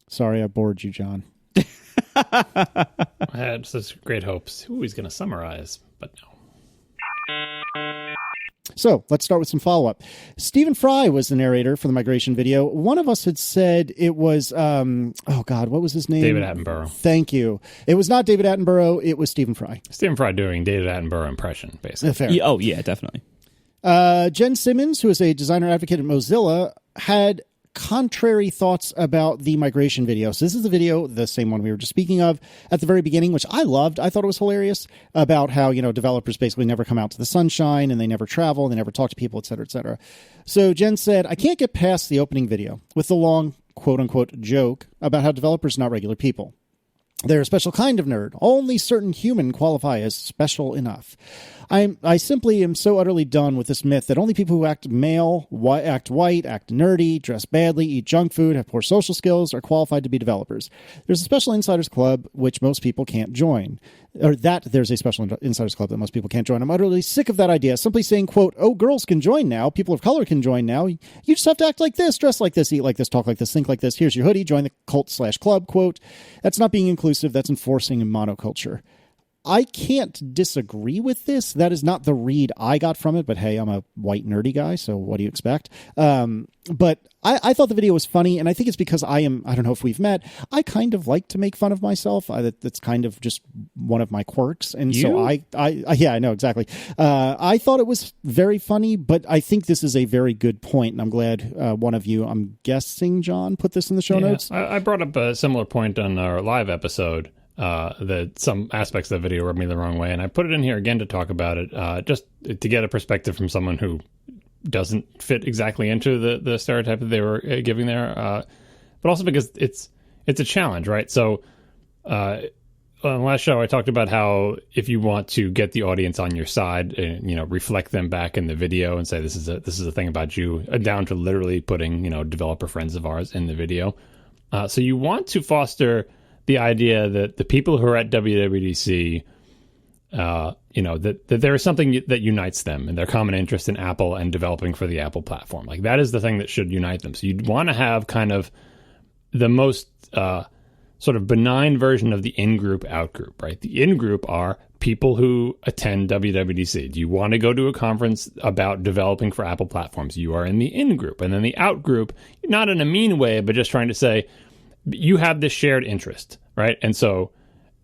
Sorry, I bored you, John. I had such great hopes. Who he's going to summarize, but no. So let's start with some follow-up. Stephen Fry was the narrator for the migration video. One of us had said it was, what was his name? David Attenborough. Thank you. It was not David Attenborough. It was Stephen Fry. Stephen Fry doing David Attenborough impression, basically. Fair. Yeah, oh, yeah, definitely. Jen Simmons, who is a designer advocate at Mozilla, had contrary thoughts about the migration video. So this is the video, the same one we were just speaking of at the very beginning, which I loved. I thought it was hilarious about how, developers basically never come out to the sunshine and they never travel, and they never talk to people, et cetera, et cetera. So Jen said, I can't get past the opening video with the long quote unquote joke about how developers are not regular people. They're a special kind of nerd. Only certain human qualify as special enough. I simply am so utterly done with this myth that only people who act male, act white, act nerdy, dress badly, eat junk food, have poor social skills are qualified to be developers. There's a special insiders club which most people can't join. There's a special insiders club that most people can't join. I'm utterly sick of that idea. Simply saying, quote, oh, girls can join now. People of color can join now. You just have to act like this, dress like this, eat like this, talk like this, think like this. Here's your hoodie. Join the cult/club, quote. That's not being inclusive. That's enforcing monoculture. I can't disagree with this. That is not the read I got from it, but hey, I'm a white nerdy guy, so what do you expect? But I thought the video was funny, and I think it's because I don't know if we've met, I kind of like to make fun of myself. That's kind of just one of my quirks. And so yeah, I know, exactly. I thought it was very funny, but I think this is a very good point, and I'm glad one of you, I'm guessing, John, put this in the show notes. I brought up a similar point on our live episode. That some aspects of the video rubbed me the wrong way, and I put it in here again to talk about it, just to get a perspective from someone who doesn't fit exactly into the stereotype that they were giving there, but also because it's a challenge, right? So on the last show, I talked about how if you want to get the audience on your side, and reflect them back in the video and say this is a thing about you, down to literally putting developer friends of ours in the video. So you want to foster the idea that the people who are at WWDC, that there is something that unites them and their common interest in Apple and developing for the Apple platform. Like, that is the thing that should unite them. So you'd want to have kind of the most sort of benign version of the in-group, out-group, right? The in-group are people who attend WWDC. Do you want to go to a conference about developing for Apple platforms? You are in the in-group. And then the out-group, not in a mean way, but just trying to say, you have this shared interest, right? And so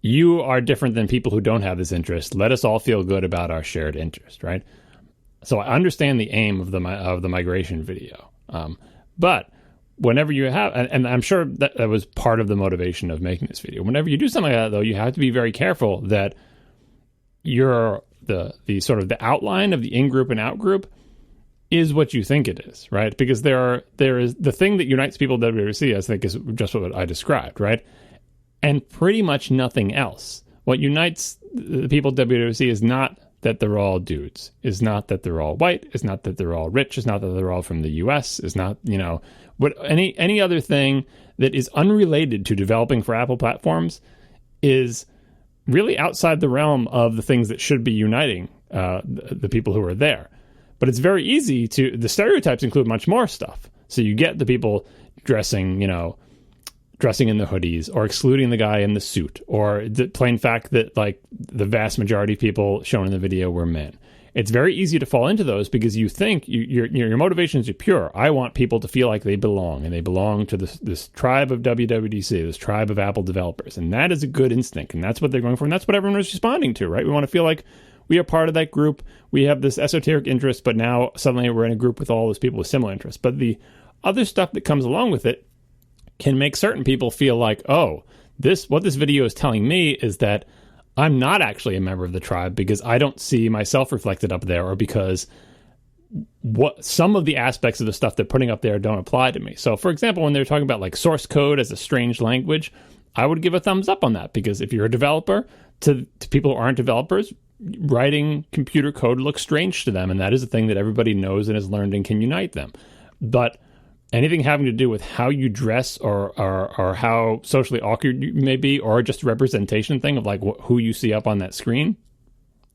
you are different than people who don't have this interest. Let us all feel good about our shared interest, right? So I understand the aim of the migration video. But whenever you have, and I'm sure that was part of the motivation of making this video. Whenever you do something like that, though, you have to be very careful that you're the sort of the outline of the in-group and out-group is what you think it is, right? Because there is the thing that unites people at WWDC, I think, is just what I described, right? And pretty much nothing else. What unites the people at WWDC is not that they're all dudes, is not that they're all white, is not that they're all rich, is not that they're all from the US, is not, what any other thing that is unrelated to developing for Apple platforms is really outside the realm of the things that should be uniting the people who are there. But it's very easy the stereotypes include much more stuff. So you get the people dressing in the hoodies, or excluding the guy in the suit, or the plain fact that like the vast majority of people shown in the video were men. It's very easy to fall into those because you think your motivations are pure. I want people to feel like they belong, and they belong to this tribe of WWDC, this tribe of Apple developers. And that is a good instinct, and that's what they're going for, and that's what everyone was responding to, right? We want to feel like we are part of that group. We have this esoteric interest, but now suddenly we're in a group with all those people with similar interests. But the other stuff that comes along with it can make certain people feel like, oh, what this video is telling me is that I'm not actually a member of the tribe because I don't see myself reflected up there, or because some of the aspects of the stuff they're putting up there don't apply to me. So, for example, when they're talking about like source code as a strange language, I would give a thumbs up on that, because if you're a developer, to people who aren't developers, writing computer code looks strange to them, and that is a thing that everybody knows and has learned and can unite them. But anything having to do with how you dress, or how socially awkward you may be, or just a representation thing of like who you see up on that screen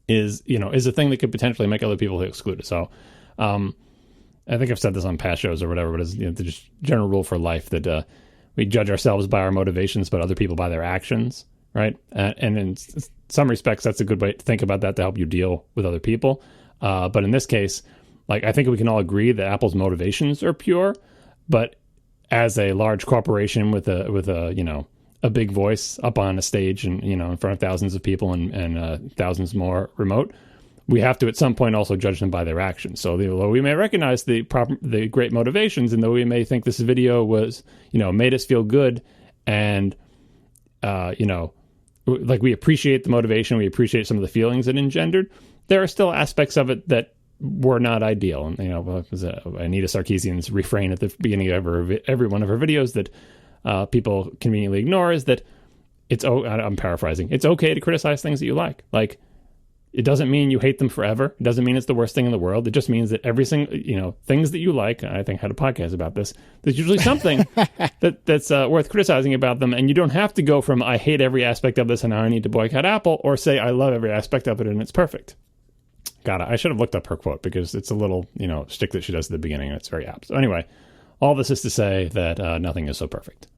is a thing that could potentially make other people excluded. So I think I've said this on past shows or whatever, but it's the just general rule for life that we we judge ourselves by our motivations, but other people by their actions, right? And in some respects, that's a good way to think about that to help you deal with other people. But in this case, like, I think we can all agree that Apple's motivations are pure, but as a large corporation with a big voice up on a stage and, in front of thousands of people and thousands more remote, we have to at some point also judge them by their actions. So though we may recognize the great motivations, and though we may think this video was, made us feel good, and, like, we appreciate the motivation, we appreciate some of the feelings it engendered, there are still aspects of it that were not ideal. And, Anita Sarkeesian's refrain at the beginning of every one of her videos that people conveniently ignore is that I'm paraphrasing, it's okay to criticize things that you like. Like, it doesn't mean you hate them forever. It doesn't mean it's the worst thing in the world. It just means that every single, things that you like, I think I had a podcast about this, there's usually something that's worth criticizing about them. And you don't have to go from, I hate every aspect of this and now I need to boycott Apple, or say, I love every aspect of it and it's perfect. I should have looked up her quote because it's a little, shtick that she does at the beginning and it's very apt. So anyway, all this is to say that nothing is so perfect.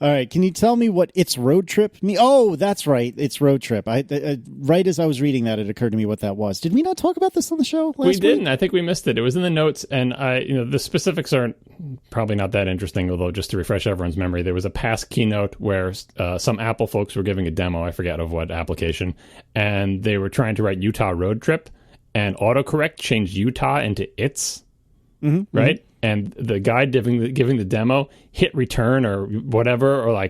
All right. Can you tell me what It's Road Trip means? Oh, that's right. It's Road Trip. Right as I was reading that, it occurred to me what that was. Did we not talk about this on the show last week? We didn't. I think we missed it. It was in the notes, and the specifics aren't probably not that interesting, although just to refresh everyone's memory, there was a past keynote where some Apple folks were giving a demo, I forget of what application, and they were trying to write Utah Road Trip, and autocorrect changed Utah into It's, right? Mm-hmm. And the guy giving the demo hit return or whatever, or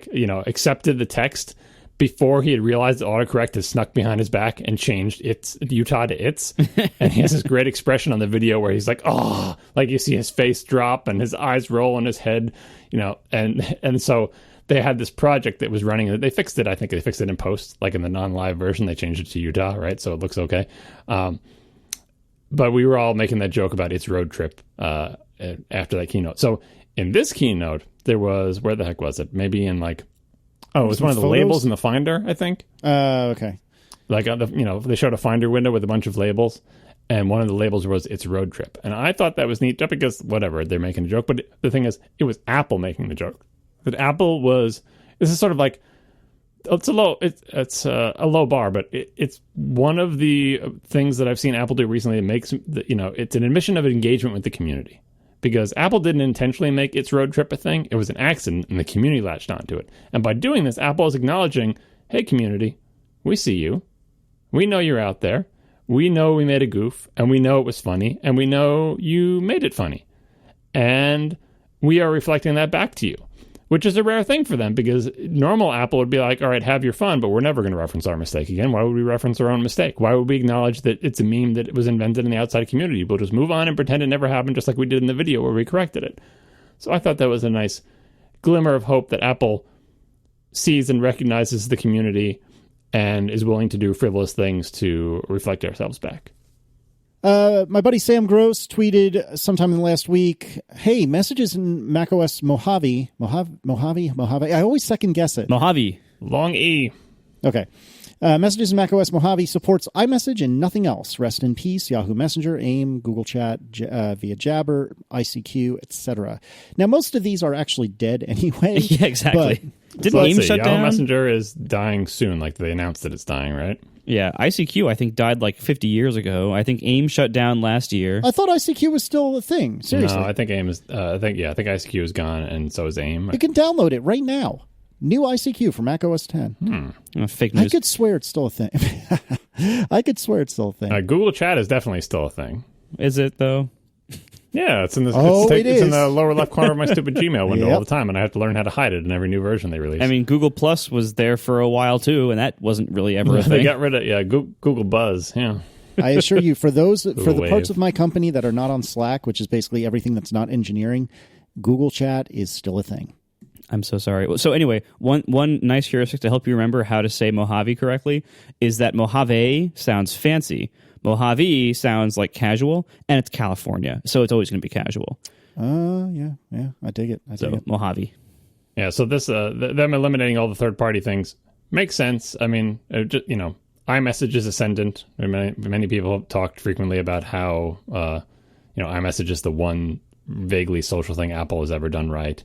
accepted the text before he had realized the autocorrect had snuck behind his back and changed It's Utah to It's. And he has this great expression on the video where he's like, oh, like you see his face drop and his eyes roll on his head, and so they had this project that was running. They fixed it. I think they fixed it in post, like in the non-live version, they changed it to Utah, right? So it looks okay. But we were all making that joke about It's Road Trip after that keynote. So in this keynote, there was, where the heck was it? Maybe in it was one of the labels in the Finder, I think. Okay. Like, they showed a Finder window with a bunch of labels, and one of the labels was It's Road Trip. And I thought that was neat, just because, whatever, they're making a joke. But the thing is, it was Apple making the joke. That Apple was, this is sort of like, it's a low bar, but it's one of the things that I've seen Apple do recently that makes, it's an admission of engagement with the community. Because Apple didn't intentionally make It's Road Trip a thing. It was an accident, and the community latched onto it. And by doing this, Apple is acknowledging, hey, community, we see you. We know you're out there. We know we made a goof, and we know it was funny, and we know you made it funny. And we are reflecting that back to you, which is a rare thing for them, because normal Apple would be like, all right, have your fun, but we're never going to reference our mistake again. Why would we reference our own mistake? Why would we acknowledge that it's a meme that was invented in the outside community? We'll just move on and pretend it never happened, just like we did in the video where we corrected it. So I thought that was a nice glimmer of hope that Apple sees and recognizes the community and is willing to do frivolous things to reflect ourselves back. My buddy Sam Gross tweeted sometime in the last week, hey, messages in macOS Mojave. I always second guess it. Mojave. Long E. Okay. Messages in macOS Mojave supports iMessage and nothing else. Rest in peace, Yahoo Messenger, AIM, Google Chat, via Jabber, ICQ, etc. Now, most of these are actually dead anyway. Yeah, exactly. Didn't AIM shut down? Yahoo Messenger is dying soon, like they announced that it's dying, right? Yeah, ICQ, I think, died like 50 years ago. I think AIM shut down last year. I thought ICQ was still a thing. Seriously. No, I think AIM is, I think ICQ is gone, and so is AIM. You can download it right now. New ICQ for macOS 10. Fake news. I could swear it's still a thing. Google Chat is definitely still a thing. Is it, though? Yeah, it's in the it's in the lower left corner of my stupid Gmail window all the time, and I have to learn how to hide it in every new version they release. I mean, Google Plus was there for a while too, and that wasn't really ever a thing. They got rid of Google Buzz. Yeah, I assure you, for the parts of my company that are not on Slack, which is basically everything that's not engineering, Google Chat is still a thing. I'm so sorry. So anyway, one nice heuristic to help you remember how to say Mojave correctly is that Mojave sounds fancy. Mojave sounds like casual, and it's California, so it's always going to be casual. Yeah, I dig it. Mojave. Yeah, so this them eliminating all the third-party things makes sense. I mean, iMessage is ascendant. Many people have talked frequently about how iMessage is the one vaguely social thing Apple has ever done right.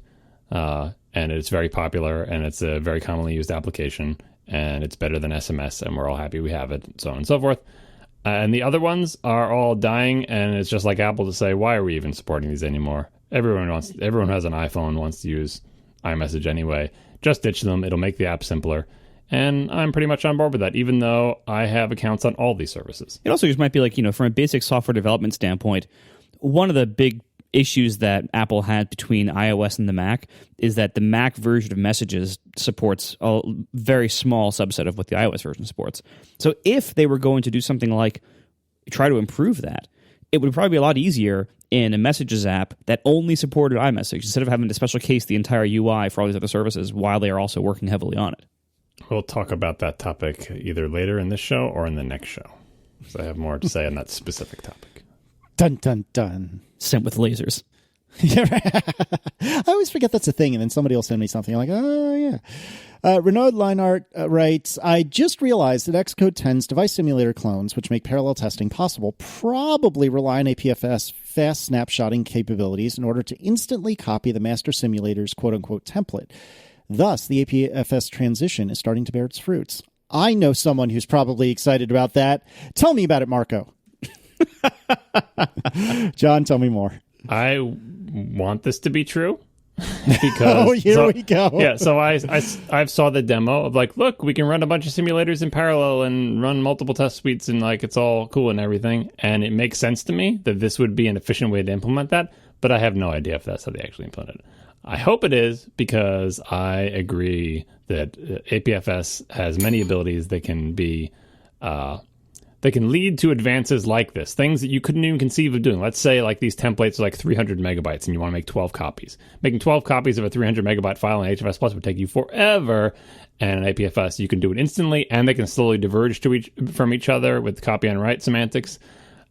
And it's very popular, and it's a very commonly used application, and it's better than SMS, and we're all happy we have it, and so on and so forth. And the other ones are all dying, and it's just like Apple to say, why are we even supporting these anymore? Everyone has an iPhone, wants to use iMessage anyway. Just ditch them. It'll make the app simpler. And I'm pretty much on board with that, even though I have accounts on all these services. It also just might be like, from a basic software development standpoint, one of the big issues that Apple had between iOS and the Mac is that the Mac version of Messages supports a very small subset of what the iOS version supports. So if they were going to do something like try to improve that, it would probably be a lot easier in a Messages app that only supported iMessage instead of having to special case the entire UI for all these other services while they are also working heavily on it. We'll talk about that topic either later in this show or in the next show, because I have more to say on that specific topic. Dun, dun, dun. Sent with lasers. I always forget that's a thing, and then somebody will send me something. I'm like, oh, yeah. Renaud Leinart writes, I just realized that Xcode 10's device simulator clones, which make parallel testing possible, probably rely on APFS fast snapshotting capabilities in order to instantly copy the master simulator's quote-unquote template. Thus, the APFS transition is starting to bear its fruits. I know someone who's probably excited about that. Tell me about it, Marco. John, tell me more. I want this to be true because we go. Yeah, so I saw the demo of like, look, we can run a bunch of simulators in parallel and run multiple test suites, and like it's all cool and everything, and it makes sense to me that this would be an efficient way to implement that, but I have no idea if that's how they actually implement it. I hope it is, because I agree that APFS has many abilities that can be they can lead to advances like this, things that you couldn't even conceive of doing. Let's say like these templates are like 300 megabytes and you want to make 12 copies. Making 12 copies of a 300 megabyte file in HFS Plus would take you forever. And in APFS, you can do it instantly, and they can slowly diverge from each other with copy and write semantics.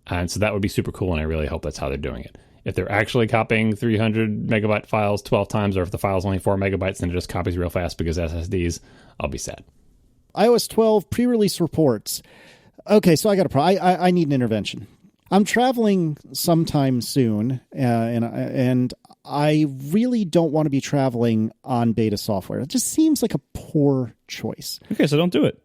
And so that would be super cool, and I really hope that's how they're doing it. If they're actually copying 300 megabyte files 12 times, or if the file's only 4 megabytes and it just copies real fast because SSDs, I'll be sad. iOS 12 pre-release reports. Okay, so I got a problem. I need an intervention. I'm traveling sometime soon, and I really don't want to be traveling on beta software. It just seems like a poor choice. Okay, so don't do it.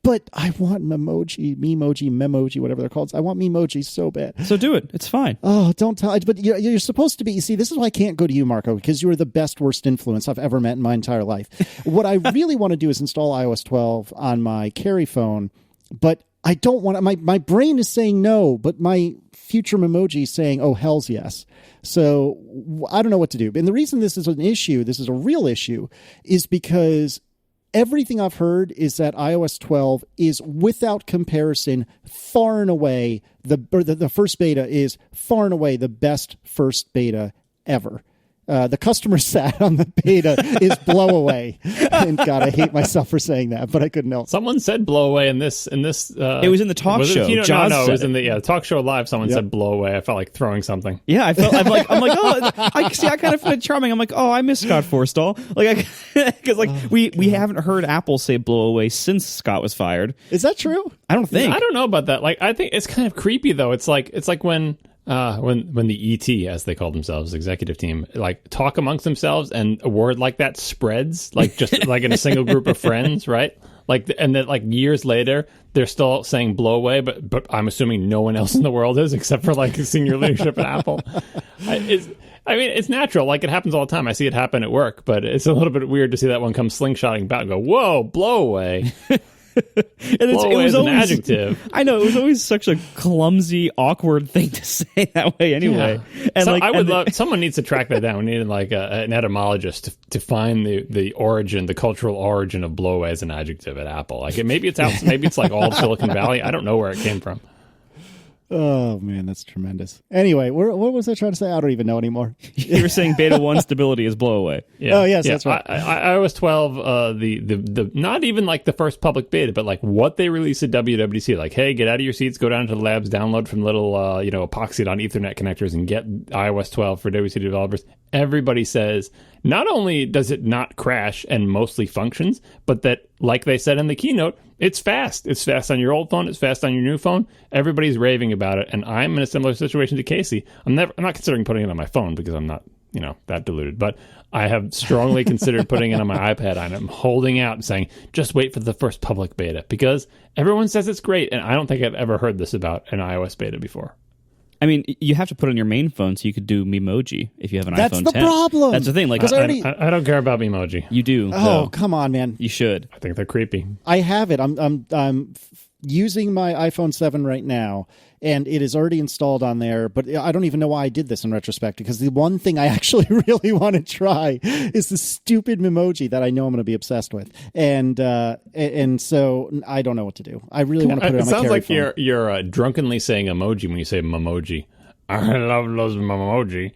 But I want Memoji, whatever they're called. I want Memoji so bad. So do it. It's fine. Oh, don't tell. But you're supposed to be. You see, this is why I can't go to you, Marco, because you are the best, worst influence I've ever met in my entire life. What I really want to do is install iOS 12 on my Carry phone, but I don't want to. My brain is saying no, but my future Memoji is saying, oh, hell's yes. So I don't know what to do. And the reason this is an issue, this is a real issue, is because everything I've heard is that iOS 12 is, without comparison, far and away, the first beta is far and away the best first beta ever. The customer sat on the beta is blow away. And God, I hate myself for saying that, but I couldn't help. Someone said blow away in this. It was in the talk show. No, it was in the talk show live. Someone said blow away. I felt like throwing something. Yeah, I'm like, oh, I kind of find it charming. I'm like, oh, I miss Scott Forstall. Because we haven't heard Apple say blow away since Scott was fired. Is that true? I don't think. I don't know about that. Like, I think it's kind of creepy though. It's like when the ET, as they call themselves, executive team, like talk amongst themselves, and a word like that spreads, like just like in a single group of friends, right? Like, and then like years later, they're still saying blow away, but I'm assuming no one else in the world is, except for like senior leadership at Apple. It's natural. Like, it happens all the time. I see it happen at work, but it's a little bit weird to see that one come slingshotting back and go, whoa, blow away. And it was an always adjective. I know, it was always such a clumsy, awkward thing to say that way anyway. Yeah. And so I would love, someone needs to track that down. We need like an etymologist to find the origin, the cultural origin of blow away as an adjective at Apple. Like, maybe it's like all of Silicon Valley. I don't know where it came from. Oh, man, that's tremendous. Anyway, what was I trying to say? I don't even know anymore. You were saying beta 1 stability is blow away. Yeah. Oh, yes, that's right. iOS 12, the not even like the first public beta, but like what they released at WWDC, like, hey, get out of your seats, go down to the labs, download from little, epoxied on Ethernet connectors and get iOS 12 for WWDC developers. Everybody says, not only does it not crash and mostly functions, but that, like they said in the keynote, it's fast. It's fast on your old phone. It's fast on your new phone. Everybody's raving about it, and I'm in a similar situation to Casey. I'm not considering putting it on my phone because I'm not, that deluded, but I have strongly considered putting it on my iPad, and I'm holding out and saying, just wait for the first public beta, because everyone says it's great, and I don't think I've ever heard this about an iOS beta before. I mean, you have to put it on your main phone so you could do Memoji if you have an iPhone 10. That's the problem. That's the thing. Like, I don't care about Memoji. You do. Oh, come on, man. You should. I think they're creepy. I have it. I'm using my iPhone 7 right now, and it is already installed on there, but I don't even know why I did this in retrospect, because the one thing I actually really want to try is the stupid Memoji that I know I'm going to be obsessed with. And so I don't know what to do. I really want to put it on my phone. It sounds like phone. you're drunkenly saying emoji when you say Memoji. I love those Memoji.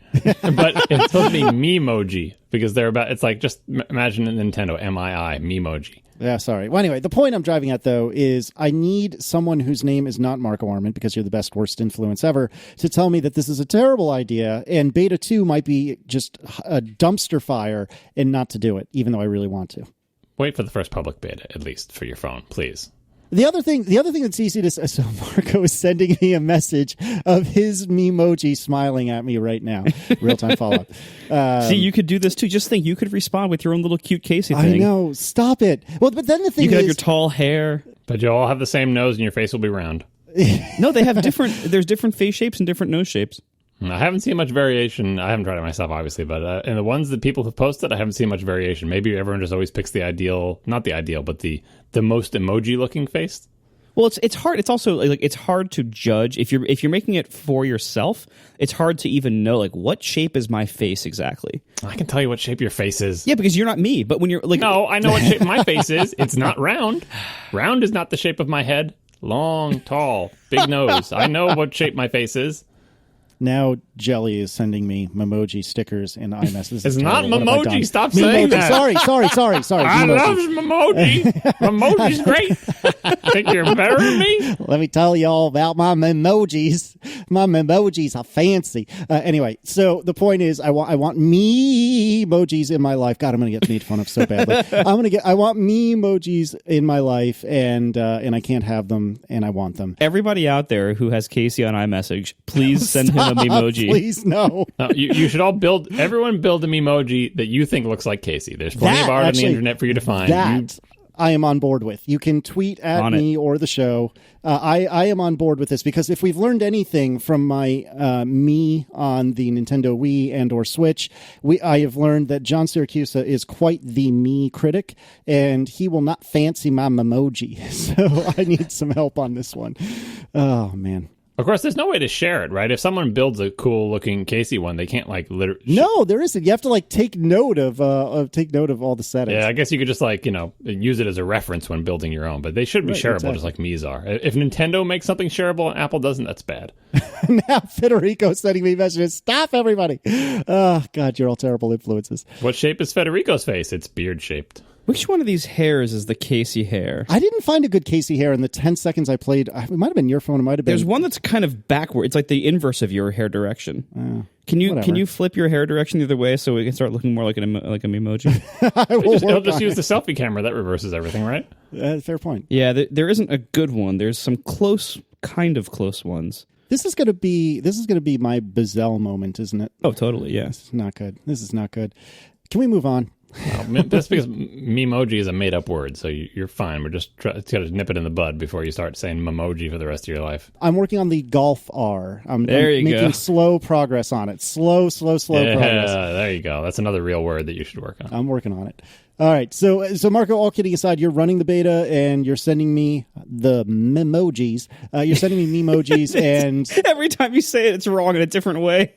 But it's supposed to be Memoji, because it's like, just imagine a Nintendo, M-I-I, Memoji. Yeah, sorry. Well, anyway, the point I'm driving at, though, is I need someone whose name is not Marco Arment, because you're the best, worst influence ever, to tell me that this is a terrible idea, and Beta 2 might be just a dumpster fire, and not to do it, even though I really want to. Wait for the first public beta, at least, for your phone, please. The other thing that's easy to say, so Marco is sending me a message of his Memoji smiling at me right now. Real-time follow-up. See, you could do this too. Just think, you could respond with your own little cute Casey thing. I know. Stop it. Well, but then the thing is, you could have your tall hair. But you'll all have the same nose and your face will be round. No, they have there's different face shapes and different nose shapes. I haven't seen much variation. I haven't tried it myself, obviously, but in the ones that people have posted, I haven't seen much variation. Maybe everyone just always picks the ideal, not the ideal, but the most emoji-looking face. Well, it's hard. It's also like it's hard to judge if you're making it for yourself. It's hard to even know like what shape is my face exactly. I can tell you what shape your face is. Yeah, because you're not me. But when you're like, no, I know what shape my face is. It's not round. Round is not the shape of my head. Long, tall, big nose. I know what shape my face is. Now Jelly is sending me Memoji stickers in iMessage. It's not Memoji. Stop saying that. Sorry. I love Memoji. Memoji's great. Think you're better than me? Let me tell you all about my Memojis. My Memojis are fancy. Anyway, so the point is, I want me emojis in my life. God, I'm going to get made fun of so badly. I want me emojis in my life, and I can't have them, and I want them. Everybody out there who has Casey on iMessage, please send him a Memoji. Please, no. You should all everyone build a Memoji that you think looks like Casey. There's plenty of art on the internet for you to find. That I am on board with. You can tweet at me or the show. I am on board with this, because if we've learned anything from my me on the Nintendo Wii and or Switch, I have learned that John Siracusa is quite the me critic, and he will not fancy my Memoji. So I need some help on this one. Oh, man. Of course, there's no way to share it, right? If someone builds a cool-looking Casey one, they can't literally. No, there isn't. You have to take note of all the settings. Yeah, I guess you could just use it as a reference when building your own, but they should be shareable, exactly. Just like Mii's are. If Nintendo makes something shareable and Apple doesn't, that's bad. Now Federico's sending me messages. Stop, everybody! Oh God, you're all terrible influences. What shape is Federico's face? It's beard shaped. Which one of these hairs is the Casey hair? I didn't find a good Casey hair in the 10 seconds I played. It might have been your phone. It might have been. There's one that's kind of backward. It's like the inverse of your hair direction. Can you flip your hair direction the other way so we can start looking more like an Memoji? He'll just use the selfie camera. That reverses everything, right? Fair point. Yeah, there isn't a good one. There's some kind of close ones. This is gonna be my Bazelle moment, isn't it? Oh, totally. Yeah. This is not good. Can we move on? That's because Memoji is a made-up word, so you're fine. We're just got to nip it in the bud before you start saying Memoji for the rest of your life. I'm working on the Golf R. I'm making go. Slow progress on it. Slow progress. There you go. That's another real word that you should work on. I'm working on it. All right. So Marco, all kidding aside, you're running the beta and you're sending me the Memojis. You're sending me Memojis, and every time you say it, it's wrong in a different way.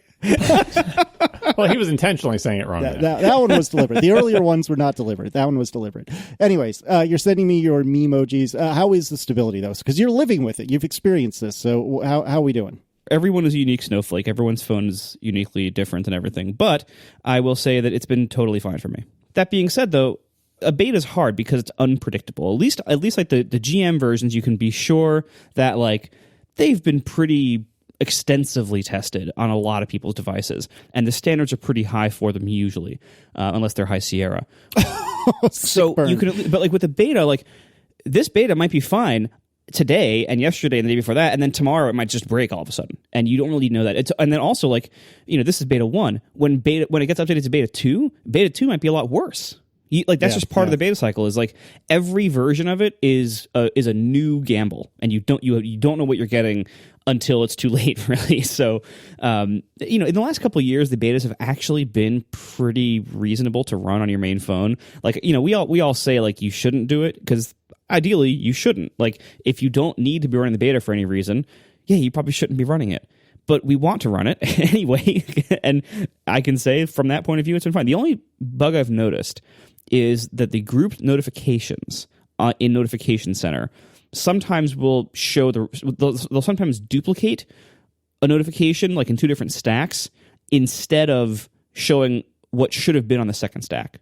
Well, he was intentionally saying it wrong. That one was deliberate. The earlier ones were not deliberate. That one was deliberate. Anyways, you're sending me your Memojis. How is the stability, though? Because you're living with it. You've experienced this. So how are we doing? Everyone is a unique snowflake. Everyone's phone is uniquely different and everything. But I will say that it's been totally fine for me. That being said, though, a beta is hard because it's unpredictable. At least like the GM versions, you can be sure that they've been pretty extensively tested on a lot of people's devices, and the standards are pretty high for them usually, unless they're High Sierra. So you can, but like with the beta, like this beta might be fine today and yesterday and the day before that, and then tomorrow it might just break all of a sudden, and you don't really know that. And then also, like, you know, this is beta 1. When it gets updated to beta 2 might be a lot worse. That's just part of the beta cycle. Is like every version of it is a new gamble, and you don't know what you're getting until it's too late, really. So, you know, in the last couple of years, the betas have actually been pretty reasonable to run on your main phone. Like, you know, we all say like you shouldn't do it because ideally you shouldn't. Like, if you don't need to be running the beta for any reason, yeah, you probably shouldn't be running it. But we want to run it anyway, and I can say from that point of view, it's been fine. The only bug I've noticed is that the group notifications in Notification Center sometimes will show they'll sometimes duplicate a notification like in 2 different stacks instead of showing what should have been on the second stack.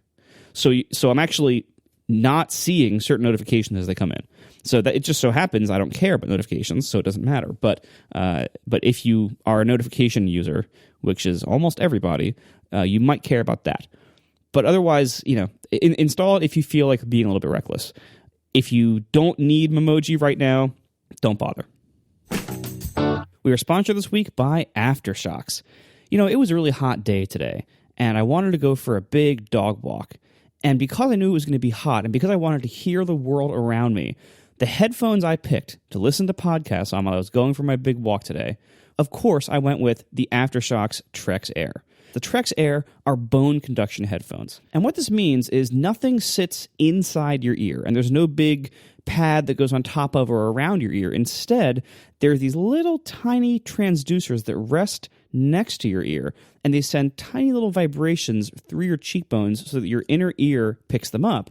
So I'm actually not seeing certain notifications as they come in. So that it just so happens I don't care about notifications, so it doesn't matter. But if you are a notification user, which is almost everybody, you might care about that. But otherwise, you know, install it if you feel like being a little bit reckless. If you don't need Memoji right now, don't bother. We are sponsored this week by AfterShokz. You know, it was a really hot day today, and I wanted to go for a big dog walk. And because I knew it was going to be hot, and because I wanted to hear the world around me, the headphones I picked to listen to podcasts on while I was going for my big walk today, of course, I went with the AfterShokz Trex Air. The Trex Air are bone conduction headphones. And what this means is nothing sits inside your ear, and there's no big pad that goes on top of or around your ear. Instead, there are these little tiny transducers that rest next to your ear, and they send tiny little vibrations through your cheekbones so that your inner ear picks them up,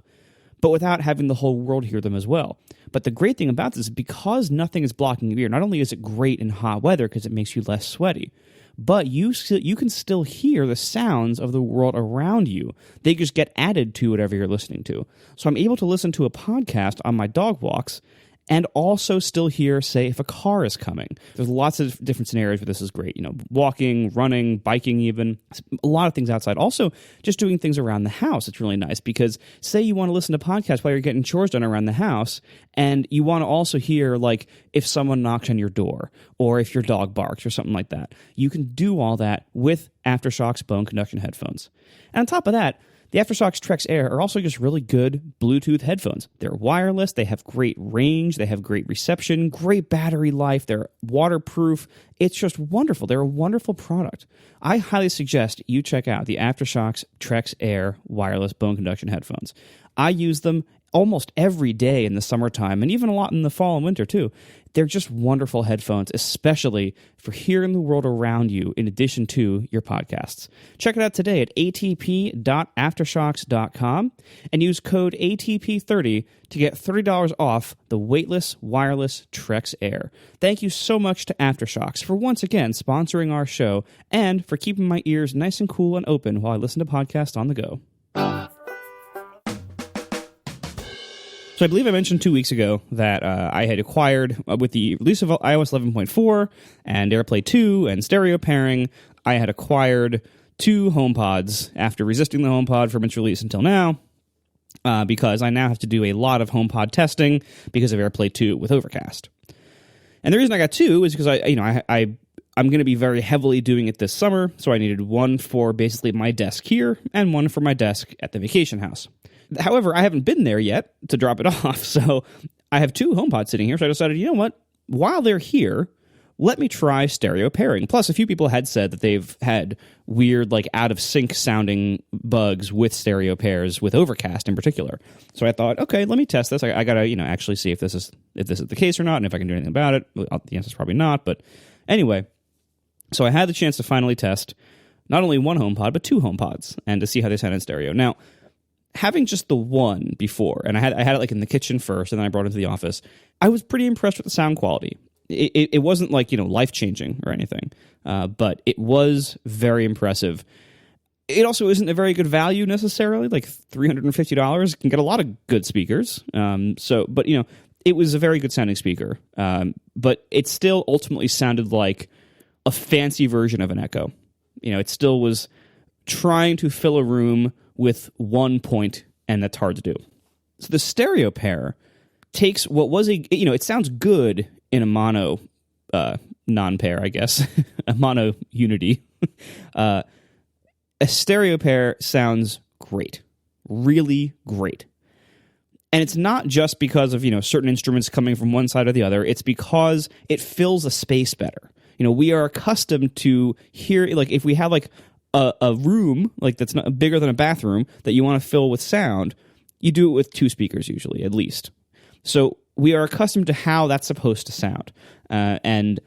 but without having the whole world hear them as well. But the great thing about this is because nothing is blocking your ear, not only is it great in hot weather because it makes you less sweaty, but you can still hear the sounds of the world around you. They just get added to whatever you're listening to. So I'm able to listen to a podcast on my dog walks and also still hear, say, if a car is coming. There's lots of different scenarios where this is great. You know, walking, running, biking even. A lot of things outside. Also, just doing things around the house. It's really nice because, say you want to listen to podcasts while you're getting chores done around the house, and you want to also hear, like, if someone knocks on your door or if your dog barks or something like that. You can do all that with AfterShokz bone conduction headphones. And on top of that, the AfterShokz Trex Air are also just really good Bluetooth headphones. They're wireless, they have great range, they have great reception, great battery life, they're waterproof. It's just wonderful. They're a wonderful product. I highly suggest you check out the AfterShokz Trex Air wireless bone conduction headphones. I use them almost every day in the summertime and even a lot in the fall and winter too. They're just wonderful headphones, especially for hearing the world around you in addition to your podcasts. Check it out today at atp.aftershokz.com and use code ATP30 to get $30 off the weightless wireless Trex Air. Thank you so much to AfterShokz for once again sponsoring our show and for keeping my ears nice and cool and open while I listen to podcasts on the go. So I believe I mentioned 2 weeks ago that I had acquired, with the release of iOS 11.4 and AirPlay 2 and stereo pairing, I had acquired 2 HomePods after resisting the HomePod from its release until now, because I now have to do a lot of HomePod testing because of AirPlay 2 with Overcast. And the reason I got 2 is because I'm going to be very heavily doing it this summer, so I needed one for basically my desk here and one for my desk at the vacation house. However, I haven't been there yet to drop it off, so I have 2 HomePods sitting here, so I decided, you know what, while they're here, let me try stereo pairing. Plus, a few people had said that they've had weird, like, out-of-sync sounding bugs with stereo pairs, with Overcast in particular. So I thought, okay, let me test this. I gotta, actually see if this is the case or not, and if I can do anything about it. Well, the answer is probably not, but anyway. So I had the chance to finally test not only one HomePod, but 2 HomePods, and to see how they sound in stereo. Now, having just the one before, and I had it like in the kitchen first, and then I brought it to the office, I was pretty impressed with the sound quality. It wasn't like, life-changing or anything, but it was very impressive. It also isn't a very good value necessarily, like $350 can get a lot of good speakers. But it was a very good sounding speaker. But it still ultimately sounded like a fancy version of an Echo. It still was trying to fill a room with one point, and that's hard to do. So the stereo pair takes what was it sounds good in a mono non-pair, I guess, a mono unity. A stereo pair sounds great, really great. And it's not just because of, certain instruments coming from one side or the other. It's because it fills a space better. We are accustomed to hear, like, if we have, like, a room, like, that's not bigger than a bathroom that you want to fill with sound, you do it with 2 speakers usually, at least. So we are accustomed to how that's supposed to sound. And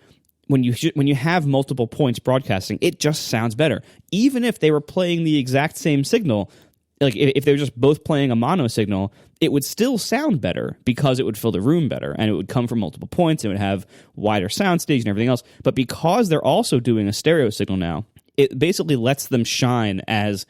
when you have multiple points broadcasting, it just sounds better. Even if they were playing the exact same signal, like if they were just both playing a mono signal, it would still sound better because it would fill the room better, and it would come from multiple points. It would have wider soundstage and everything else. But because they're also doing a stereo signal now, it basically lets them shine as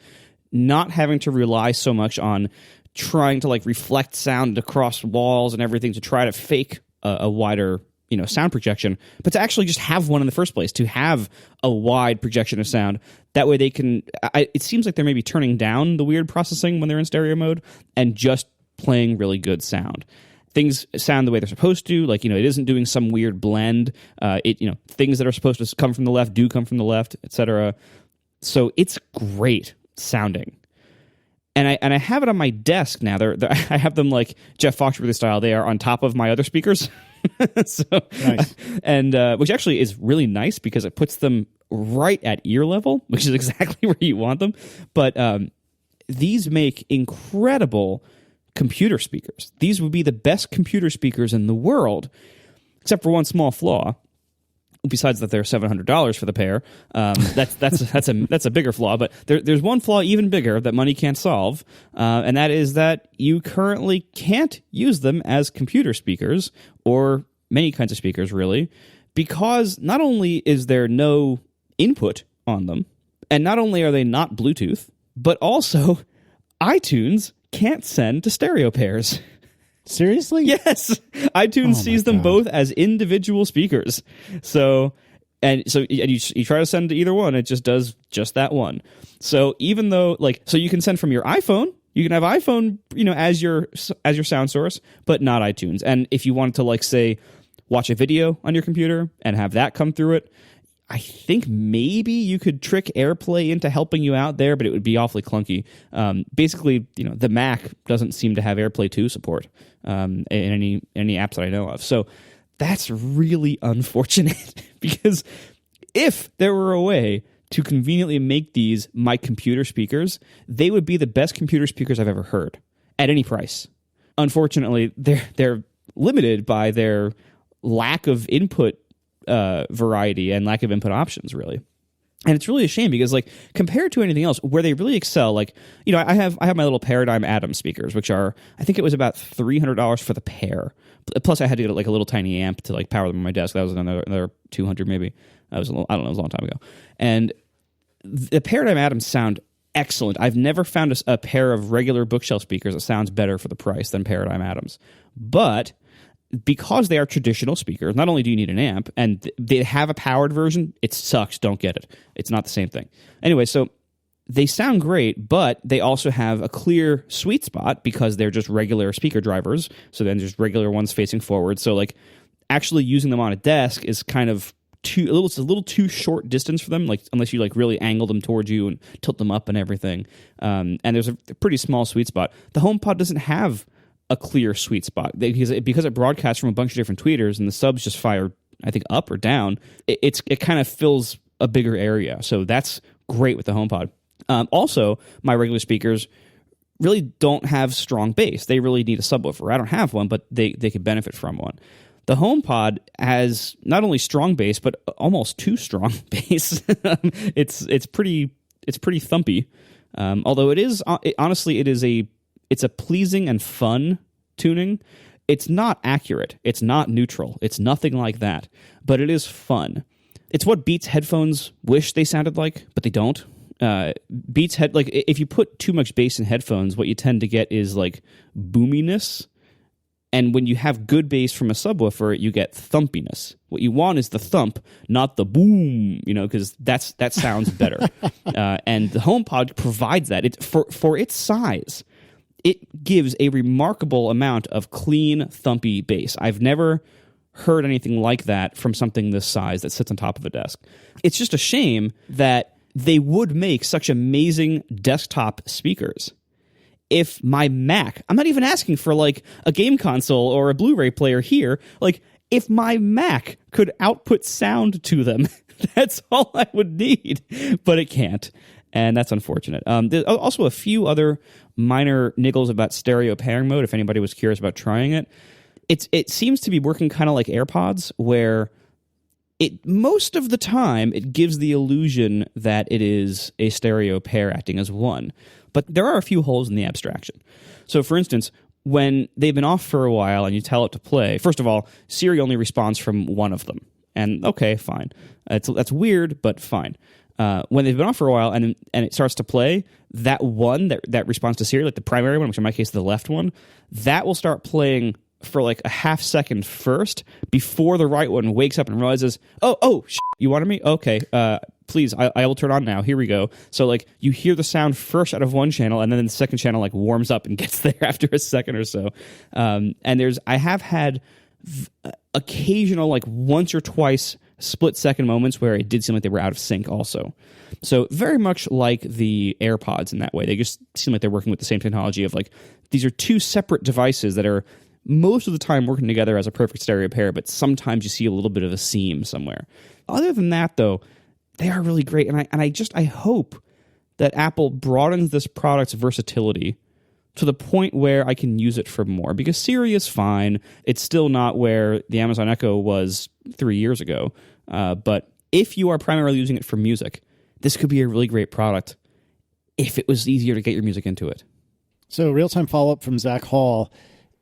not having to rely so much on trying to, like, reflect sound across walls and everything to try to fake a wider sound projection, but to actually just have one in the first place, to have a wide projection of sound. That way they can, it seems like they're maybe turning down the weird processing when they're in stereo mode and just playing really good sound. Things sound the way they're supposed to, like, it isn't doing some weird blend. Things that are supposed to come from the left do come from the left, etc. So it's great sounding. And I have it on my desk now. I have them like Jeff Foxworthy style. They are on top of my other speakers. So, nice. And which actually is really nice because it puts them right at ear level, which is exactly where you want them. But these make incredible computer speakers. These would be the best computer speakers in the world, except for one small flaw. Besides that, they're $700 for the pair. That's a bigger flaw. But there's one flaw even bigger that money can't solve, and that is that you currently can't use them as computer speakers or many kinds of speakers, really, because not only is there no input on them, and not only are they not Bluetooth, but also iTunes can't send to stereo pairs. Seriously? Yes. iTunes sees them both as individual speakers. So you try to send to either one, it just does just that one. So even though, like, so you can send from your iPhone, you can have iPhone, as your sound source, but not iTunes. And if you wanted to, like, say, watch a video on your computer and have that come through it, I think maybe you could trick AirPlay into helping you out there, but it would be awfully clunky. Basically, the Mac doesn't seem to have AirPlay 2 support in any apps that I know of. So that's really unfortunate because if there were a way to conveniently make these my computer speakers, they would be the best computer speakers I've ever heard at any price. Unfortunately, they're limited by their lack of input variety and lack of input options, really. And it's really a shame because, like, compared to anything else, where they really excel, like, I have my little Paradigm Atom speakers, which are, I think it was about $300 for the pair. Plus, I had to get like a little tiny amp to, like, power them on my desk. That was another $200 maybe. That was I don't know, it was a long time ago. And the Paradigm Atoms sound excellent. I've never found a pair of regular bookshelf speakers that sounds better for the price than Paradigm Atoms. But because they are traditional speakers, not only do you need an amp, and they have a powered version, it sucks, don't get it. It's not the same thing. Anyway, so they sound great, but they also have a clear sweet spot because they're just regular speaker drivers, so then there's regular ones facing forward. So, like, actually using them on a desk is kind of it's a little too short distance for them, like, unless you, like, really angle them towards you and tilt them up and everything. And there's a pretty small sweet spot. The HomePod doesn't have a clear sweet spot because it broadcasts from a bunch of different tweeters and the subs just fire, I think, up or down. It kind of fills a bigger area, so that's great with the HomePod. Also, my regular speakers really don't have strong bass. They really need a subwoofer. I don't have one, but they could benefit from one. The HomePod has not only strong bass, but almost too strong bass. It's pretty thumpy. Although it's a pleasing and fun tuning. It's not accurate. It's not neutral. It's nothing like that. But it is fun. It's what Beats headphones wish they sounded like, but they don't. Beats if you put too much bass in headphones, what you tend to get is, like, boominess. And when you have good bass from a subwoofer, you get thumpiness. What you want is the thump, not the boom, because that sounds better. And the HomePod provides that. For its size, it gives a remarkable amount of clean, thumpy bass. I've never heard anything like that from something this size that sits on top of a desk. It's just a shame that they would make such amazing desktop speakers if my Mac, I'm not even asking for like a game console or a Blu-ray player here, like if my Mac could output sound to them, that's all I would need, but it can't. And that's unfortunate. There's also a few other minor niggles about stereo pairing mode, if anybody was curious about trying it. It seems to be working kind of like AirPods, where most of the time it gives the illusion that it is a stereo pair acting as one. But there are a few holes in the abstraction. So, for instance, when they've been off for a while and you tell it to play, first of all, Siri only responds from one of them. And okay, fine. That's weird, but fine. When they've been off for a while and it starts to play, that one that responds to Siri, like the primary one, which in my case is the left one, that will start playing for like a half second first before the right one wakes up and realizes, you wanted me? Okay, please, I will turn on now. Here we go. So like you hear the sound first out of one channel, and then the second channel like warms up and gets there after a second or so. And I have had occasional like once or twice split second moments where it did seem like they were out of sync also. So very much like the AirPods in that way. They just seem like they're working with the same technology of like these are two separate devices that are most of the time working together as a perfect stereo pair, but sometimes you see a little bit of a seam somewhere. Other than that, though, they are really great, and I hope that Apple broadens this product's versatility to the point where I can use it for more, because Siri is fine. It's still not where the Amazon Echo was 3 years ago, but if you are primarily using it for music, this could be a really great product if it was easier to get your music into it. So real-time follow-up from Zach Hall.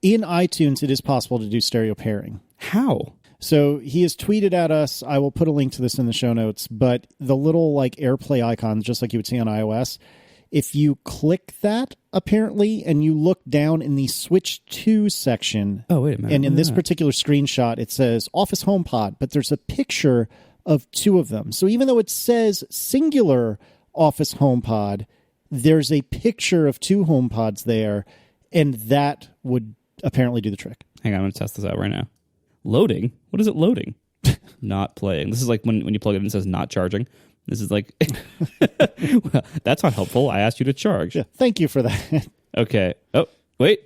In iTunes, it is possible to do stereo pairing. How? So he has tweeted at us. I will put a link to this in the show notes, but the little like AirPlay icons, just like you would see on iOS, if you click that, apparently, and you look down in the Switch To section. Oh, wait a minute. And in this particular screenshot, it says Office HomePod, but there's a picture of two of them. So even though it says singular Office HomePod, there's a picture of two HomePods there, and that would apparently do the trick. Hang on, I'm going to test this out right now. Loading? What is it loading? Not playing. This is like when you plug it in, it says not charging. This is like, well, that's not helpful. I asked you to charge. Yeah, thank you for that. Okay. Oh, wait.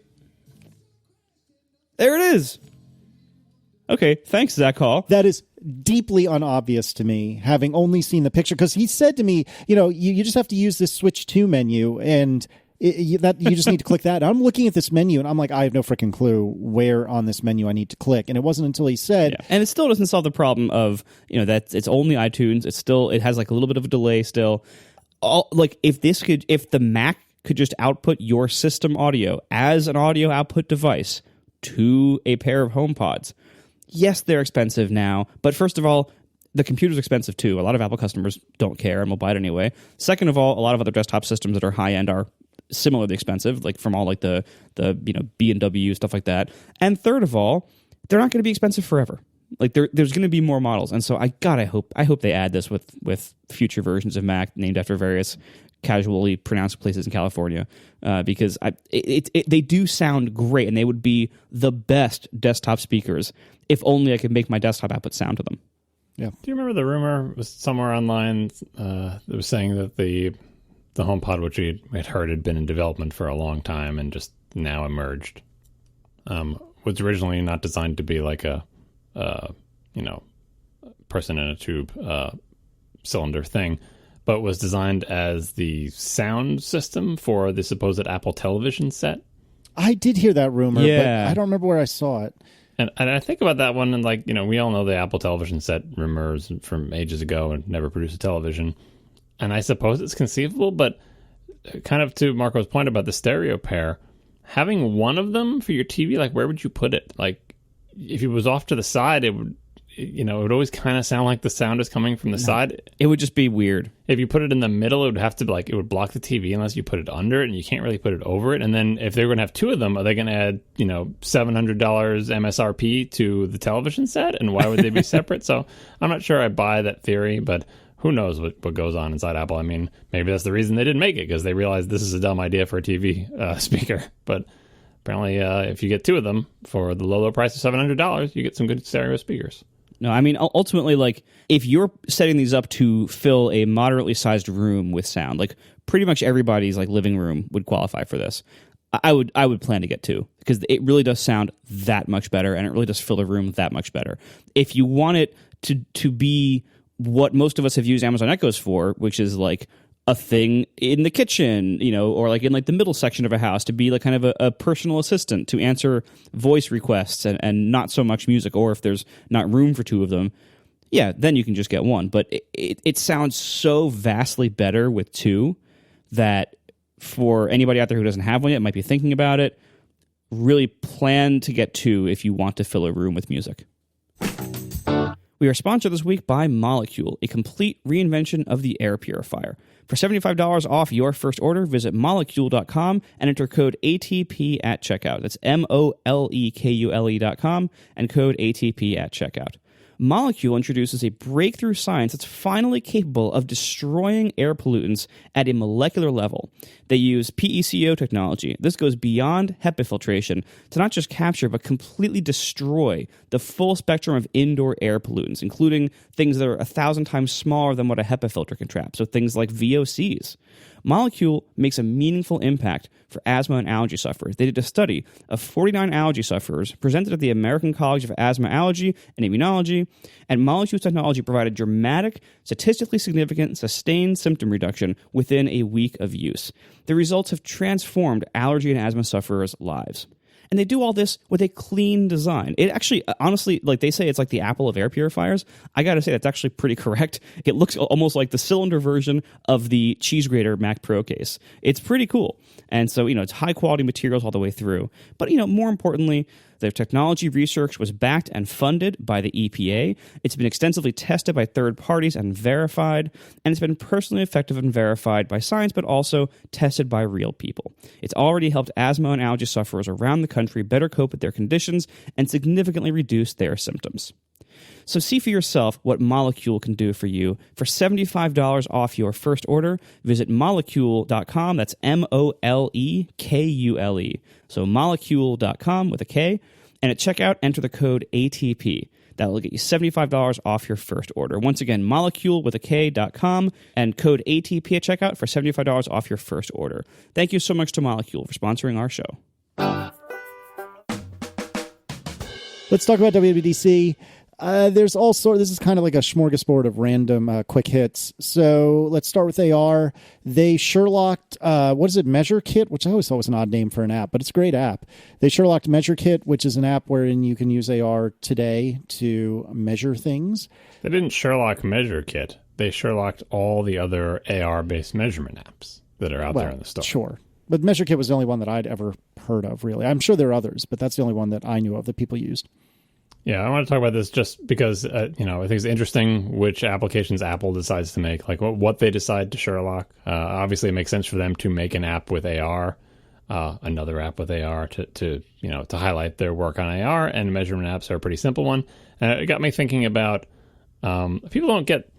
There it is. Okay, thanks, Zach Hall. That is deeply unobvious to me, having only seen the picture, because he said to me, you just have to use this Switch To menu, and you just need to click that. And I'm looking at this menu, and I'm like, I have no freaking clue where on this menu I need to click. And it wasn't until he said... Yeah. And it still doesn't solve the problem of, that it's only iTunes. It has like a little bit of a delay still. If the Mac could just output your system audio as an audio output device to a pair of HomePods, yes, they're expensive now. But first of all, the computer's expensive too. A lot of Apple customers don't care and will buy it anyway. Second of all, a lot of other desktop systems that are high-end are similarly expensive, like from all like the B&W, stuff like that. And third of all, they're not going to be expensive forever. Like there's going to be more models. And so I hope they add this with future versions of Mac named after various casually pronounced places in California, because they do sound great, and they would be the best desktop speakers if only I could make my desktop output sound to them. Yeah. Do you remember the rumor was somewhere online that was saying that the HomePod, which we had heard had been in development for a long time and just now emerged, was originally not designed to be like a person in a tube cylinder thing, but was designed as the sound system for the supposed Apple television set. I did hear that rumor, yeah, but I don't remember where I saw it. And I think about that one, and we all know the Apple television set rumors from ages ago and never produced a television. And I suppose it's conceivable, but kind of to Marco's point about the stereo pair, having one of them for your TV, like where would you put it? Like if it was off to the side, it would always kind of sound like the sound is coming from the side. It would just be weird. If you put it in the middle, it would have to be it would block the TV unless you put it under it, and you can't really put it over it. And then if they're going to have two of them, are they going to add, $700 MSRP to the television set? And why would they be separate? So I'm not sure I buy that theory, but who knows what goes on inside Apple. I mean, maybe that's the reason they didn't make it, because they realized this is a dumb idea for a TV speaker. But apparently, if you get two of them for the low price of $700, you get some good stereo speakers. No, I mean, ultimately, if you're setting these up to fill a moderately sized room with sound, pretty much everybody's living room would qualify for this. I would plan to get two, because it really does sound that much better, and it really does fill the room that much better. If you want it to be what most of us have used Amazon Echoes for, which is a thing in the kitchen, or in the middle section of a house, to be kind of a personal assistant to answer voice requests and not so much music, or if there's not room for two of them, yeah, then you can just get one. But it sounds so vastly better with two that for anybody out there who doesn't have one yet, might be thinking about it, really plan to get two if you want to fill a room with music. We are sponsored this week by Molekule, a complete reinvention of the air purifier. For $75 off your first order, visit molekule.com and enter code ATP at checkout. That's MOLEKULE.com and code ATP at checkout. Molekule introduces a breakthrough science that's finally capable of destroying air pollutants at a molecular level. They use PECO technology. This goes beyond HEPA filtration to not just capture, but completely destroy the full spectrum of indoor air pollutants, including things that are 1,000 times smaller than what a HEPA filter can trap, so things like VOCs. Molekule makes a meaningful impact for asthma and allergy sufferers. They did a study of 49 allergy sufferers presented at the American College of Asthma, Allergy, and Immunology, and Molekule's technology provided dramatic, statistically significant, sustained symptom reduction within a week of use. The results have transformed allergy and asthma sufferers' lives. And they do all this with a clean design. It actually, honestly, they say it's like the Apple of air purifiers. I got to say, that's actually pretty correct. It looks almost like the cylinder version of the cheese grater Mac Pro case. It's pretty cool. And so, it's high quality materials all the way through. But, more importantly, their technology research was backed and funded by the EPA. It's been extensively tested by third parties and verified, and it's been personally effective and verified by science, but also tested by real people. It's already helped asthma and allergy sufferers around the country better cope with their conditions and significantly reduce their symptoms. So see for yourself what Molekule can do for you. For $75 off your first order, visit molekule.com. That's MOLEKULE. So molekule.com with a K. And at checkout, enter the code ATP. That will get you $75 off your first order. Once again, molekule with a K.com and code ATP at checkout for $75 off your first order. Thank you so much to Molekule for sponsoring our show. Let's talk about WWDC. There's all sorts. This is kind of like a smorgasbord of random quick hits. So let's start with AR. They Sherlocked, what is it, Measure Kit, which I always thought was an odd name for an app, but it's a great app. They Sherlocked Measure Kit, which is an app wherein you can use AR today to measure things. They didn't Sherlock Measure Kit. They Sherlocked all the other AR-based measurement apps that are out there in the store. Sure. But Measure Kit was the only one that I'd ever heard of, really. I'm sure there are others, but that's the only one that I knew of that people used. Yeah, I want to talk about this just because, I think it's interesting which applications Apple decides to make, what they decide to Sherlock. Obviously, it makes sense for them to make an app with AR, another app with AR to highlight their work on AR, and measurement apps are a pretty simple one. And it got me thinking about people don't get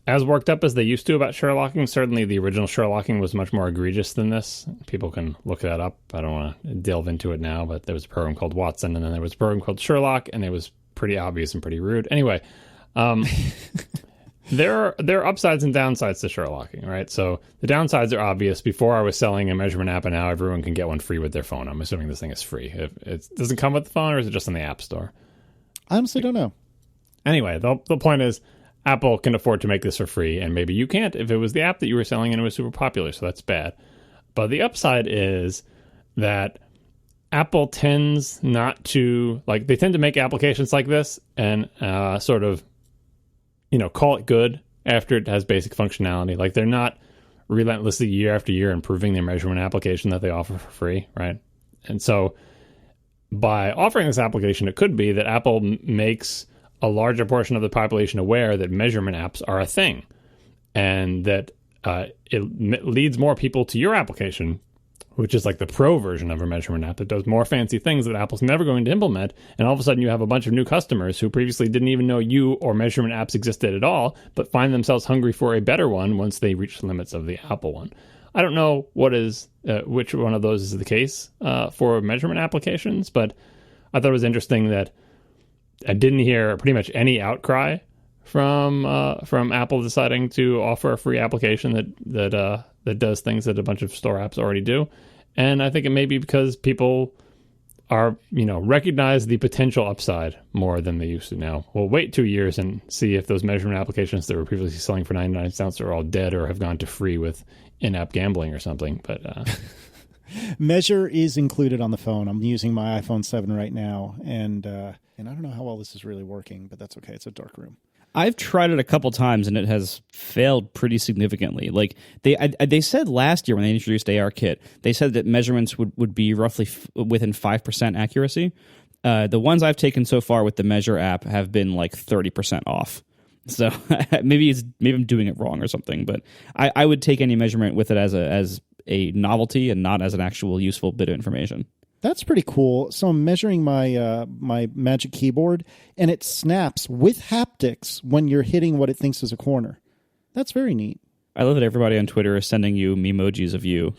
as worked up as they used to about Sherlocking. Certainly, the original Sherlocking was much more egregious than this. People can look that up. I don't want to delve into it now, but there was a program called Watson, and then there was a program called Sherlock, and it was pretty obvious and pretty rude. Anyway, there are upsides and downsides to Sherlocking, right? So the downsides are obvious. Before I was selling a measurement app, and now everyone can get one free with their phone. I'm assuming this thing is free. If it doesn't come with the phone, or is it just in the App Store? I honestly don't know. Anyway, the point is, Apple can afford to make this for free, and maybe you can't if it was the app that you were selling and it was super popular, so that's bad. But the upside is that Apple tends not to, they tend to make applications like this and sort of, call it good after it has basic functionality. They're not relentlessly year after year improving their measurement application that they offer for free, right? And so by offering this application, it could be that Apple makes a larger portion of the population aware that measurement apps are a thing, and that it leads more people to your application, which is like the pro version of a measurement app that does more fancy things that Apple's never going to implement. And all of a sudden you have a bunch of new customers who previously didn't even know you or measurement apps existed at all, but find themselves hungry for a better one once they reach the limits of the Apple one. I don't know which one of those is the case for measurement applications, but I thought it was interesting that I didn't hear pretty much any outcry from Apple deciding to offer a free application that does things that a bunch of store apps already do. And I think it may be because people are, recognize the potential upside more than they used to now. We'll wait 2 years and see if those measurement applications that were previously selling for 99 cents are all dead or have gone to free with in-app gambling or something. But Measure is included on the phone. I'm using my iPhone 7 right now, and I don't know how well this is really working, but that's okay. It's a dark room. I've tried it a couple times and it has failed pretty significantly. Like they said last year when they introduced ARKit, they said that measurements would be roughly within 5% accuracy. The ones I've taken so far with the Measure app have been like 30% off. So maybe I'm doing it wrong or something. But I would take any measurement with it as a novelty and not as an actual useful bit of information. That's pretty cool. So I'm measuring my my Magic Keyboard, and it snaps with haptics when you're hitting what it thinks is a corner. That's very neat. I love that everybody on Twitter is sending you memojis of you,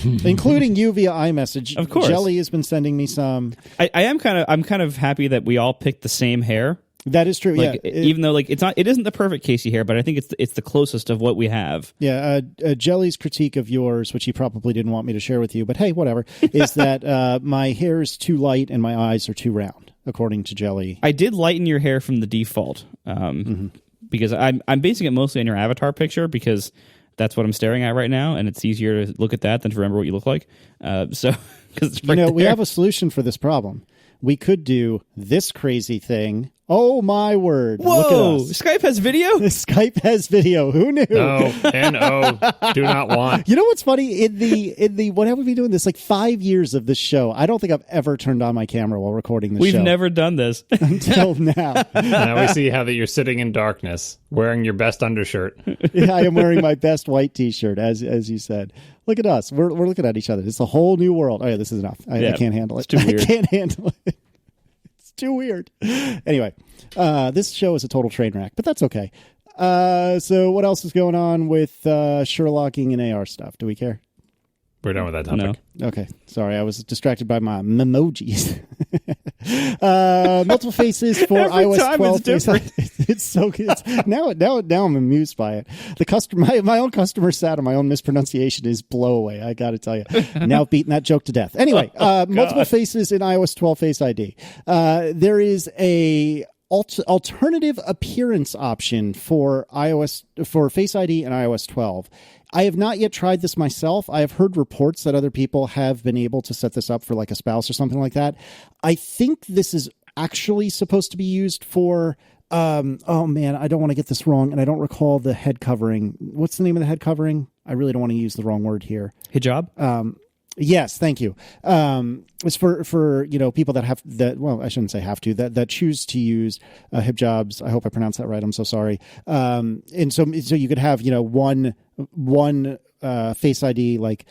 including you via iMessage. Of course, Jelly has been sending me some. I'm kind of happy that we all picked the same hair. That is true. Like, yeah, even though it isn't the perfect Casey hair, but I think it's the closest of what we have. Yeah, Jelly's critique of yours, which he probably didn't want me to share with you, but hey, whatever, is that my hair is too light and my eyes are too round, according to Jelly. I did lighten your hair from the default because I'm basing it mostly on your avatar picture because that's what I'm staring at right now, and it's easier to look at that than to remember what you look like. So, because we have a solution for this problem. We could do this crazy thing. Oh, my word. Whoa, look at us. Skype has video? Skype has video. Who knew? No, do not want. You know what's funny? In the what have we been doing this? Like 5 years of this show. I don't think I've ever turned on my camera while recording this show. We've never done this. Until now. Now we see how that you're sitting in darkness, wearing your best undershirt. Yeah, I am wearing my best white T-shirt, as you said. Look at us. We're looking at each other. It's a whole new world. Oh, yeah, this is enough. I can't handle it. It's too weird. I can't handle it. Too weird. Anyway, this show is a total train wreck, but that's okay. So what else is going on with Sherlocking and AR stuff? Do we care? We're done with that topic. No. Okay. Sorry, I was distracted by my memojis. Multiple faces for Every iOS time 12. it's different. It's so good. Now I'm amused by it. The customer, my own customer sat on my own mispronunciation is blow away. I got to tell you. Now beating that joke to death. Anyway, multiple faces in iOS 12 Face ID. There is a alternative appearance option for Face ID and iOS 12. I have not yet tried this myself. I have heard reports that other people have been able to set this up for like a spouse or something like that. I think this is actually supposed to be used for, oh man, I don't want to get this wrong, and I don't recall the head covering. What's the name of the head covering? I really don't want to use the wrong word here. Hijab? Yes, thank you. It's for people that have that. Well, I shouldn't say have to that choose to use hijabs. I hope I pronounced that right. I'm so sorry. And so you could have one Face ID like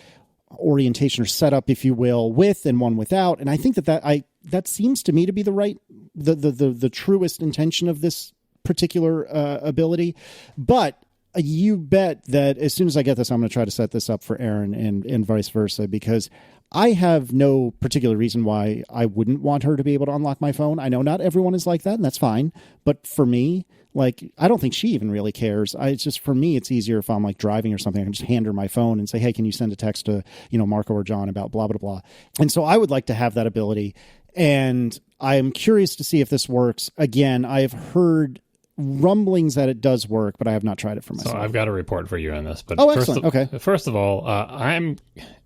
orientation or setup, if you will, with and one without. And I think that seems to me to be the truest intention of this particular ability, but. You bet that as soon as I get this, I'm going to try to set this up for Erin and vice versa, because I have no particular reason why I wouldn't want her to be able to unlock my phone. I know not everyone is like that, and that's fine. But for me, like, I don't think she even really cares. It's just, for me, it's easier if I'm like driving or something. I can just hand her my phone and say, hey, can you send a text to, Marco or John about blah, blah, blah. And so I would like to have that ability. And I'm curious to see if this works. Again, I have heard rumblings that it does work, but I have not tried it for myself. So I've got a report for you on this. But excellent. Okay. First of all,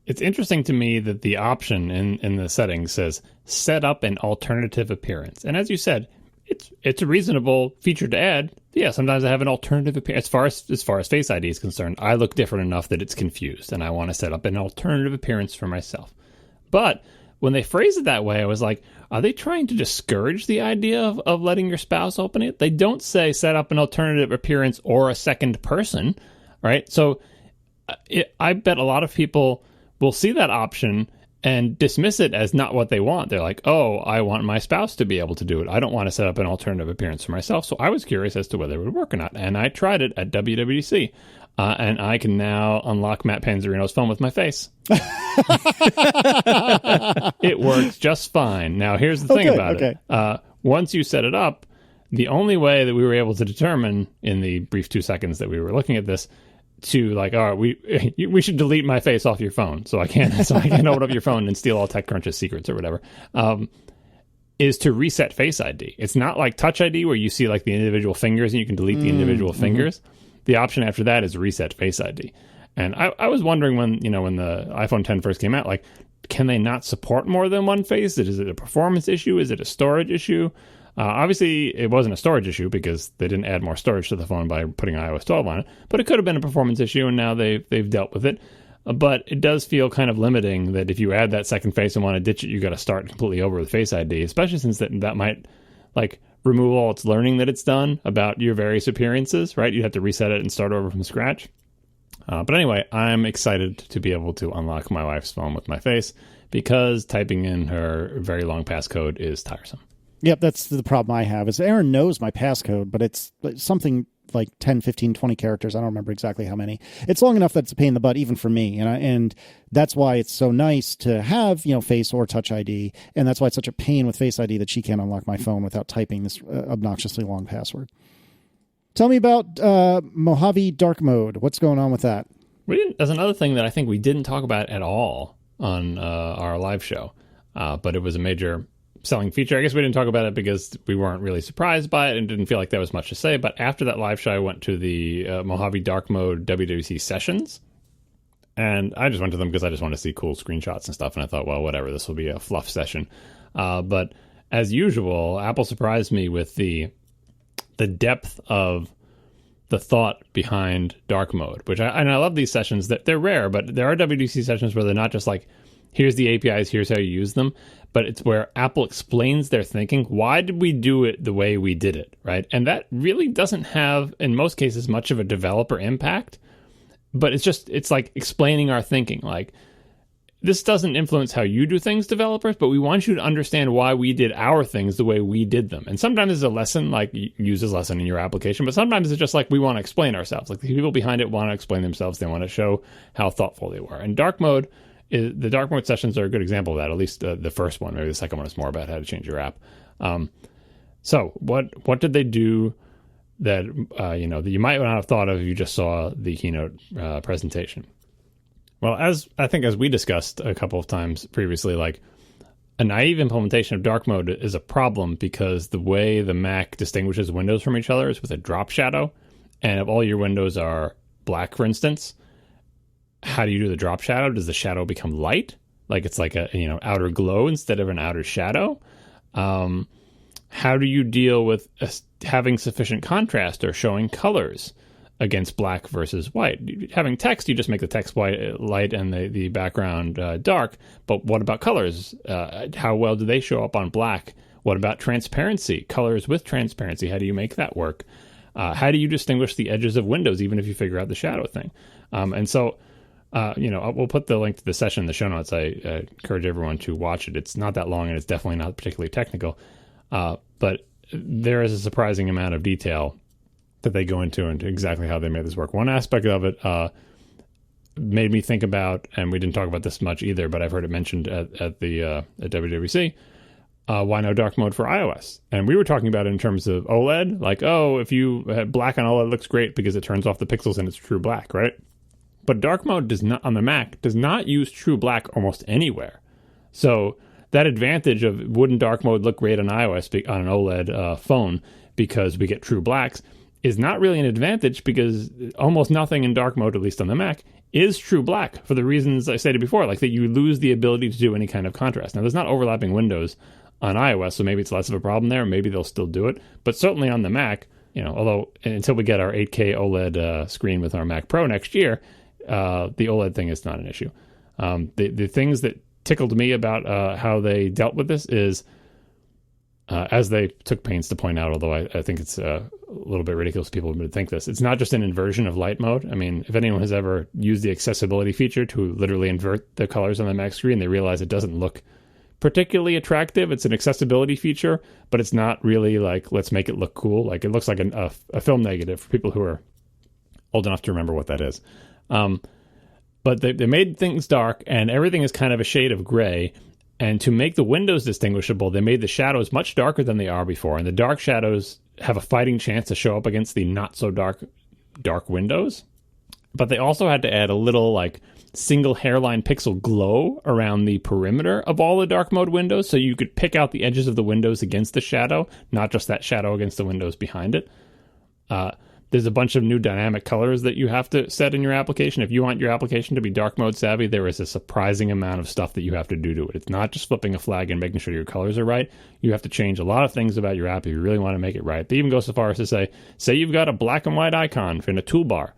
it's interesting to me that the option in the settings says set up an alternative appearance. And as you said, it's a reasonable feature to add. Yeah, sometimes I have an alternative appearance. As far as Face ID is concerned, I look different enough that it's confused, and I want to set up an alternative appearance for myself. But when they phrase it that way, I was like, are they trying to discourage the idea of letting your spouse open it? They don't say set up an alternative appearance or a second person, right? So I bet a lot of people will see that option and dismiss it as not what they want. They're like, oh, I want my spouse to be able to do it. I don't want to set up an alternative appearance for myself. So I was curious as to whether it would work or not. And I tried it at WWDC. And I can now unlock Matt Panzerino's phone with my face. It works just fine. Now, here's the thing about it. Once you set it up, the only way that we were able to determine in the brief 2 seconds that we were looking at this to like, all right, we should delete my face off your phone so I can't open up your phone and steal all TechCrunch's secrets or whatever, is to reset Face ID. It's not like Touch ID where you see like the individual fingers and you can delete the individual fingers. The option after that is reset Face ID. And I was wondering when the iPhone 10 first came out, like, can they not support more than one face? Is it a performance issue? Is it a storage issue? Obviously, it wasn't a storage issue because they didn't add more storage to the phone by putting iOS 12 on it. But it could have been a performance issue, and now they've dealt with it. But it does feel kind of limiting that if you add that second face and want to ditch it, you got to start completely over with Face ID, especially since that might like remove all its learning that it's done about your various appearances, right? You'd have to reset it and start over from scratch. But anyway, I'm excited to be able to unlock my wife's phone with my face because typing in her very long passcode is tiresome. Yep, that's the problem I have is Aaron knows my passcode, but it's something like 10, 15, 20 characters. I don't remember exactly how many. It's long enough that it's a pain in the butt even for me. And that's why it's so nice to have, Face or Touch ID. And that's why it's such a pain with Face ID that she can't unlock my phone without typing this obnoxiously long password. Tell me about Mojave dark mode. What's going on with that? That's another thing that I think we didn't talk about at all on our live show, but it was a major selling feature. I guess we didn't talk about it because we weren't really surprised by it and didn't feel like there was much to say. But after that live show, I went to the Mojave dark mode WWDC sessions. And I just went to them because I just wanted to see cool screenshots and stuff. And I thought, well, whatever, this will be a fluff session. But as usual, Apple surprised me with the depth of the thought behind dark mode, which I love these sessions. That they're rare, but there are WWDC sessions where they're not just like, here's the APIs, here's how you use them, but it's where Apple explains their thinking. Why did we do it the way we did it, right? And that really doesn't have, in most cases, much of a developer impact, but it's like explaining our thinking. Like, this doesn't influence how you do things, developers, but we want you to understand why we did our things the way we did them. And sometimes it's a lesson, like use this lesson in your application, but sometimes it's just like we want to explain ourselves. Like the people behind it want to explain themselves. They want to show how thoughtful they were. And the dark mode sessions are a good example of that, at least the first one. Maybe the second one is more about how to change your app. So what did they do that that you might not have thought of if you just saw the keynote presentation? Well, as we discussed a couple of times previously, like a naive implementation of dark mode is a problem because the way the Mac distinguishes windows from each other is with a drop shadow. And if all your windows are black, for instance, how do you do the drop shadow? Does the shadow become light? Like it's like a outer glow instead of an outer shadow? How do you deal with having sufficient contrast or showing colors against black versus white? Having text, you just make the text light and the background dark. But what about colors? How well do they show up on black? What about transparency? Colors with transparency, how do you make that work? How do you distinguish the edges of windows even if you figure out the shadow thing? And so we'll put the link to the session in the show notes. I encourage everyone to watch it. It's not that long, and it's definitely not particularly technical. But there is a surprising amount of detail that they go into exactly how they made this work. One aspect of it made me think about, and we didn't talk about this much either, but I've heard it mentioned at WWDC, why no dark mode for iOS? And we were talking about it in terms of OLED, like, if you have black on OLED, it looks great because it turns off the pixels and it's true black, right? But dark mode on the Mac does not use true black almost anywhere. So that advantage of wouldn't dark mode look great on iOS on an OLED phone because we get true blacks is not really an advantage because almost nothing in dark mode, at least on the Mac, is true black for the reasons I stated before, like that you lose the ability to do any kind of contrast. Now, there's not overlapping windows on iOS, so maybe it's less of a problem there. Maybe they'll still do it. But certainly on the Mac, although until we get our 8K OLED screen with our Mac Pro next year, the OLED thing is not an issue. The things that tickled me about how they dealt with this is, as they took pains to point out, although I think it's a little bit ridiculous people would think this, it's not just an inversion of light mode. I mean, if anyone has ever used the accessibility feature to literally invert the colors on the Mac screen, they realize it doesn't look particularly attractive. It's an accessibility feature, but it's not really like, let's make it look cool. Like, it looks like a film negative for people who are old enough to remember what that is. But they made things dark, and everything is kind of a shade of gray. And to make the windows distinguishable, they made the shadows much darker than they are before. And the dark shadows have a fighting chance to show up against the not so dark windows. But they also had to add a little like single hairline pixel glow around the perimeter of all the dark mode windows, so you could pick out the edges of the windows against the shadow, not just that shadow against the windows behind it. There's a bunch of new dynamic colors that you have to set in your application. If you want your application to be dark mode savvy, there is a surprising amount of stuff that you have to do to it. It's not just flipping a flag and making sure your colors are right. You have to change a lot of things about your app if you really want to make it right. They even go so far as to say you've got a black and white icon in a toolbar.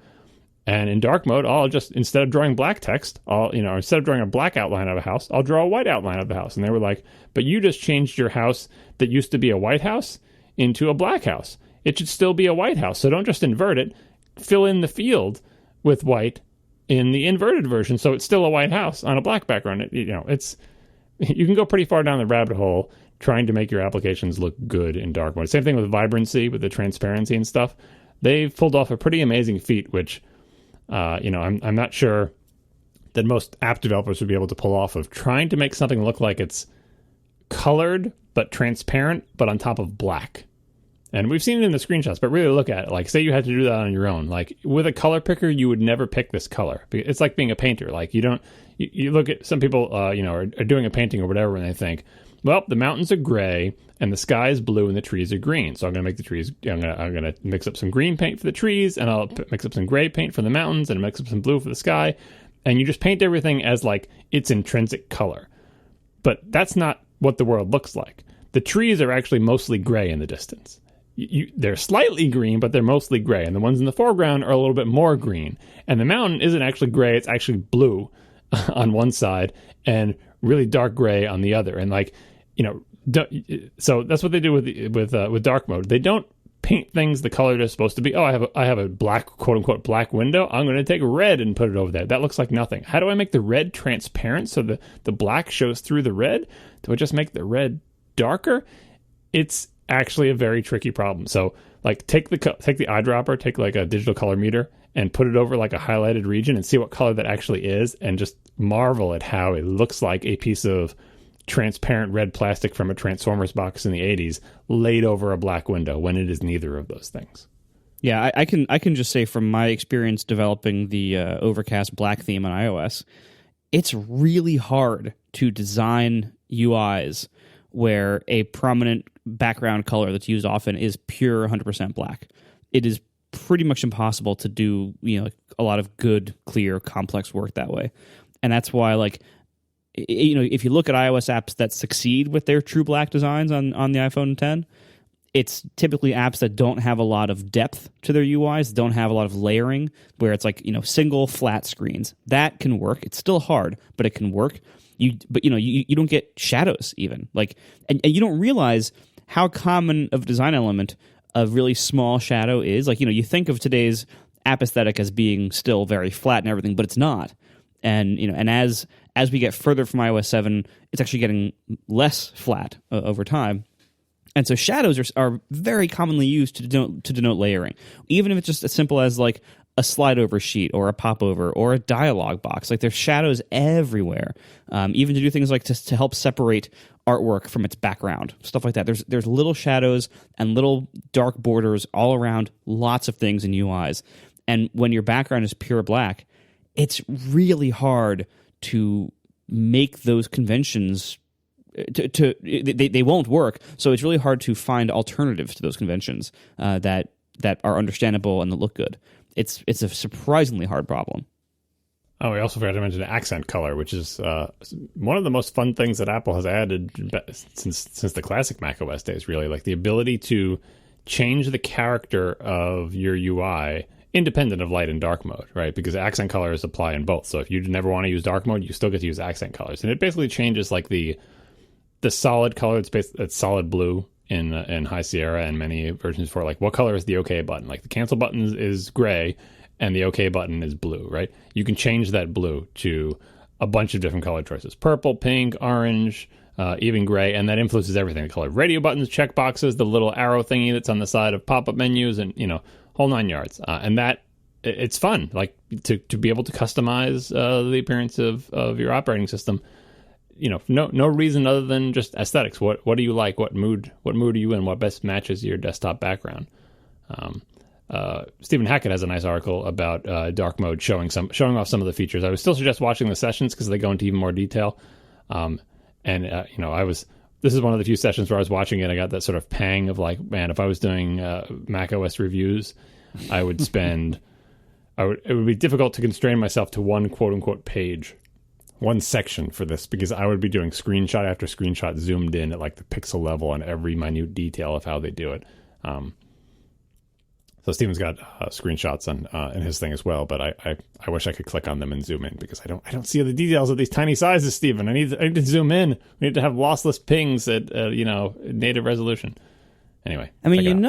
And in dark mode, I'll just, instead of drawing black text, instead of drawing a black outline of a house, I'll draw a white outline of the house. And they were like, but you just changed your house that used to be a white house into a black house. It should still be a white house. So don't just invert it. Fill in the field with white in the inverted version, so it's still a white house on a black background. You can go pretty far down the rabbit hole trying to make your applications look good in dark mode. Same thing with vibrancy, with the transparency and stuff. They've pulled off a pretty amazing feat, which I'm not sure that most app developers would be able to pull off, of trying to make something look like it's colored but transparent but on top of black. And we've seen it in the screenshots, but really look at it. Like, say you had to do that on your own. Like, with a color picker, you would never pick this color. It's like being a painter. Like, you look at some people, are doing a painting or whatever, and they think, well, the mountains are gray and the sky is blue and the trees are green. So I'm going to make the trees, I'm going to mix up some green paint for the trees, and I'll mix up some gray paint for the mountains, and mix up some blue for the sky. And you just paint everything as like its intrinsic color. But that's not what the world looks like. The trees are actually mostly gray in the distance. They're slightly green, but they're mostly gray. And the ones in the foreground are a little bit more green. And the mountain isn't actually gray. It's actually blue on one side and really dark gray on the other. And so that's what they do with dark mode. They don't paint things the color they're supposed to be. Oh, I have a black, quote unquote, black window. I'm going to take red and put it over there. That looks like nothing. How do I make the red transparent so the black shows through the red? Do I just make the red darker? It's actually a very tricky problem. So like take the eyedropper, take like a digital color meter and put it over like a highlighted region and see what color that actually is, and just marvel at how it looks like a piece of transparent red plastic from a Transformers box in the 80s laid over a black window, when it is neither of those things. Yeah, I can just say from my experience developing the Overcast black theme on iOS, it's really hard to design UIs where a prominent background color that's used often is pure 100% black. It is pretty much impossible to do, a lot of good, clear, complex work that way. And that's why, if you look at iOS apps that succeed with their true black designs on the iPhone X, it's typically apps that don't have a lot of depth to their UIs, don't have a lot of layering, where it's like, single flat screens. That can work. It's still hard, but it can work. You don't get shadows even. And you don't realize how common of a design element a really small shadow is. You think of today's app aesthetic as being still very flat and everything, but it's not. And as we get further from iOS 7, it's actually getting less flat over time. And so shadows are very commonly used to denote layering, even if it's just as simple as like a slide over sheet or a pop over or a dialog box. Like, there's shadows everywhere, even to do things like to help separate artwork from its background, stuff like that. There's little shadows and little dark borders all around lots of things in UIs. And when your background is pure black, it's really hard to make those conventions they won't work. So it's really hard to find alternatives to those conventions that are understandable and that look good. It's a surprisingly hard problem. Oh, we also forgot to mention accent color, which is one of the most fun things that Apple has added since the classic macOS days, really. Like, the ability to change the character of your UI independent of light and dark mode, right? Because accent colors apply in both. So if you never want to use dark mode, you still get to use accent colors. And it basically changes like the solid color. It's solid blue in High Sierra and many versions for like what color is the OK button? Like the cancel button is gray and the OK button is blue, right? You can change that blue to a bunch of different color choices: purple, pink, orange, even gray, and that influences everything. The color radio buttons, check boxes, the little arrow thingy that's on the side of pop-up menus, and whole nine yards. And that it's fun, like to be able to customize the appearance of your operating system. No reason other than just aesthetics. What do you like? What mood are you in? What best matches your desktop background? Stephen Hackett has a nice article about dark mode showing off some of the features. I would still suggest watching the sessions because they go into even more detail. This is one of the few sessions where I was watching it. I got that sort of pang of like, man, if I was doing Mac OS reviews, I would spend. It would be difficult to constrain myself to one quote unquote page, one section for this, because I would be doing screenshot after screenshot zoomed in at like the pixel level on every minute detail of how they do it. So Steven's got screenshots in his thing as well, but I wish I could click on them and zoom in because I don't see the details of these tiny sizes, Steven. I need to zoom in. We need to have lossless pings at native resolution. Anyway, I mean,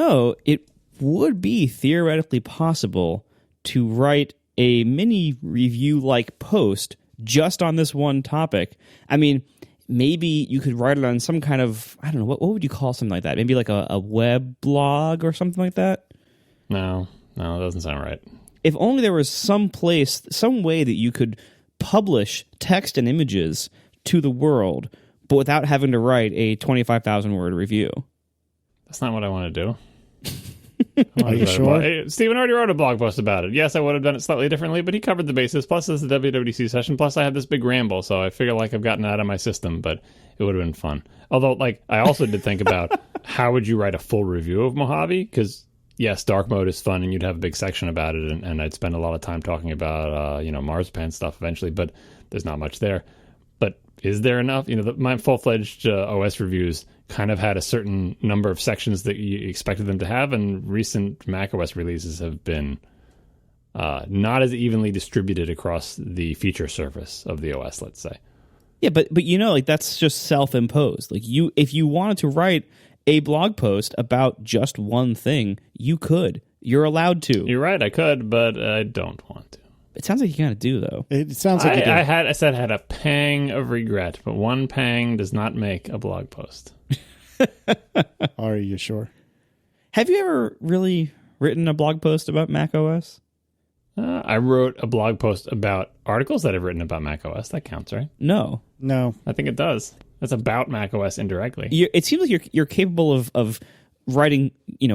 it would be theoretically possible to write a mini review-like post just on this one topic. I mean, maybe you could write it on some kind of, I don't know, what would you call something like that? Maybe like a web blog or something like that? No, it doesn't sound right. If only there was some way that you could publish text and images to the world, but without having to write a 25,000-word review. That's not what I want to do. Are you sure? Stephen already wrote a blog post about it. Yes, I would have done it slightly differently, but he covered the bases. Plus, this is the WWDC session. Plus, I had this big ramble, so I figure like I've gotten out of my system, but it would have been fun. Although, like, I also did think about how would you write a full review of Mojave? Because, yes, dark mode is fun, and you'd have a big section about it, and I'd spend a lot of time talking about, marzipan stuff eventually, but there's not much there. But is there enough? My full-fledged OS reviews kind of had a certain number of sections that you expected them to have, and recent Mac OS releases have been not as evenly distributed across the feature surface of the OS, let's say. Yeah, but that's just self-imposed. Like if you wanted to write a blog post about just one thing, you could. You're allowed to. You're right, I could, but I don't want to. It sounds like you kind of do, though. It sounds like you do. I had a pang of regret, but one pang does not make a blog post. Are you sure? Have you ever really written a blog post about Mac OS? I wrote a blog post about articles that I've written about Mac OS. That counts, right? No. I think it does. That's about Mac OS indirectly. It seems like you're capable of writing,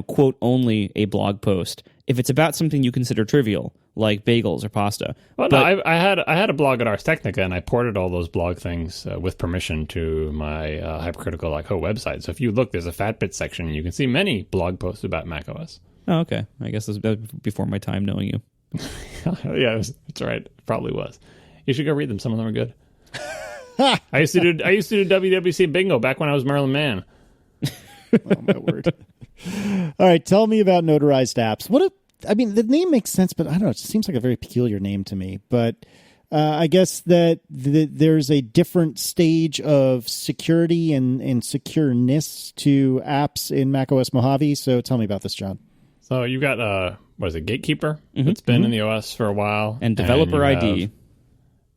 quote, only a blog post if it's about something you consider trivial, like bagels or pasta. Well, no, I had a blog at Ars Technica, and I ported all those blog things with permission to my Hypercritical website. So if you look, there's a Fatbit section, and you can see many blog posts about Mac OS. Oh, okay. I guess that was before my time knowing you. Yeah, that's right. It probably was. You should go read them. Some of them are good. I used to do WWC bingo back when I was Marilyn Mann. Oh, my word. All right, tell me about notarized apps. The name makes sense, but I don't know. It seems like a very peculiar name to me. But I guess that there's a different stage of security and secureness to apps in macOS Mojave. So tell me about this, John. So you've got, Gatekeeper? Mm-hmm. It's been in the OS for a while. And Developer ID.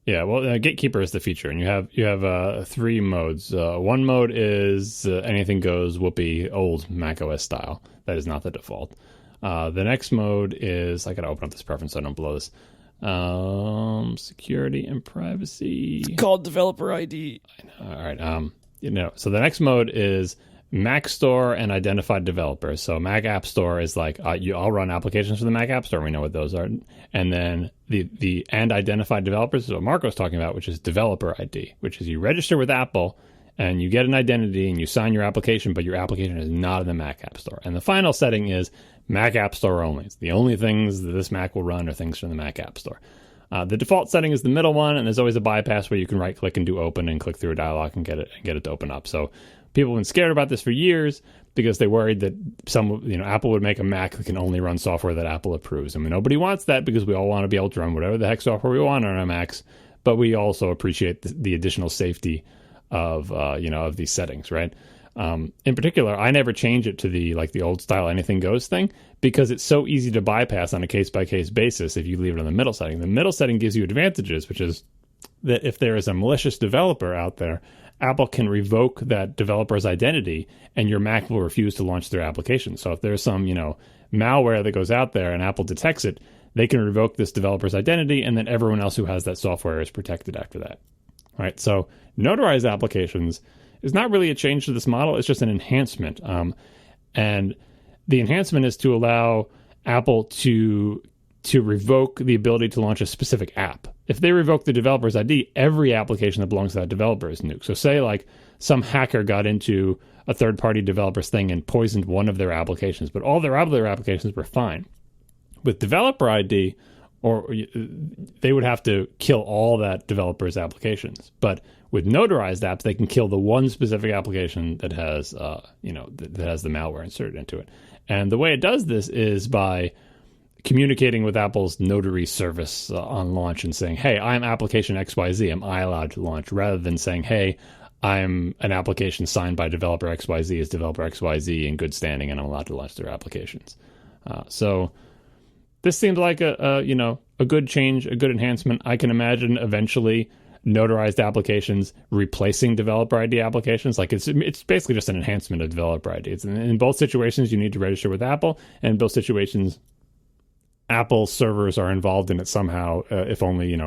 Yeah, well, Gatekeeper is the feature, and you have three modes. One mode is anything goes, whoopee, old macOS style. That is not the default. The next mode is, I got to open up this preference so I don't blow this. Security and privacy. It's called Developer ID. I know. All right. So the next mode is Mac Store and identified developers. So Mac App Store is like, I'll run applications for the Mac App Store. We know what those are. And then the and identified developers is what Marco's talking about, which is Developer ID, which is you register with Apple and you get an identity and you sign your application, but your application is not in the Mac App Store. And the final setting is Mac App Store only. It's the only things that this Mac will run are things from the Mac App Store. The default setting is the middle one, and there's always a bypass where you can right-click and do open and click through a dialog and get it to open up. So people have been scared about this for years because they worried that Apple would make a Mac that can only run software that Apple approves. I mean, nobody wants that because we all want to be able to run whatever the heck software we want on our Macs, but we also appreciate the additional safety of these settings, right? In particular, I never change it to the old style anything goes thing because it's so easy to bypass on a case-by-case basis if you leave it on the middle setting. The middle setting gives you advantages, which is that if there is a malicious developer out there, Apple can revoke that developer's identity and your Mac will refuse to launch their application. So if there's some, malware that goes out there and Apple detects it, they can revoke this developer's identity and then everyone else who has that software is protected after that. All right, so notarized applications is not really a change to this model. It's just an enhancement. And the enhancement is to allow Apple to revoke the ability to launch a specific app. If they revoke the developer's ID, every application that belongs to that developer is nuked. So say like some hacker got into a third-party developer's thing and poisoned one of their applications, but all their other applications were fine. With developer ID, or they would have to kill all that developer's applications. But with notarized apps, they can kill the one specific application that has, that has the malware inserted into it. And the way it does this is by communicating with Apple's notary service on launch and saying, hey, I'm application XYZ. Am I allowed to launch? Rather than saying, hey, I'm an application signed by developer XYZ. Is developer XYZ in good standing and I'm allowed to launch their applications? So this seemed like a good change, a good enhancement. I can imagine eventually notarized applications replacing developer ID applications. Like it's basically just an enhancement of developer ID. It's in both situations you need to register with Apple, and in both situations Apple servers are involved in it somehow, if only,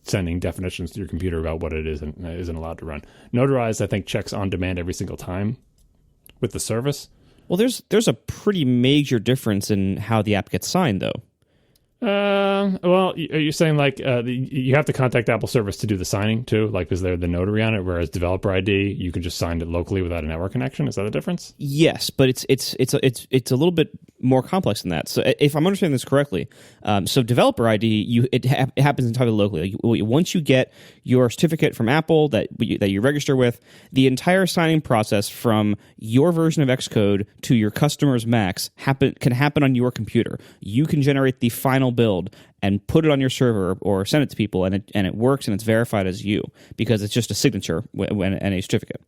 sending definitions to your computer about what it is and isn't allowed to run. Notarized, I think, checks on demand every single time with the service. Well, there's a pretty major difference in how the app gets signed, though. Well, are you saying like you have to contact Apple service to do the signing too? Like, is there the notary on it? Whereas developer ID, you can just sign it locally without a network connection. Is that the difference? Yes, but it's a little bit more complex than that. So if I'm understanding this correctly, so developer ID, it happens entirely locally. Like, once you get your certificate from Apple that you register with, the entire signing process from your version of Xcode to your customer's Macs can happen on your computer. You can generate the final build and put it on your server or send it to people, and it works and it's verified as you because it's just a signature and a certificate.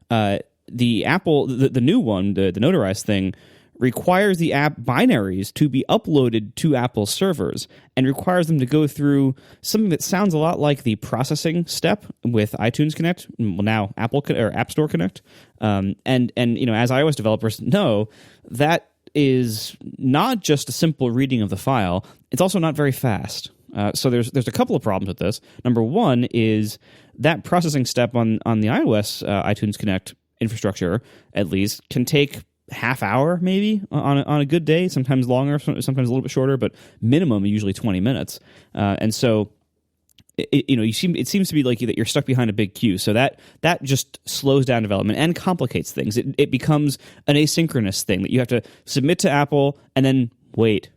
The Apple, the new one, the notarized thing, requires the app binaries to be uploaded to Apple's servers and requires them to go through something that sounds a lot like the processing step with iTunes Connect, well, now Apple or App Store Connect. And as iOS developers know, that is not just a simple reading of the file, it's also not very fast. So there's a couple of problems with this. Number one is that processing step on the iOS iTunes Connect infrastructure, at least, can take half hour maybe on a good day, sometimes longer, sometimes a little bit shorter, but minimum usually 20 minutes. And so it seems to be like that you're stuck behind a big queue. So that just slows down development and complicates things. It becomes an asynchronous thing that you have to submit to Apple and then wait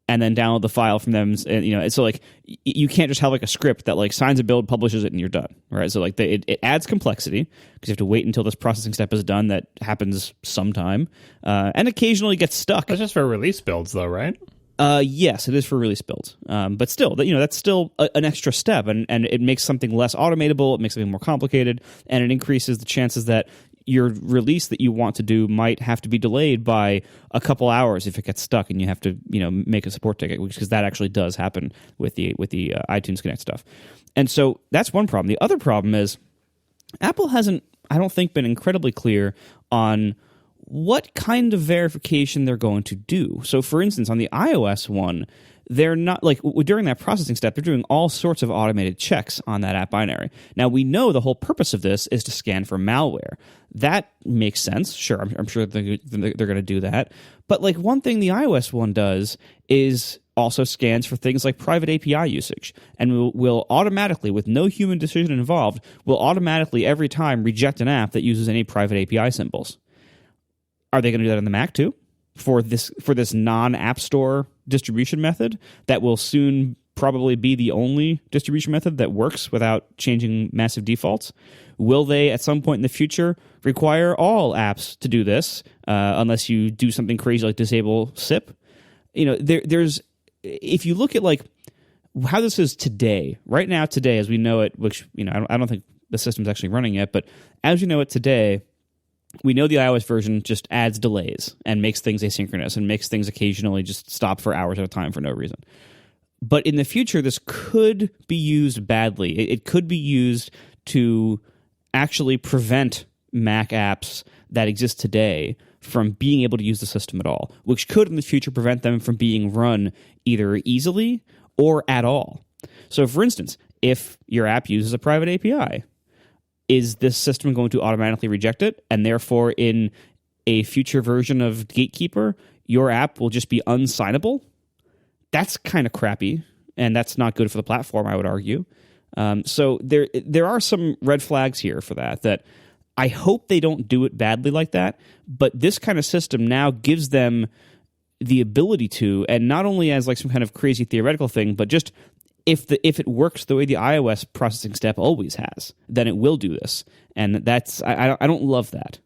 and then download the file from them. And, so like you can't just have like a script that like signs a build, publishes it, and you're done. Right. So like it adds complexity because you have to wait until this processing step is done. That happens sometime and occasionally gets stuck. That's just for release builds though, right? Yes, it is for release builds. But still, that's still an extra step, and it makes something less automatable, it makes something more complicated, and it increases the chances that your release that you want to do might have to be delayed by a couple hours if it gets stuck and you have to, make a support ticket, because that actually does happen with the iTunes Connect stuff. And so that's one problem. The other problem is Apple hasn't, I don't think, been incredibly clear on what kind of verification they're going to do. So, for instance, on the iOS one, they're not, like, during that processing step, they're doing all sorts of automated checks on that app binary. Now, we know the whole purpose of this is to scan for malware. That makes sense. Sure, I'm sure they're going to do that. But, like, one thing the iOS one does is also scans for things like private API usage, and will automatically, with no human decision involved, will automatically every time reject an app that uses any private API symbols. Are they going to do that on the Mac too? For this non-App Store distribution method that will soon probably be the only distribution method that works without changing massive defaults. Will they, at some point in the future, require all apps to do this, unless you do something crazy like disable SIP? There's if you look at like how this is today, right now, today, as we know it, which I don't think the system's actually running yet, but as you know it today, we know the iOS version just adds delays and makes things asynchronous and makes things occasionally just stop for hours at a time for no reason. But in the future, this could be used badly. It could be used to actually prevent Mac apps that exist today from being able to use the system at all, which could in the future prevent them from being run either easily or at all. So, for instance, if your app uses a private API, is this system going to automatically reject it? And therefore, in a future version of Gatekeeper, your app will just be unsignable? That's kind of crappy, and that's not good for the platform, I would argue. So there are some red flags here for that I hope they don't do it badly like that, but this kind of system now gives them the ability to, and not only as like some kind of crazy theoretical thing, but just if it works the way the iOS processing step always has, then it will do this. And that's I don't love that.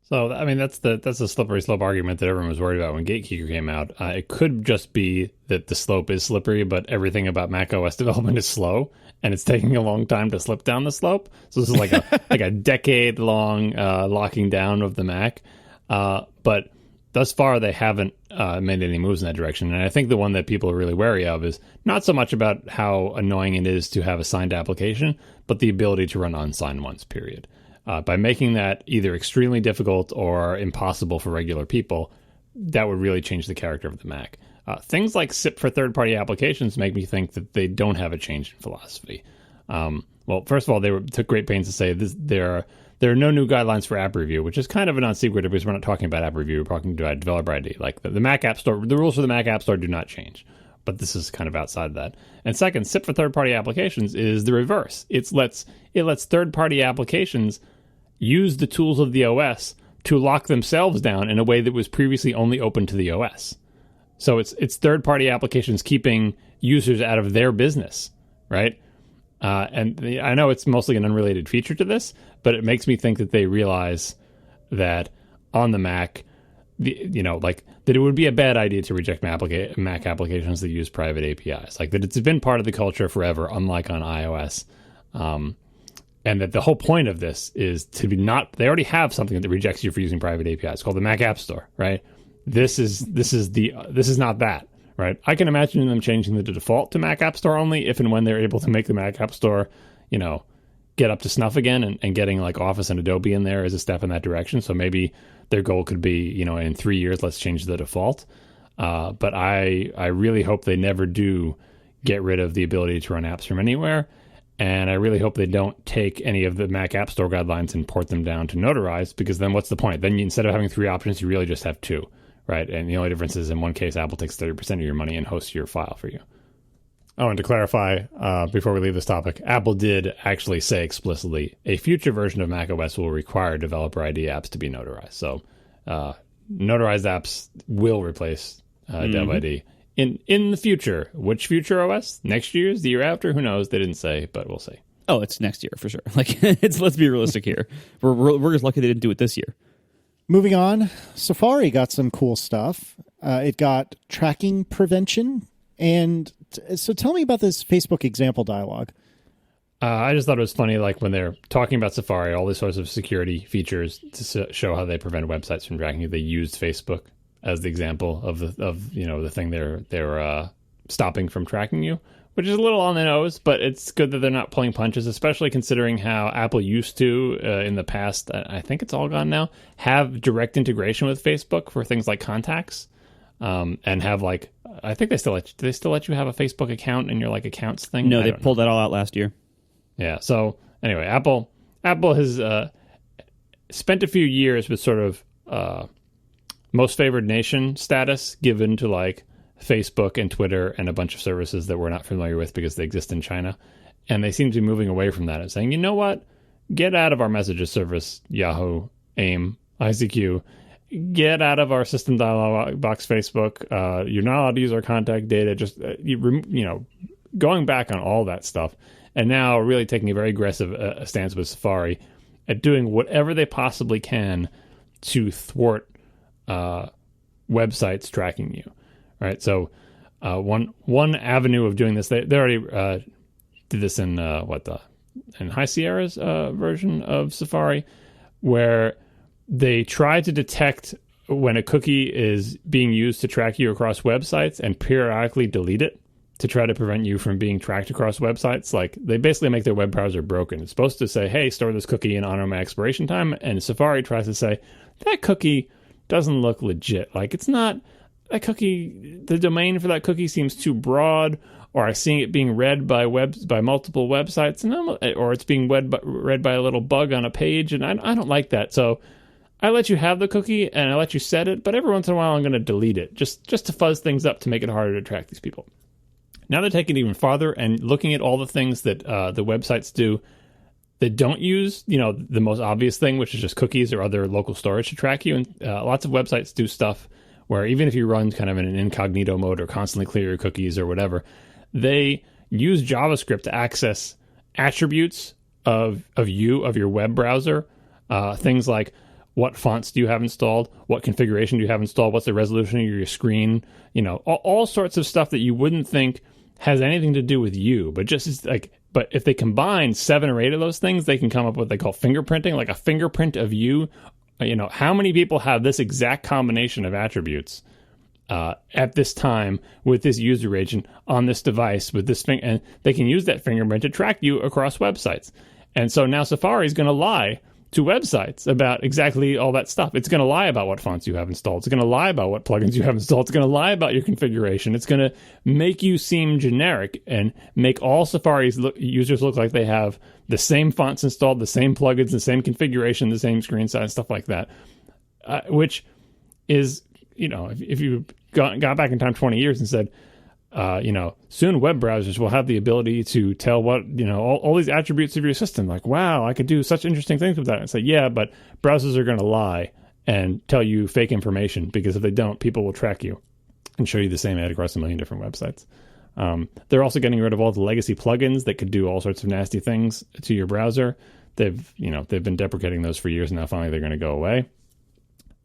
So, I mean, that's the slippery slope argument that everyone was worried about when Gatekeeper came out. It could just be that the slope is slippery, but everything about macOS development is slow, and it's taking a long time to slip down the slope. So this is like a decade-long locking down of the Mac. But thus far, they haven't made any moves in that direction. And I think the one that people are really wary of is not so much about how annoying it is to have a signed application, but the ability to run unsigned ones, period. By making that either extremely difficult or impossible for regular people, that would really change the character of the Mac. Things like SIP for third-party applications make me think that they don't have a change in philosophy. Well, first of all, they took great pains to say there are no new guidelines for app review, which is kind of a non sequitur because we're not talking about app review, we're talking about developer ID. Like the Mac App Store, the rules for the Mac App Store do not change. But this is kind of outside that. And second, SIP for third-party applications is the reverse. It lets third-party applications use the tools of the OS to lock themselves down in a way that was previously only open to the OS. So it's third-party applications keeping users out of their business, right? And I know it's mostly an unrelated feature to this, but it makes me think that they realize that on the Mac, that it would be a bad idea to reject Mac applications that use private APIs. Like that it's been part of the culture forever, unlike on iOS. And that the whole point of this is to be not, they already have something that rejects you for using private APIs. It's called the Mac App Store, right? This is not that, right? I can imagine them changing the default to Mac App Store only if and when they're able to make the Mac App Store, get up to snuff again and getting like Office and Adobe in there is a step in that direction. So maybe their goal could be, in 3 years, let's change the default. But I really hope they never do get rid of the ability to run apps from anywhere. And I really hope they don't take any of the Mac App Store guidelines and port them down to Notarized, because then what's the point? Then instead of having 3 options, you really just have 2, right? And the only difference is in one case, Apple takes 30% of your money and hosts your file for you. Oh, and to clarify, before we leave this topic, Apple did actually say explicitly a future version of macOS will require developer ID apps to be notarized. So notarized apps will replace Dev ID. In the future. Which future OS? Next year's? The year after? Who knows? They didn't say, but we'll see. Oh, it's next year for sure. Let's be realistic here. We're just lucky they didn't do it this year. Moving on, Safari got some cool stuff. It got tracking prevention. And so tell me about this Facebook example dialog. I just thought it was funny, like when they're talking about Safari, all these sorts of security features to show how they prevent websites from tracking you. They used Facebook as the example of the thing they're stopping from tracking you, which is a little on the nose, but it's good that they're not pulling punches, especially considering how Apple used to in the past. I think it's all gone now. Have direct integration with Facebook for things like contacts, and have I think they still let you have a Facebook account in your accounts thing. No, they pulled that all out last year. Yeah. So anyway, Apple has spent a few years with sort of most favored nation status given to Facebook and Twitter and a bunch of services that we're not familiar with because they exist in China. And they seem to be moving away from that and saying, you know what? Get out of our messages service, Yahoo, AIM, ICQ, get out of our system dialog box, Facebook. You're not allowed to use our contact data. Just going back on all that stuff, and now really taking a very aggressive stance with Safari at doing whatever they possibly can to thwart websites tracking you. Right. So one avenue of doing this, they already did this in High Sierra's version of Safari, where they try to detect when a cookie is being used to track you across websites and periodically delete it to try to prevent you from being tracked across websites. Like, they basically make their web browser broken. It's supposed to say, hey, store this cookie and honor my expiration time. And Safari tries to say, that cookie doesn't look legit. Like, it's not, that cookie, the domain for that cookie seems too broad, or I'm seeing it being read by multiple websites, or it's being read by a little bug on a page, and I don't like that. So I let you have the cookie, and I let you set it, but every once in a while I'm going to delete it, just to fuzz things up to make it harder to track these people. Now they're taking it even farther and looking at all the things that the websites do that don't use, the most obvious thing, which is just cookies or other local storage to track you. And lots of websites do stuff where even if you run kind of in an incognito mode or constantly clear your cookies or whatever, they use JavaScript to access attributes of your web browser. Things like, what fonts do you have installed? What configuration do you have installed? What's the resolution of your screen? All sorts of stuff that you wouldn't think has anything to do with you, but if they combine 7 or 8 of those things, they can come up with what they call fingerprinting, like a fingerprint of you. How many people have this exact combination of attributes at this time with this user agent on this device with this thing, and they can use that fingerprint to track you across websites. And so now Safari is going to lie to websites about exactly all that stuff. It's going to lie about what fonts you have installed. It's going to lie about what plugins you have installed. It's going to lie about your configuration. It's going to make you seem generic and make all Safari's users look like they have the same fonts installed, the same plugins, the same configuration, the same screen size, stuff like that. Which is, if you got back in time 20 years and said, soon web browsers will have the ability to tell what, all these attributes of your system. Like, wow, I could do such interesting things with that. And say, yeah, but browsers are going to lie and tell you fake information, because if they don't, people will track you and show you the same ad across a million different websites. They're also getting rid of all the legacy plugins that could do all sorts of nasty things to your browser. They've been deprecating those for years, and now finally they're going to go away.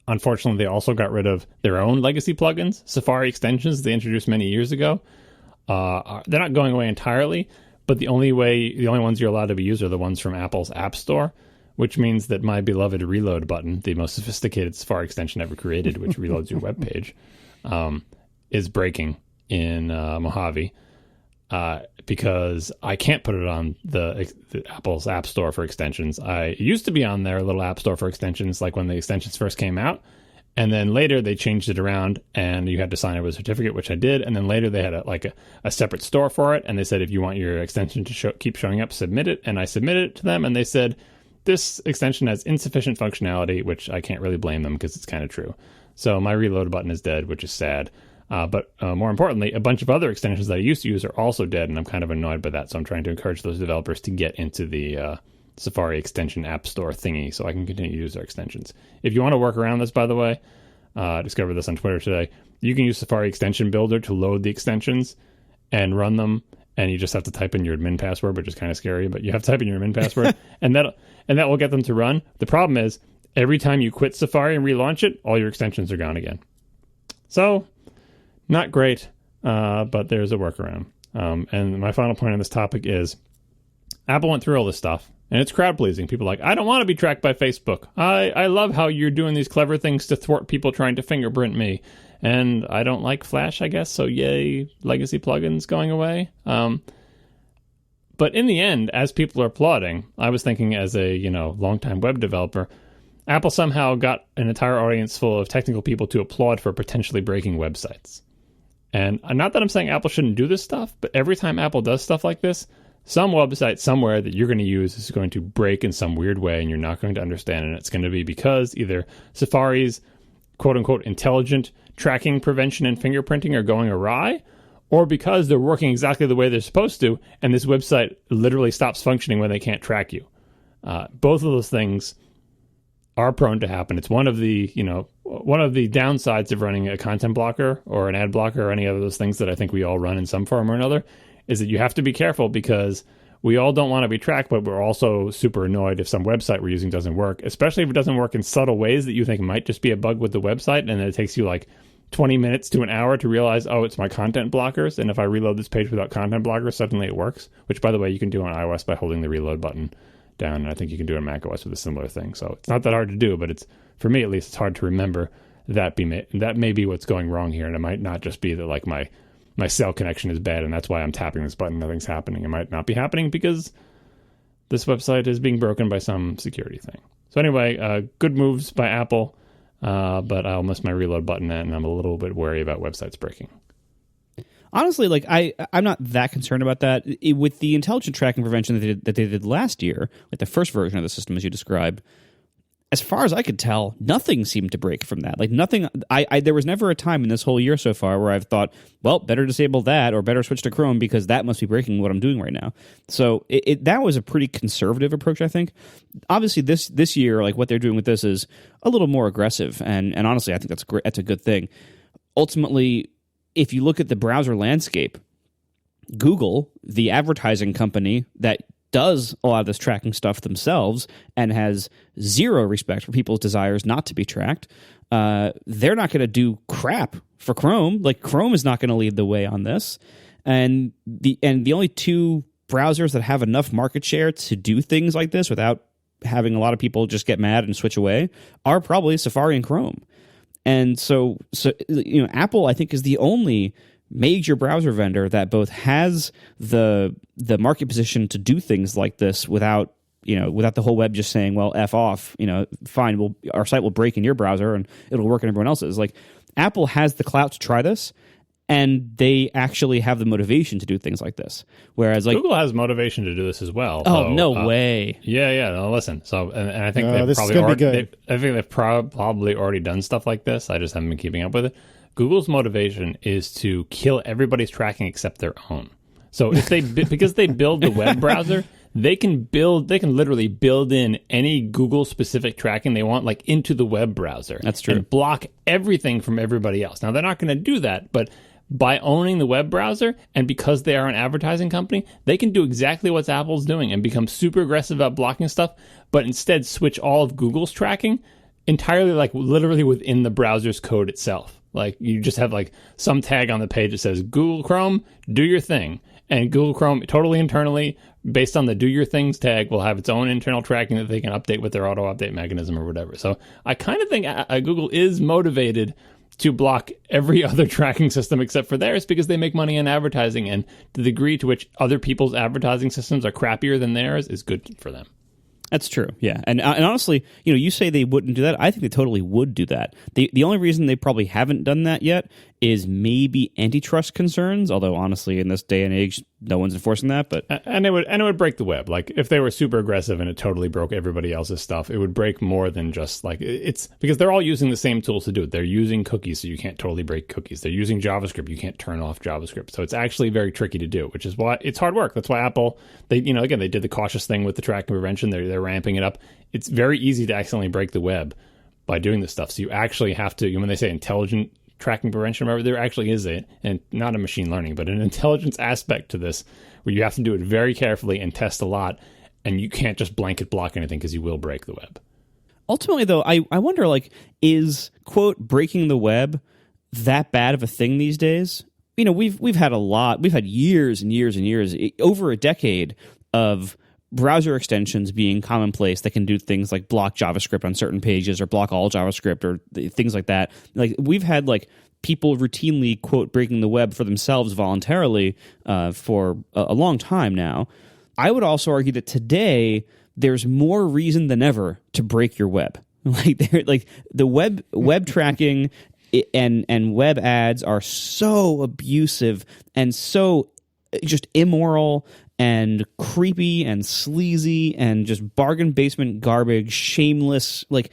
Unfortunately, they also got rid of their own legacy plugins, Safari extensions they introduced many years ago. They're not going away entirely, but the only ones you're allowed to be used are the ones from Apple's App Store, which means that my beloved reload button, the most sophisticated Safari extension ever created, which reloads your web page, is breaking in Mojave. Because I can't put it on the Apple's App Store for extensions. It used to be on their little App Store for extensions, like when the extensions first came out. And then later they changed it around and you had to sign up with a certificate, which I did. And then later they had a separate store for it. And they said, if you want your extension to keep showing up, submit it. And I submitted it to them. And they said, this extension has insufficient functionality, which I can't really blame them because it's kind of true. So my reload button is dead, which is sad. But more importantly, a bunch of other extensions that I used to use are also dead, and I'm kind of annoyed by that. So I'm trying to encourage those developers to get into the Safari extension app store thingy so I can continue to use their extensions. If you want to work around this, by the way, I discovered this on Twitter today, you can use Safari Extension Builder to load the extensions and run them, and you just have to type in your admin password, which is kind of scary, but you have to type in your admin password, and that will get them to run. The problem is, every time you quit Safari and relaunch it, all your extensions are gone again. So, not great, but there's a workaround. And my final point on this topic is Apple went through all this stuff, and it's crowd-pleasing. People are like, I don't want to be tracked by Facebook. I love how you're doing these clever things to thwart people trying to fingerprint me. And I don't like Flash, I guess, so yay, legacy plugins going away. But in the end, as people are applauding, I was thinking as a longtime web developer, Apple somehow got an entire audience full of technical people to applaud for potentially breaking websites. And not that I'm saying Apple shouldn't do this stuff, but every time Apple does stuff like this, some website somewhere that you're going to use is going to break in some weird way and you're not going to understand. And it's going to be because either Safari's quote-unquote intelligent tracking, prevention, and fingerprinting are going awry, or because they're working exactly the way they're supposed to, and this website literally stops functioning when they can't track you. Both of those things are prone to happen. It's one of the, one of the downsides of running a content blocker or an ad blocker or any of those things that I think we all run in some form or another is that you have to be careful because we all don't want to be tracked, but we're also super annoyed if some website we're using doesn't work, especially if it doesn't work in subtle ways that you think might just be a bug with the website, and then it takes you like 20 minutes to an hour to realize, oh, it's my content blockers, and if I reload this page without content blockers, suddenly it works, which, by the way, you can do on iOS by holding the reload button down, and I think you can do it on macOS with a similar thing. So it's not that hard to do, but it's, for me at least, it's hard to remember that may be what's going wrong here, and it might not just be that like my cell connection is bad, and that's why I'm tapping this button, nothing's happening. It might not be happening because this website is being broken by some security thing. So anyway, good moves by Apple, but I'll miss my reload button, and I'm a little bit wary about websites breaking. Honestly, like I'm not that concerned about that. With the intelligent tracking prevention that they did last year, with the first version of the system, as you described, as far as I could tell, nothing seemed to break from that. Like nothing. There was never a time in this whole year so far where I've thought, well, better disable that or better switch to Chrome because that must be breaking what I'm doing right now. So that was a pretty conservative approach, I think. Obviously, this year, like what they're doing with this is a little more aggressive, and honestly, I think that's great. That's a good thing. Ultimately, if you look at the browser landscape, Google, the advertising company that does a lot of this tracking stuff themselves and has zero respect for people's desires not to be tracked, they're not going to do crap for Chrome. Like Chrome is not going to lead the way on this, and the only two browsers that have enough market share to do things like this without having a lot of people just get mad and switch away are probably Safari and Chrome. And so Apple, I think, is the only major browser vendor that both has the market position to do things like this without the whole web just saying, well, F off, fine, our site will break in your browser and it'll work in everyone else's. Like Apple has the clout to try this, and they actually have the motivation to do things like this. Whereas like Google has motivation to do this as well. Oh, no way. Yeah. No, listen. So, and I think they've probably already done stuff like this. I just haven't been keeping up with it. Google's motivation is to kill everybody's tracking except their own. So if they because they build the web browser, they can literally build in any Google specific tracking they want, like into the web browser. That's true. And block everything from everybody else. Now they're not going to do that, but by owning the web browser, and because they are an advertising company, they can do exactly what Apple's doing and become super aggressive about blocking stuff, but instead switch all of Google's tracking entirely, like literally within the browser's code itself. Like you just have like some tag on the page that says Google Chrome, do your thing. And Google Chrome totally internally, based on the do your things tag, will have its own internal tracking that they can update with their auto update mechanism or whatever. So I kind of think Google is motivated to block every other tracking system except for theirs because they make money in advertising, and the degree to which other people's advertising systems are crappier than theirs is good for them. That's true, yeah. And honestly, you say they wouldn't do that. I think they totally would do that. The only reason they probably haven't done that yet is maybe antitrust concerns, although honestly, in this day and age, no one's enforcing that. But and it would break the web. Like if they were super aggressive and it totally broke everybody else's stuff, it would break more than just like it's because they're all using the same tools to do it. They're using cookies, so you can't totally break cookies. They're using JavaScript, you can't turn off JavaScript. So it's actually very tricky to do, which is why it's hard work. That's why Apple, they did the cautious thing with the tracking prevention. They're ramping it up. It's very easy to accidentally break the web by doing this stuff. So you actually have to, when they say intelligent tracking prevention, remember, there actually is and not a machine learning, but an intelligence aspect to this where you have to do it very carefully and test a lot, and you can't just blanket block anything because you will break the web. Ultimately, though, I wonder, like, is, quote, breaking the web that bad of a thing these days? We've had years and years and years, over a decade of browser extensions being commonplace that can do things like block JavaScript on certain pages or block all JavaScript or things like that. Like we've had like people routinely, quote, breaking the web for themselves voluntarily for a long time now. I would also argue that today there's more reason than ever to break your web. Like the web tracking and web ads are so abusive and so just immoral and creepy and sleazy and just bargain basement garbage, shameless. Like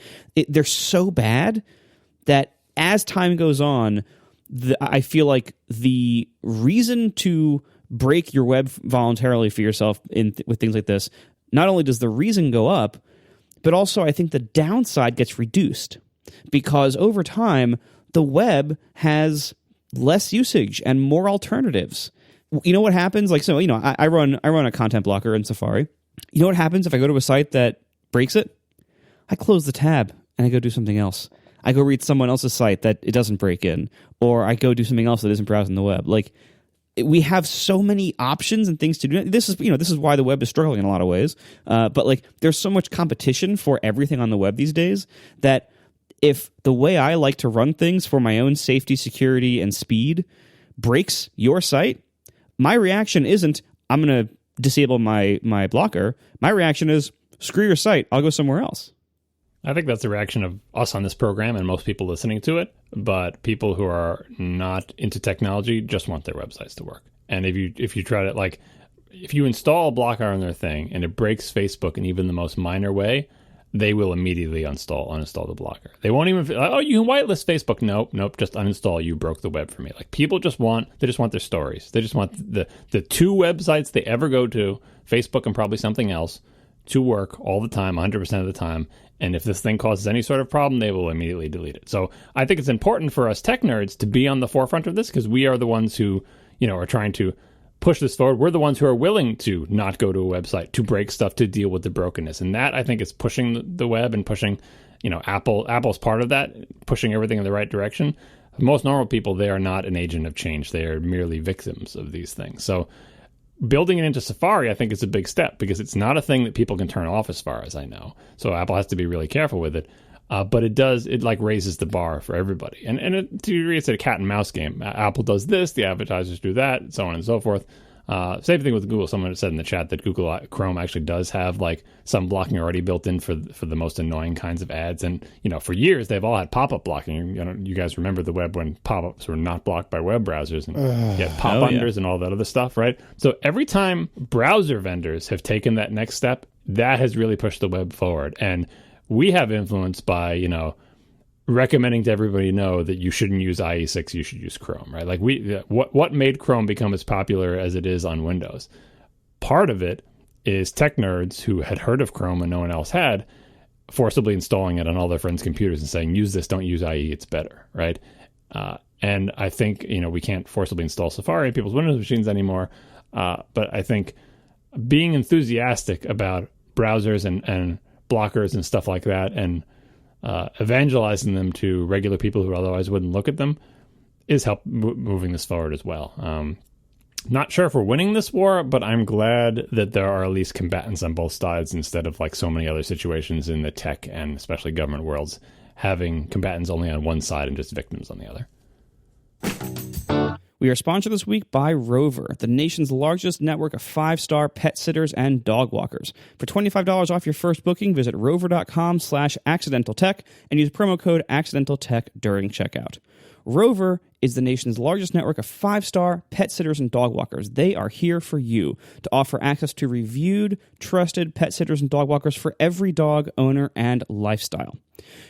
they're so bad that as time goes on, I feel like the reason to break your web voluntarily for yourself with things like this, not only does the reason go up, but also I think the downside gets reduced. because over time, the web has less usage and more alternatives. You know what happens? Like, so, I run a content blocker in Safari. You know what happens if I go to a site that breaks it? I close the tab and I go do something else. I go read someone else's site that it doesn't break in, or I go do something else that isn't browsing the web. Like, we have so many options and things to do. This is why the web is struggling in a lot of ways. But like, there's so much competition for everything on the web these days that if the way I like to run things for my own safety, security, and speed breaks your site, my reaction isn't, I'm going to disable my blocker. My reaction is, screw your site, I'll go somewhere else. I think that's the reaction of us on this program and most people listening to it. But people who are not into technology just want their websites to work. And if you try to, like, if you install a blocker on their thing and it breaks Facebook in even the most minor way, they will immediately uninstall the blocker. They won't even, oh, you can whitelist Facebook. Nope, just uninstall. You broke the web for me. Like, people just want their stories. They just want the two websites they ever go to, Facebook and probably something else, to work all the time, 100% of the time. And if this thing causes any sort of problem, they will immediately delete it. So I think it's important for us tech nerds to be on the forefront of this, because we are the ones who, are trying to push this forward. We're the ones who are willing to not go to a website, to break stuff, to deal with the brokenness. And that, I think, is pushing the web and pushing, Apple's part of that, pushing everything in the right direction. Most normal people, they are not an agent of change. They are merely victims of these things. So building it into Safari, I think, is a big step, because it's not a thing that people can turn off, as far as I know. So Apple has to be really careful with it. But it like raises the bar for everybody. And to a degree, it's a cat and mouse game. Apple does this, the advertisers do that, so on and so forth. Same thing with Google. Someone said in the chat that Google Chrome actually does have like some blocking already built in for the most annoying kinds of ads. And, for years, they've all had pop-up blocking. You guys remember the web when pop-ups were not blocked by web browsers, and you had pop-unders and all that other stuff, right? So every time browser vendors have taken that next step, that has really pushed the web forward. And we have influence by, recommending to everybody that you shouldn't use IE6, you should use Chrome, right? Like, what made Chrome become as popular as it is on Windows? Part of it is tech nerds who had heard of Chrome and no one else had, forcibly installing it on all their friends' computers and saying, use this, don't use IE, it's better, right? And I think, we can't forcibly install Safari on people's Windows machines anymore. But I think being enthusiastic about browsers and blockers and stuff like that, and evangelizing them to regular people who otherwise wouldn't look at them, is moving this forward as well. Not sure if we're winning this war, but I'm glad that there are at least combatants on both sides, instead of like so many other situations in the tech and especially government worlds, having combatants only on one side and just victims on the other. We are sponsored this week by Rover, the nation's largest network of 5-star pet sitters and dog walkers. For $25 off your first booking, visit rover.com/accidentaltech and use promo code accidentaltech during checkout. Rover is the nation's largest network of 5-star pet sitters and dog walkers. They are here for you to offer access to reviewed, trusted pet sitters and dog walkers for every dog, owner, and lifestyle.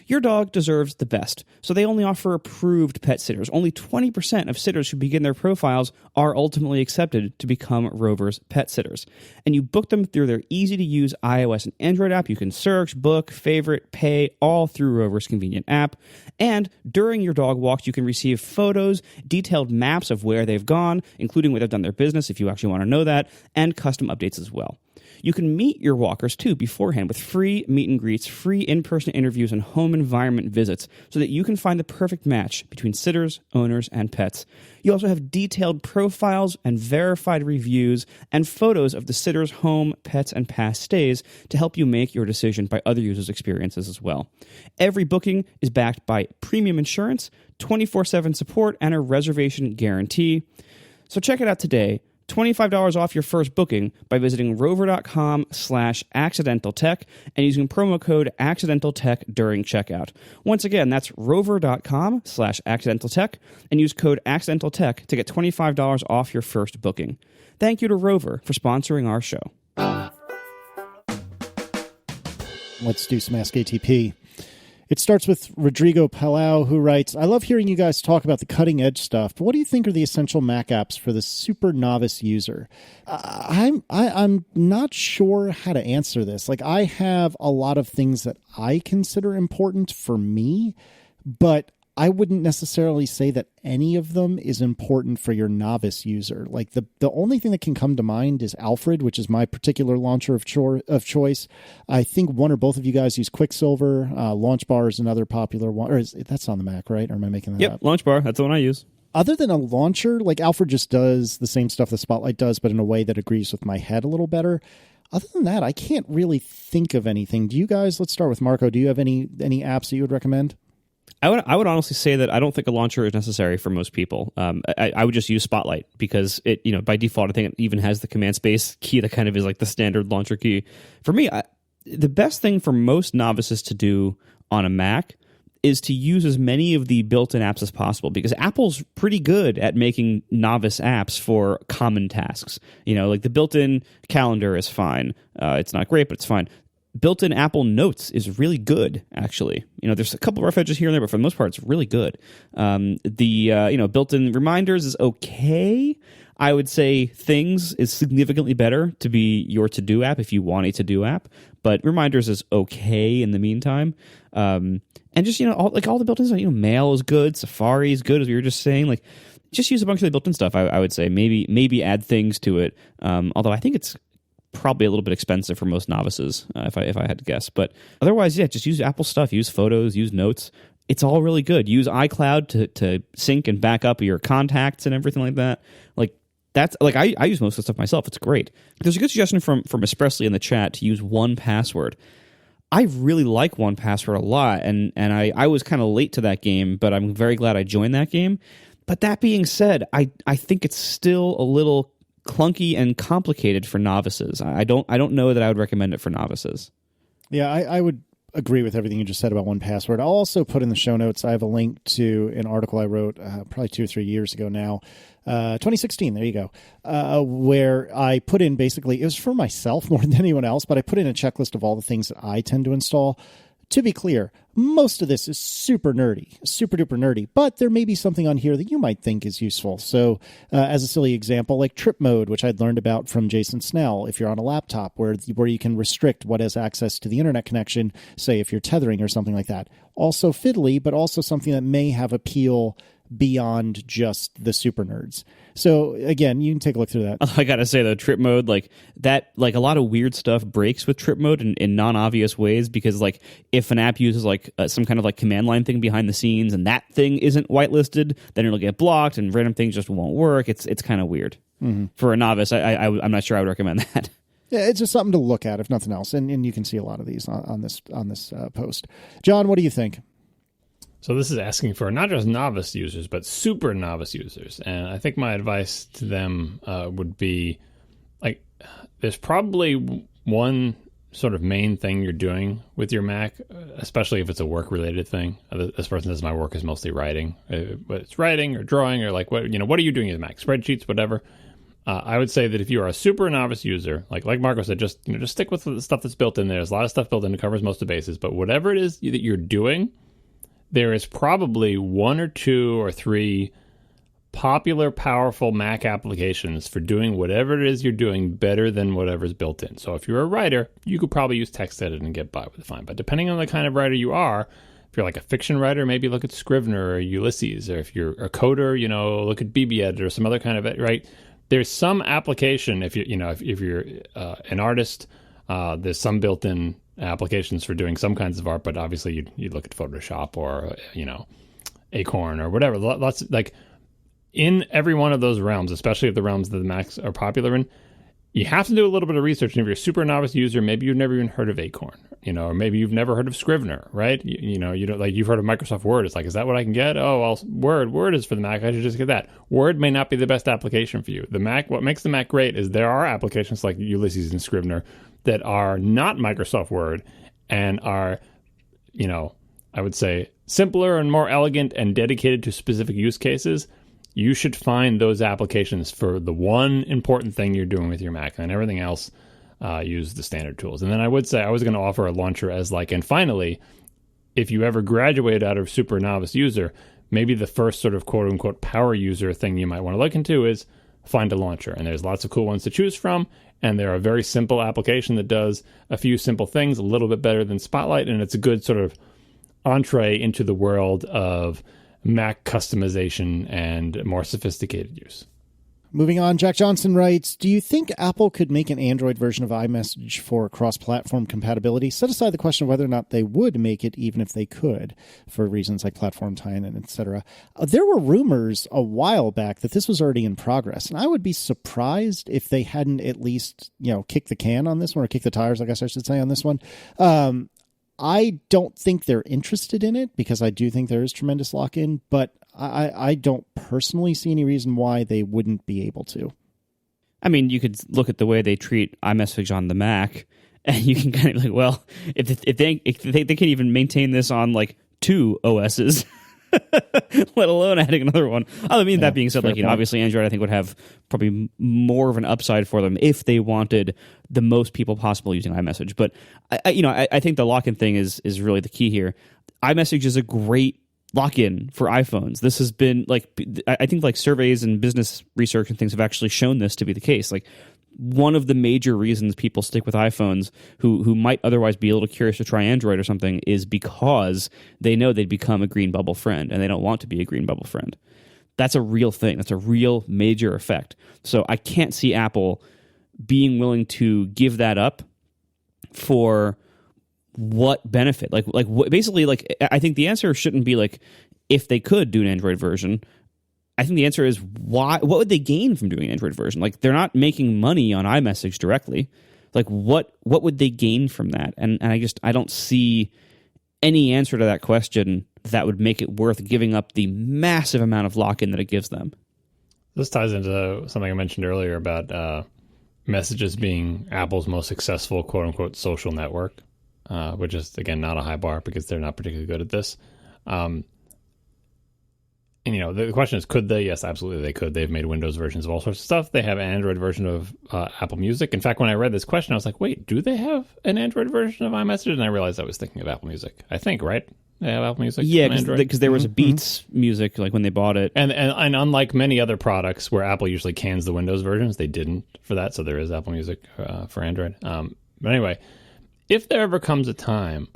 Your dog deserves the best, so they only offer approved pet sitters. Only 20% of sitters who begin their profiles are ultimately accepted to become Rover's pet sitters. And you book them through their easy-to-use iOS and Android app. You can search, book, favorite, pay, all through Rover's convenient app. And during your dog walks, you can receive photos, detailed maps of where they've gone, including where they've done their business if you actually want to know that, and custom updates as well. You can meet your walkers, too, beforehand with free meet and greets, free in-person interviews, and home environment visits so that you can find the perfect match between sitters, owners, and pets. You also have detailed profiles and verified reviews and photos of the sitter's home, pets, and past stays to help you make your decision by other users' experiences as well. Every booking is backed by premium insurance, 24/7 support, and a reservation guarantee. So check it out today. $25 off your first booking by visiting rover.com/accidentaltech and using promo code accidentaltech during checkout. Once again, that's rover.com/accidentaltech and use code accidentaltech to get $25 off your first booking. Thank you to Rover for sponsoring our show. Let's do some AskATP. It starts with Rodrigo Palau, who writes, I love hearing you guys talk about the cutting edge stuff, but what do you think are the essential Mac apps for the super novice user? I'm not sure how to answer this. Like, I have a lot of things that I consider important for me, but I wouldn't necessarily say that any of them is important for your novice user. Like the only thing that can come to mind is Alfred, which is my particular launcher of choice. I think one or both of you guys use Quicksilver. LaunchBar is another popular one. Or that's on the Mac, right? Or am I making that up? LaunchBar. That's the one I use. Other than a launcher, like Alfred just does the same stuff the Spotlight does, but in a way that agrees with my head a little better. Other than that, I can't really think of anything. Do you guys, let's start with Marco. Do you have any apps that you would recommend? I would honestly say that I don't think a launcher is necessary for most people. I would just use Spotlight because it, by default, I think it even has the command space key that kind of is like the standard launcher key. For me, the best thing for most novices to do on a Mac is to use as many of the built-in apps as possible, because Apple's pretty good at making novice apps for common tasks. Like the built-in calendar is fine. It's not great, but it's fine. Built-in Apple Notes is really good, actually. There's a couple rough edges here and there, but for the most part, it's really good. The built-in reminders is okay. I would say Things is significantly better to be your to-do app if you want a to-do app, but Reminders is okay in the meantime. And just, all the built-ins, Mail is good, Safari is good, as we were just saying. Like, just use a bunch of the built-in stuff, I would say. Maybe add Things to it, although I think it's probably a little bit expensive for most novices, if I had to guess. But otherwise, just use Apple stuff. Use Photos, use Notes. It's all really good. Use iCloud to sync and back up your contacts and everything like that. Like, that's like I use most of the stuff myself. It's great. There's a good suggestion from Espressly in the chat to use 1Password. I really like 1Password a lot, and I was kind of late to that game, but I'm very glad I joined that game. But that being said, I think it's still a little clunky and complicated for novices. I don't know that I would recommend it for novices. Yeah, I would agree with everything you just said about 1Password. I'll also put in the show notes, I have a link to an article I wrote probably 2 or 3 years ago now, 2016, there you go, where I put in basically, it was for myself more than anyone else, but I put in a checklist of all the things that I tend to install. To be clear, most of this is super duper nerdy, but there may be something on here that you might think is useful. So as a silly example, like trip mode, which I'd learned about from Jason Snell, if you're on a laptop where you can restrict what has access to the internet connection, say if you're tethering or something like that. Also fiddly, but also something that may have appeal beyond just the super nerds. So again, you can take a look through that. I gotta say though, trip mode, like that, like a lot of weird stuff breaks with trip mode in non-obvious ways, because like if an app uses like some kind of like command line thing behind the scenes and that thing isn't whitelisted, then it'll get blocked and random things just won't work. It's kind of weird. Mm-hmm. For a novice. I'm not sure I would recommend that. Yeah, it's just something to look at if nothing else, and you can see a lot of these on this post. John, what do you think? So this is asking for not just novice users, but super novice users. And I think my advice to them would be, like, there's probably one sort of main thing you're doing with your Mac, especially if it's a work-related thing. This person says my work is mostly writing. But it's writing or drawing or like, what are you doing with Mac? Spreadsheets, whatever. I would say that if you are a super novice user, like Marco said, just stick with the stuff that's built in there. There's a lot of stuff built in that covers most of the bases. But whatever it is that you're doing, there is probably 1 or 2 or 3 popular, powerful Mac applications for doing whatever it is you're doing better than whatever's built in. So if you're a writer, you could probably use TextEdit and get by with it fine. But depending on the kind of writer you are, if you're like a fiction writer, maybe look at Scrivener or Ulysses. Or if you're a coder, look at BBEdit or some other kind of, right? There's some application, if you're an artist, there's some built-in applications for doing some kinds of art, but obviously you look at Photoshop or Acorn or whatever. Lots, like, in every one of those realms, especially if the realms that the Macs are popular in, you have to do a little bit of research. And if you're a super novice user, maybe you've never even heard of Acorn, or maybe you've never heard of Scrivener, right? You don't, like, you've heard of Microsoft Word. It's like, is that what I can get? Oh, well, Word is for the Mac. I should just get that. Word may not be the best application for you. The Mac, what makes the Mac great is there are applications like Ulysses and Scrivener that are not Microsoft Word and are, I would say simpler and more elegant and dedicated to specific use cases. You should find those applications for the one important thing you're doing with your Mac, and everything else, use the standard tools. And then I would say I was going to offer a launcher as like, and finally, if you ever graduate out of super novice user, maybe the first sort of quote unquote power user thing you might want to look into is find a launcher. And there's lots of cool ones to choose from. And they're a very simple application that does a few simple things a little bit better than Spotlight. And it's a good sort of entree into the world of Mac customization and more sophisticated use. Moving on, Jack Johnson writes, do you think Apple could make an Android version of iMessage for cross-platform compatibility? Set aside the question of whether or not they would make it, even if they could, for reasons like platform tie-in and etc. There were rumors a while back that this was already in progress, and I would be surprised if they hadn't at least, kicked the can on this one, or kicked the tires, I guess I should say, on this one. I don't think they're interested in it because I do think there is tremendous lock-in, but I don't personally see any reason why they wouldn't be able to. I mean, you could look at the way they treat iMessage on the Mac, and you can kind of be like, well, if they can even maintain this on like 2 OSs, let alone adding another one. I mean, that being said, like, obviously Android I think would have probably more of an upside for them if they wanted the most people possible using iMessage. But I think the lock-in thing is really the key here. iMessage is a great lock-in for iPhones. This has been I think like surveys and business research and things have actually shown this to be the case. Like, one of the major reasons people stick with iPhones who might otherwise be a little curious to try Android or something is because they know they'd become a green bubble friend, and they don't want to be a green bubble friend. That's a real thing. That's a real major effect. So I can't see Apple being willing to give that up for what benefit? Basically, I think the answer shouldn't be like if they could do an Android version. I think the answer is why. What would they gain from doing an Android version? Like, they're not making money on iMessage directly. Like, what would they gain from that? And I don't see any answer to that question that would make it worth giving up the massive amount of lock-in that it gives them. This ties into something I mentioned earlier about Messages being Apple's most successful quote-unquote social network, which is, again, not a high bar because they're not particularly good at this. And, the question is, could they? Yes, absolutely they could. They've made Windows versions of all sorts of stuff. They have an Android version of Apple Music. In fact, when I read this question, I was like, wait, do they have an Android version of iMessage? And I realized I was thinking of Apple Music. I think, right? They have Apple Music. Yeah, because there was a Beats Music when they bought it. And unlike many other products where Apple usually cans the Windows versions, they didn't for that. So there is Apple Music for Android. But anyway, if there ever comes a time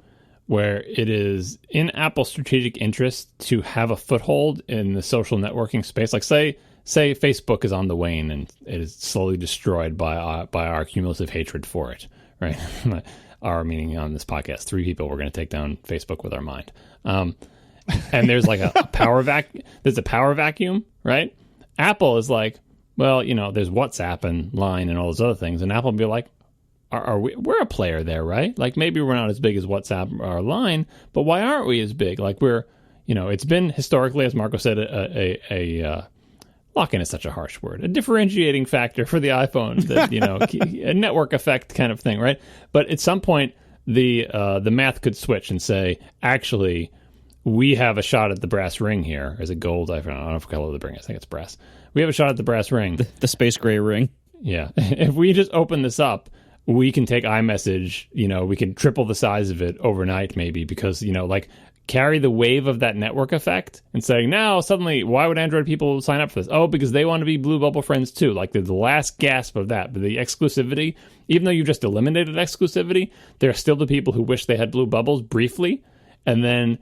where it is in Apple's strategic interest to have a foothold in the social networking space, like say Facebook is on the wane and it is slowly destroyed by our cumulative hatred for it, right? Our meaning on this podcast, 3 people, we're going to take down Facebook with our mind. And there's like a power there's a power vacuum, right? Apple is like, well, there's WhatsApp and Line and all those other things, and Apple will be like, we're a player there, right? Like, maybe we're not as big as WhatsApp or Line, but why aren't we as big? Like, we're, it's been historically, as Marco said, a lock-in is such a harsh word, a differentiating factor for the iPhone, that, a network effect kind of thing, right? But at some point, the math could switch and say, actually, we have a shot at the brass ring here. Is it gold? I don't know what color the ring is. I think it's brass. We have a shot at the brass ring. The space gray ring. Yeah. If we just open this up, we can take iMessage, we can triple the size of it overnight maybe, because, carry the wave of that network effect and saying, now suddenly, why would Android people sign up for this? Oh, because they want to be Blue Bubble friends too. Like, the last gasp of that, but the exclusivity, even though you've just eliminated exclusivity, there are still the people who wish they had Blue Bubbles briefly, and then,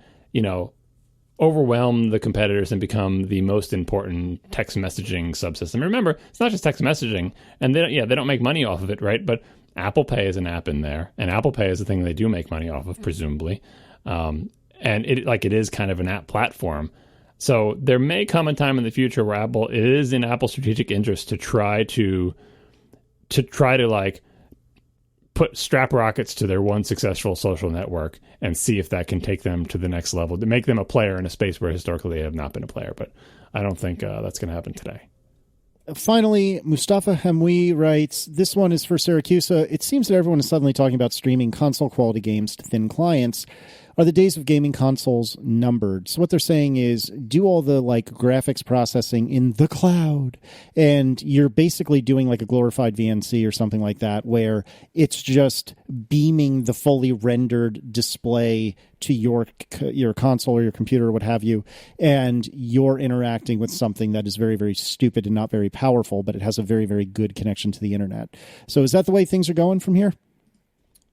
overwhelm the competitors and become the most important text messaging subsystem. Remember, it's not just text messaging, and they don't make money off of it, right? But Apple Pay is an app in there, and Apple Pay is the thing they do make money off of, presumably. And it is kind of an app platform. So there may come a time in the future where it is in Apple's strategic interest to try to put strap rockets to their one successful social network and see if that can take them to the next level, to make them a player in a space where historically they have not been a player. But I don't think that's going to happen today. Finally, Mustafa Hamwi writes, this one is for Siracusa. It seems that everyone is suddenly talking about streaming console quality games to thin clients. are the days of gaming consoles numbered? So what they're saying is do all the like graphics processing in the cloud, and you're basically doing like a glorified VNC or something like that, where it's just beaming the fully rendered display to your console or your computer or what have you, and you're interacting with something that is very, very stupid and not very powerful, but it has a very, very good connection to the internet. So is that the way things are going from here?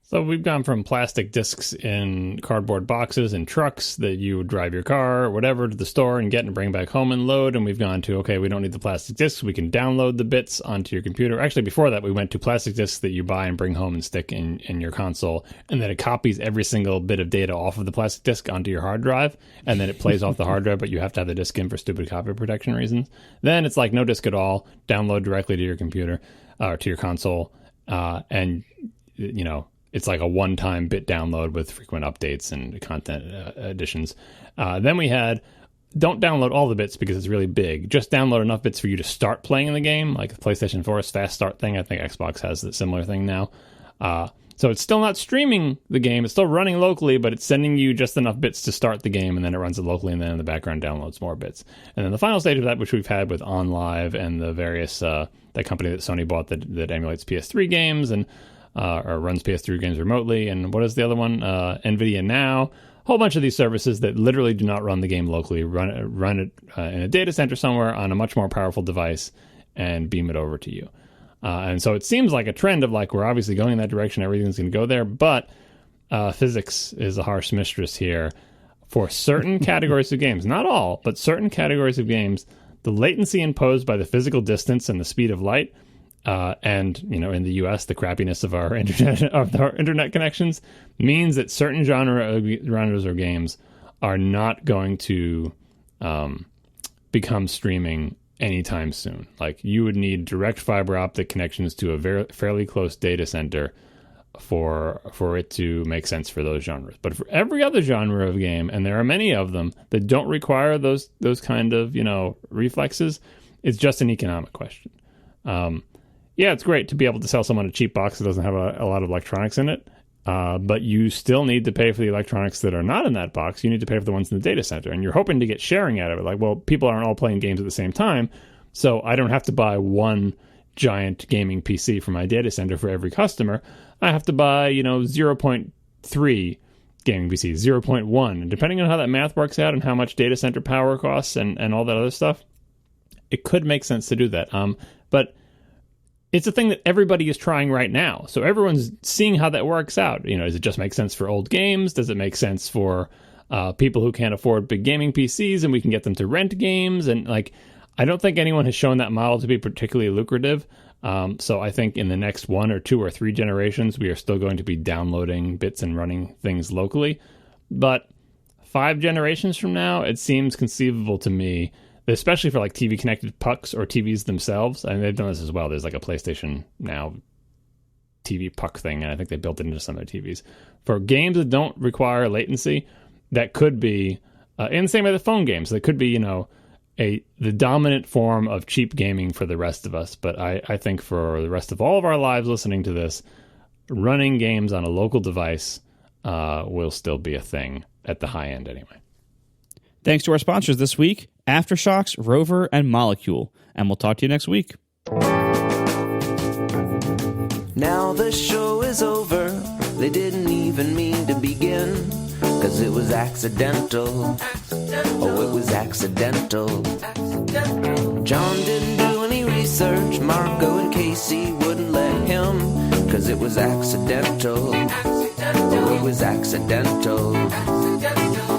So we've gone from plastic discs in cardboard boxes and trucks that you would drive your car or whatever to the store and get and bring back home and load. And we've gone to, okay, we don't need the plastic discs. We can download the bits onto your computer. Actually, before that, we went to plastic discs that you buy and bring home and stick in your console. And then it copies every single bit of data off of the plastic disc onto your hard drive. And then it plays off the hard drive, but you have to have the disc in for stupid copy protection reasons. Then it's like no disc at all, download directly to your computer or to your console. And, you know, it's like a one-time bit download with frequent updates and content additions. Then we had, don't download all the bits because it's really big. Just download enough bits for you to start playing in the game, like the PlayStation 4's fast start thing. I think Xbox has a similar thing now. So it's still not streaming the game. It's still running locally, but it's sending you just enough bits to start the game, and then it runs it locally, and then in the background downloads more bits. And then the final stage of that, which we've had with OnLive and the various, that company that Sony bought that emulates PS3 games and or runs PS3 games remotely, and what is the other one? NVIDIA Now. A whole bunch of these services that literally do not run the game locally, run it in a data center somewhere on a much more powerful device and beam it over to you. And so it seems like a trend of like, we're obviously going in that direction, everything's going to go there, but physics is a harsh mistress here. For certain categories of games, not all, but certain categories of games, the latency imposed by the physical distance and the speed of light, and, you know, in the U.S., the crappiness of our internet connections means that certain genres or games are not going to become streaming anytime soon. Like, you would need direct fiber optic connections to a fairly close data center for it to make sense for those genres. But for every other genre of game, and there are many of them that don't require those kind of, you know, reflexes, it's just an economic question. Yeah, it's great to be able to sell someone a cheap box that doesn't have a lot of electronics in it, but you still need to pay for the electronics that are not in that box. You need to pay for the ones in the data center, and you're hoping to get sharing out of it. Like, well, people aren't all playing games at the same time, so I don't have to buy one giant gaming PC for my data center for every customer. I have to buy, you know, 0.3 gaming PCs, 0.1, and depending on how that math works out and how much data center power costs and all that other stuff, it could make sense to do that. But it's a thing that everybody is trying right now. So everyone's seeing how that works out. You know, does it just make sense for old games? Does it make sense for people who can't afford big gaming PCs and we can get them to rent games? And like, I don't think anyone has shown that model to be particularly lucrative. So I think in the next 1 or 2 or 3 generations, we are still going to be downloading bits and running things locally. But 5 generations from now, it seems conceivable to me, especially for like TV connected pucks or TVs themselves. And they've done this as well. There's like a PlayStation Now TV puck thing, and I think they built it into some of their TVs. For games that don't require latency, that could be, in the same way the phone games, that could be, you know, the dominant form of cheap gaming for the rest of us. But I think for the rest of all of our lives listening to this, running games on a local device will still be a thing at the high end anyway. Thanks to our sponsors this week, AfterShokz, Rover, and Molekule. And we'll talk to you next week. Now the show is over. They didn't even mean to begin, 'cause it was accidental. Oh, it was accidental. John didn't do any research. Marco and Casey wouldn't let him, 'cause it was accidental. Oh, it was accidental.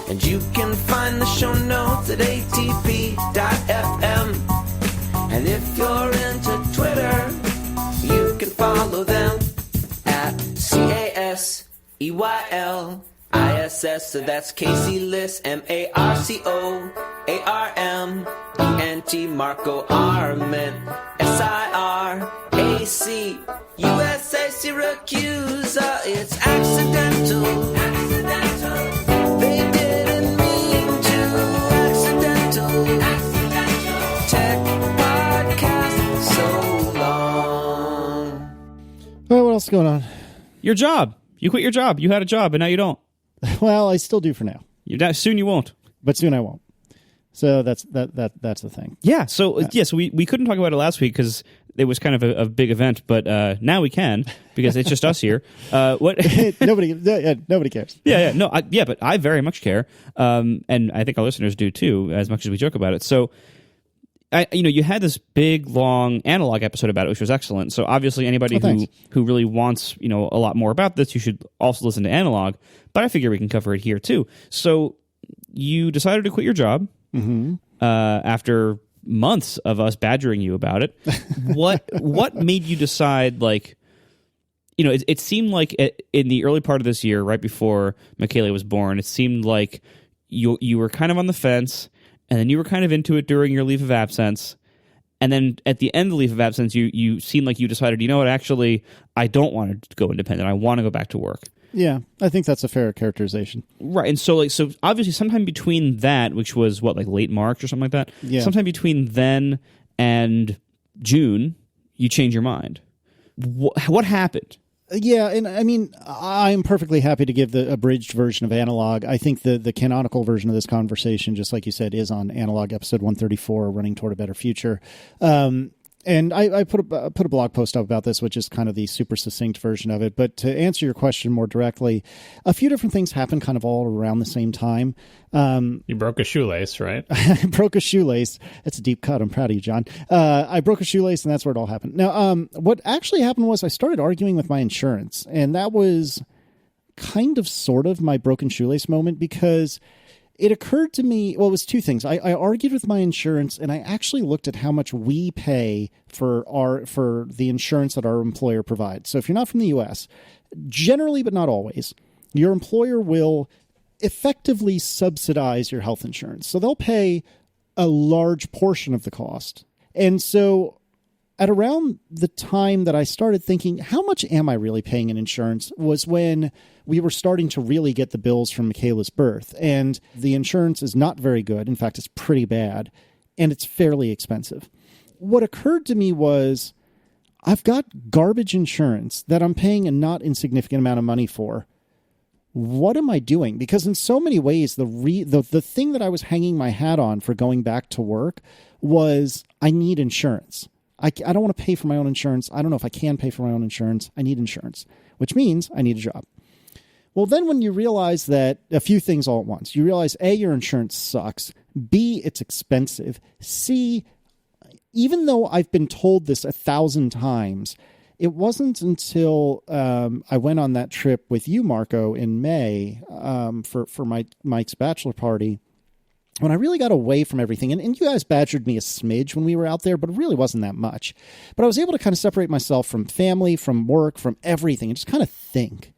And you can find the show notes at atp.fm. And if you're into Twitter, you can follow them at CASEYLISS. So that's Casey Liss, MARCOARMENT, Marco Arment, SIRAC, USA Syracuse. It's accidental. They didn't mean to. Accidental. Tech podcast so long. Well, what else is going on? Your job. You quit your job. You had a job, and now you don't. Well, I still do for now, Soon you won't. but soon I won't. So that's the thing. Yeah. So we couldn't talk about it last week because it was kind of a big event, but now we can because it's just us here. What? Nobody cares. Yeah. No. But I very much care, and I think our listeners do too, as much as we joke about it. So, you had this big long analog episode about it, which was excellent. So obviously, anybody who really wants a lot more about this, you should also listen to analog. But I figure we can cover it here too. So you decided to quit your job. Mm-hmm. After months of us badgering you about it. What made you decide, it seemed like in the early part of this year, right before Molekule was born, it seemed like you were kind of on the fence, and then you were kind of into it during your leave of absence, and then at the end of the leave of absence, you seemed like you decided, actually, I don't want to go independent. I want to go back to work. Yeah, I think that's a fair characterization. Right, and so obviously sometime between that, which was late March or something like that, sometime between then and June, you change your mind. What happened? Yeah, and I mean, I'm perfectly happy to give the abridged version of Analog. I think the canonical version of this conversation, just like you said, is on Analog episode 134, Running Toward a Better Future. And I put a blog post up about this, which is kind of the super succinct version of it. But to answer your question more directly, a few different things happened kind of all around the same time. You broke a shoelace, right? I broke a shoelace. That's a deep cut. I'm proud of you, John. I broke a shoelace, and that's where it all happened. Now, what actually happened was I started arguing with my insurance, and that was kind of sort of my broken shoelace moment because it occurred to me, well, it was two things. I argued with my insurance, and I actually looked at how much we pay for the insurance that our employer provides. So if you're not from the U.S., generally, but not always, your employer will effectively subsidize your health insurance. So they'll pay a large portion of the cost. And so at around the time that I started thinking, how much am I really paying in insurance, was when we were starting to really get the bills from Michaela's birth. And the insurance is not very good. In fact, it's pretty bad. And it's fairly expensive. What occurred to me was I've got garbage insurance that I'm paying a not insignificant amount of money for. What am I doing? Because in so many ways, the thing that I was hanging my hat on for going back to work was I need insurance. I don't want to pay for my own insurance. I don't know if I can pay for my own insurance. I need insurance, which means I need a job. Well, then when you realize that a few things all at once, you realize A, your insurance sucks. B, it's expensive. C, even though I've been told this 1,000 times, it wasn't until I went on that trip with you, Marco, in May for Mike's bachelor party, when I really got away from everything. And you guys badgered me a smidge when we were out there, but it really wasn't that much. But I was able to kind of separate myself from family, from work, from everything, and just kind of think.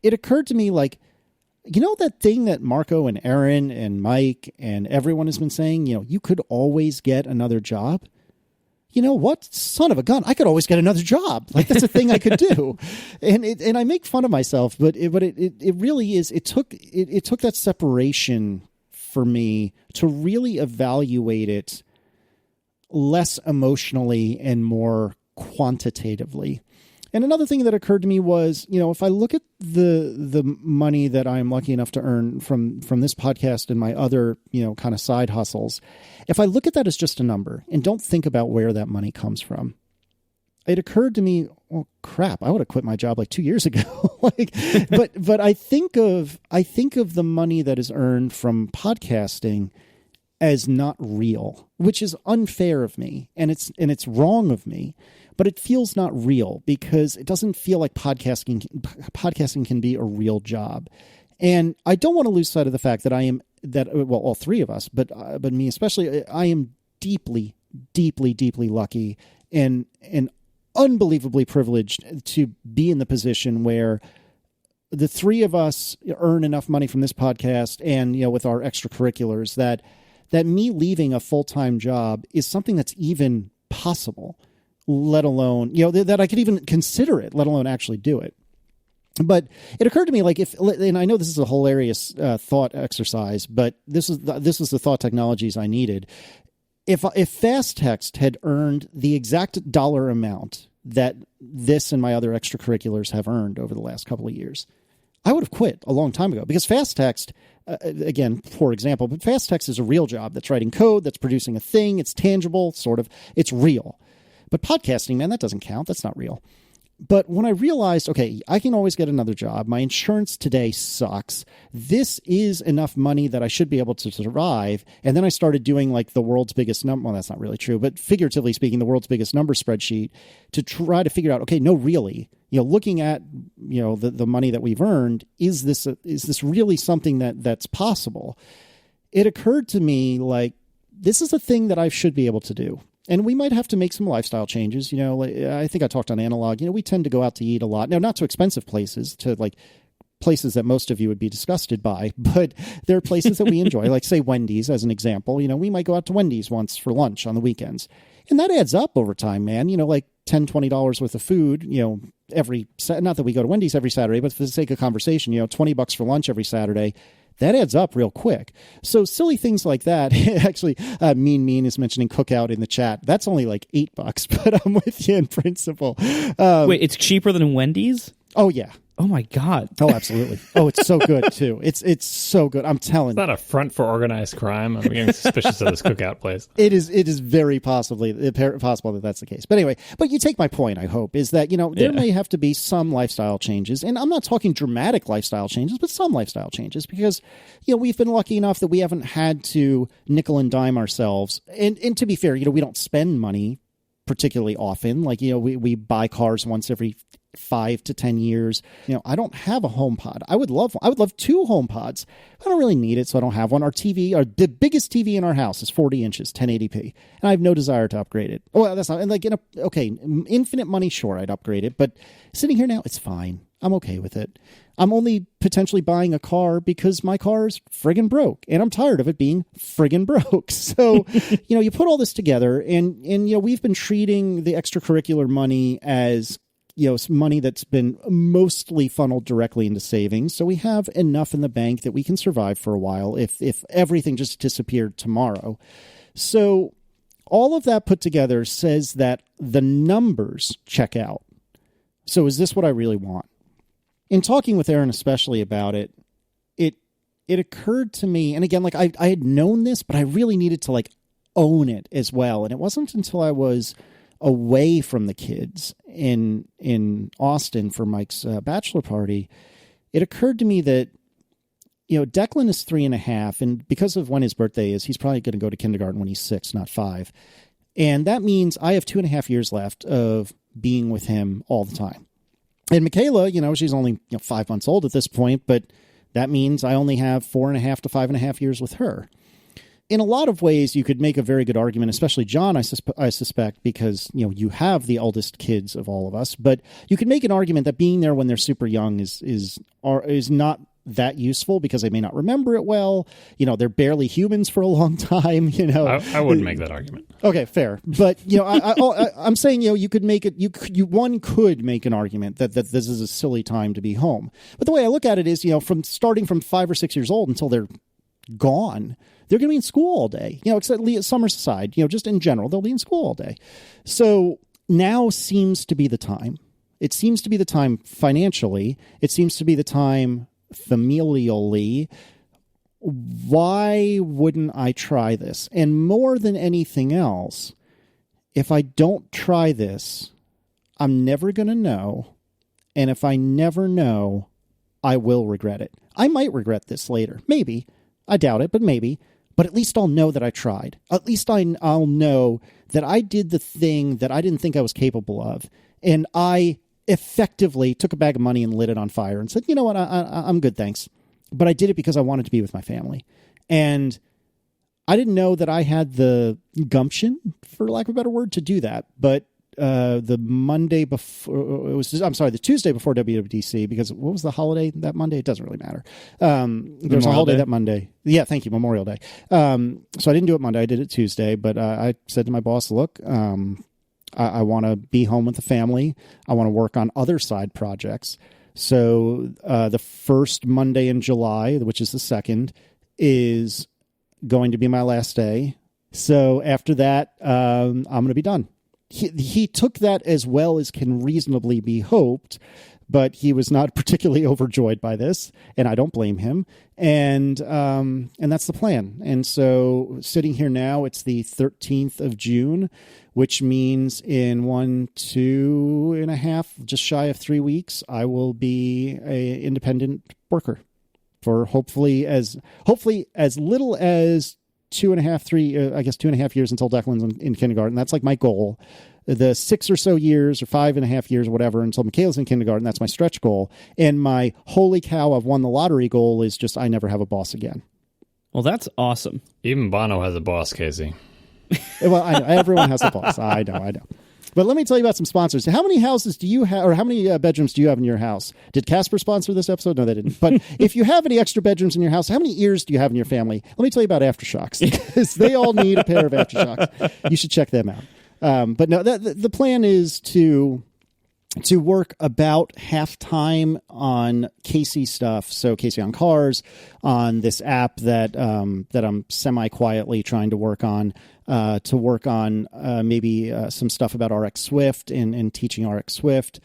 It occurred to me, that thing that Marco and Aaron and Mike and everyone has been saying, you could always get another job. You know what? Son of a gun. I could always get another job. That's a thing I could do. And I make fun of myself, but it really is. It took that separation for me to really evaluate it less emotionally and more quantitatively. And another thing that occurred to me was, if I look at the money that I'm lucky enough to earn from this podcast and my other, kind of side hustles, if I look at that as just a number and don't think about where that money comes from, it occurred to me, well, crap, I would have quit my job 2 years ago. But I think of the money that is earned from podcasting as not real, which is unfair of me, and it's wrong of me. But it feels not real because it doesn't feel like podcasting can be a real job. And I don't want to lose sight of the fact that all three of us, but me especially, I am deeply, deeply, deeply lucky and unbelievably privileged to be in the position where the three of us earn enough money from this podcast and, with our extracurriculars that me leaving a full-time job is something that's even possible. Let alone, that I could even consider it, let alone actually do it. But it occurred to me, and I know this is a hilarious thought exercise, but this is the thought technologies I needed. If Fast Text had earned the exact dollar amount that this and my other extracurriculars have earned over the last couple of years, I would have quit a long time ago because fast text, again, for example, but fast text is a real job that's writing code, that's producing a thing. It's tangible, sort of. It's real. But podcasting, man, that doesn't count. That's not real. But when I realized, okay, I can always get another job. My insurance today sucks. This is enough money that I should be able to survive. And then I started doing like the world's biggest number. Well, that's not really true, but figuratively speaking, the world's biggest number spreadsheet to try to figure out, okay, no, really, looking at, the money that we've earned, is this really something that's possible? It occurred to me like, this is a thing that I should be able to do. And we might have to make some lifestyle changes. I think I talked on Analog. We tend to go out to eat a lot. Now, not to expensive places, to like places that most of you would be disgusted by, but there are places that we enjoy, like say Wendy's as an example. We might go out to Wendy's once for lunch on the weekends. And that adds up over time, man. Like $10, $20 worth of food, not that we go to Wendy's every Saturday, but for the sake of conversation, $20 for lunch every Saturday. That adds up real quick. So silly things like that. Actually, Mean is mentioning Cookout in the chat. That's only like $8, but I'm with you in principle. Wait, it's cheaper than Wendy's? Oh, yeah. Oh, my God. Oh, absolutely. Oh, it's so good, too. It's so good. I'm telling you. It's not a front for organized crime. I'm getting suspicious of this Cookout place. It is very possible that that's the case. But anyway, you take my point, I hope, is that, there may have to be some lifestyle changes. And I'm not talking dramatic lifestyle changes, but some lifestyle changes because, we've been lucky enough that we haven't had to nickel and dime ourselves. And to be fair, we don't spend money particularly often. Like, we buy cars once every 5 to 10 years. I don't have a HomePod. I would love 2 HomePods. I don't really need it, so I don't have one. The biggest TV in our house is 40 inches, 1080p, and I have no desire to upgrade it. Oh, that's not, and like, infinite money, sure, I'd upgrade it, but sitting here now, it's fine. I'm okay with it. I'm only potentially buying a car because my car is friggin' broke, and I'm tired of it being friggin' broke. So, you put all this together, and we've been treating the extracurricular money as money that's been mostly funneled directly into savings. So we have enough in the bank that we can survive for a while if everything just disappeared tomorrow. So all of that put together says that the numbers check out. So is this what I really want? In talking with Aaron especially about it, it occurred to me, and again, like I had known this, but I really needed to like own it as well. And it wasn't until I was away from the kids in Austin for Mike's bachelor party, it occurred to me that, Declan is 3.5, and because of when his birthday is, he's probably going to go to kindergarten when he's 6, not 5. And that means I have 2.5 years left of being with him all the time. And Michaela, she's only 5 months old at this point, but that means I only have 4.5 to 5.5 years with her. In a lot of ways, you could make a very good argument, especially John, I suspect, because, you have the oldest kids of all of us. But you could make an argument that being there when they're super young is not that useful because they may not remember it well. They're barely humans for a long time. I wouldn't make that argument. Okay, fair. But, I'm saying, you could make it, one could make an argument that this is a silly time to be home. But the way I look at it is, from starting from 5 or 6 years old until they're gone, they're going to be in school all day, except summers aside, just in general, they'll be in school all day. So now seems to be the time. It seems to be the time financially. It seems to be the time familially. Why wouldn't I try this? And more than anything else, if I don't try this, I'm never going to know. And if I never know, I will regret it. I might regret this later. Maybe. I doubt it, but maybe. But at least I'll know that I tried. At least I'll know that I did the thing that I didn't think I was capable of. And I effectively took a bag of money and lit it on fire and said, you know what, I'm good, thanks. But I did it because I wanted to be with my family. And I didn't know that I had the gumption, for lack of a better word, to do that. But the Monday before, the Tuesday before WWDC, because what was the holiday that Monday? It doesn't really matter. There was a holiday that Monday. Yeah, thank you, Memorial Day. So I didn't do it Monday. I did it Tuesday. But I said to my boss, look, I want to be home with the family. I want to work on other side projects. So the first Monday in July, which is the 2nd, is going to be my last day. So after that, I'm going to be done. he took that as well as can reasonably be hoped, but he was not particularly overjoyed by this, and I don't blame him. And that's the plan. And so sitting here now, it's the 13th of June, which means in 2.5, just shy of 3 weeks, I will be a independent worker for hopefully as little as 2.5, 3, I guess 2.5 years until Declan's in kindergarten. That's like my goal. The 6 or so years or 5.5 years or whatever until Michaela's in kindergarten, that's my stretch goal. And my holy cow, I've won the lottery goal is just I never have a boss again. Well, that's awesome. Even Bono has a boss, Casey. Well, I know. Everyone has a boss. I know. But let me tell you about some sponsors. How many houses do you have, or how many bedrooms do you have in your house? Did Casper sponsor this episode? No, they didn't. But if you have any extra bedrooms in your house, how many ears do you have in your family? Let me tell you about AfterShokz, because they all need a pair of AfterShokz. You should check them out. But no, the plan is to work about half time on Casey stuff. So Casey on Cars, on this app that I'm semi-quietly trying to work on, maybe some stuff about RX Swift and teaching RX Swift.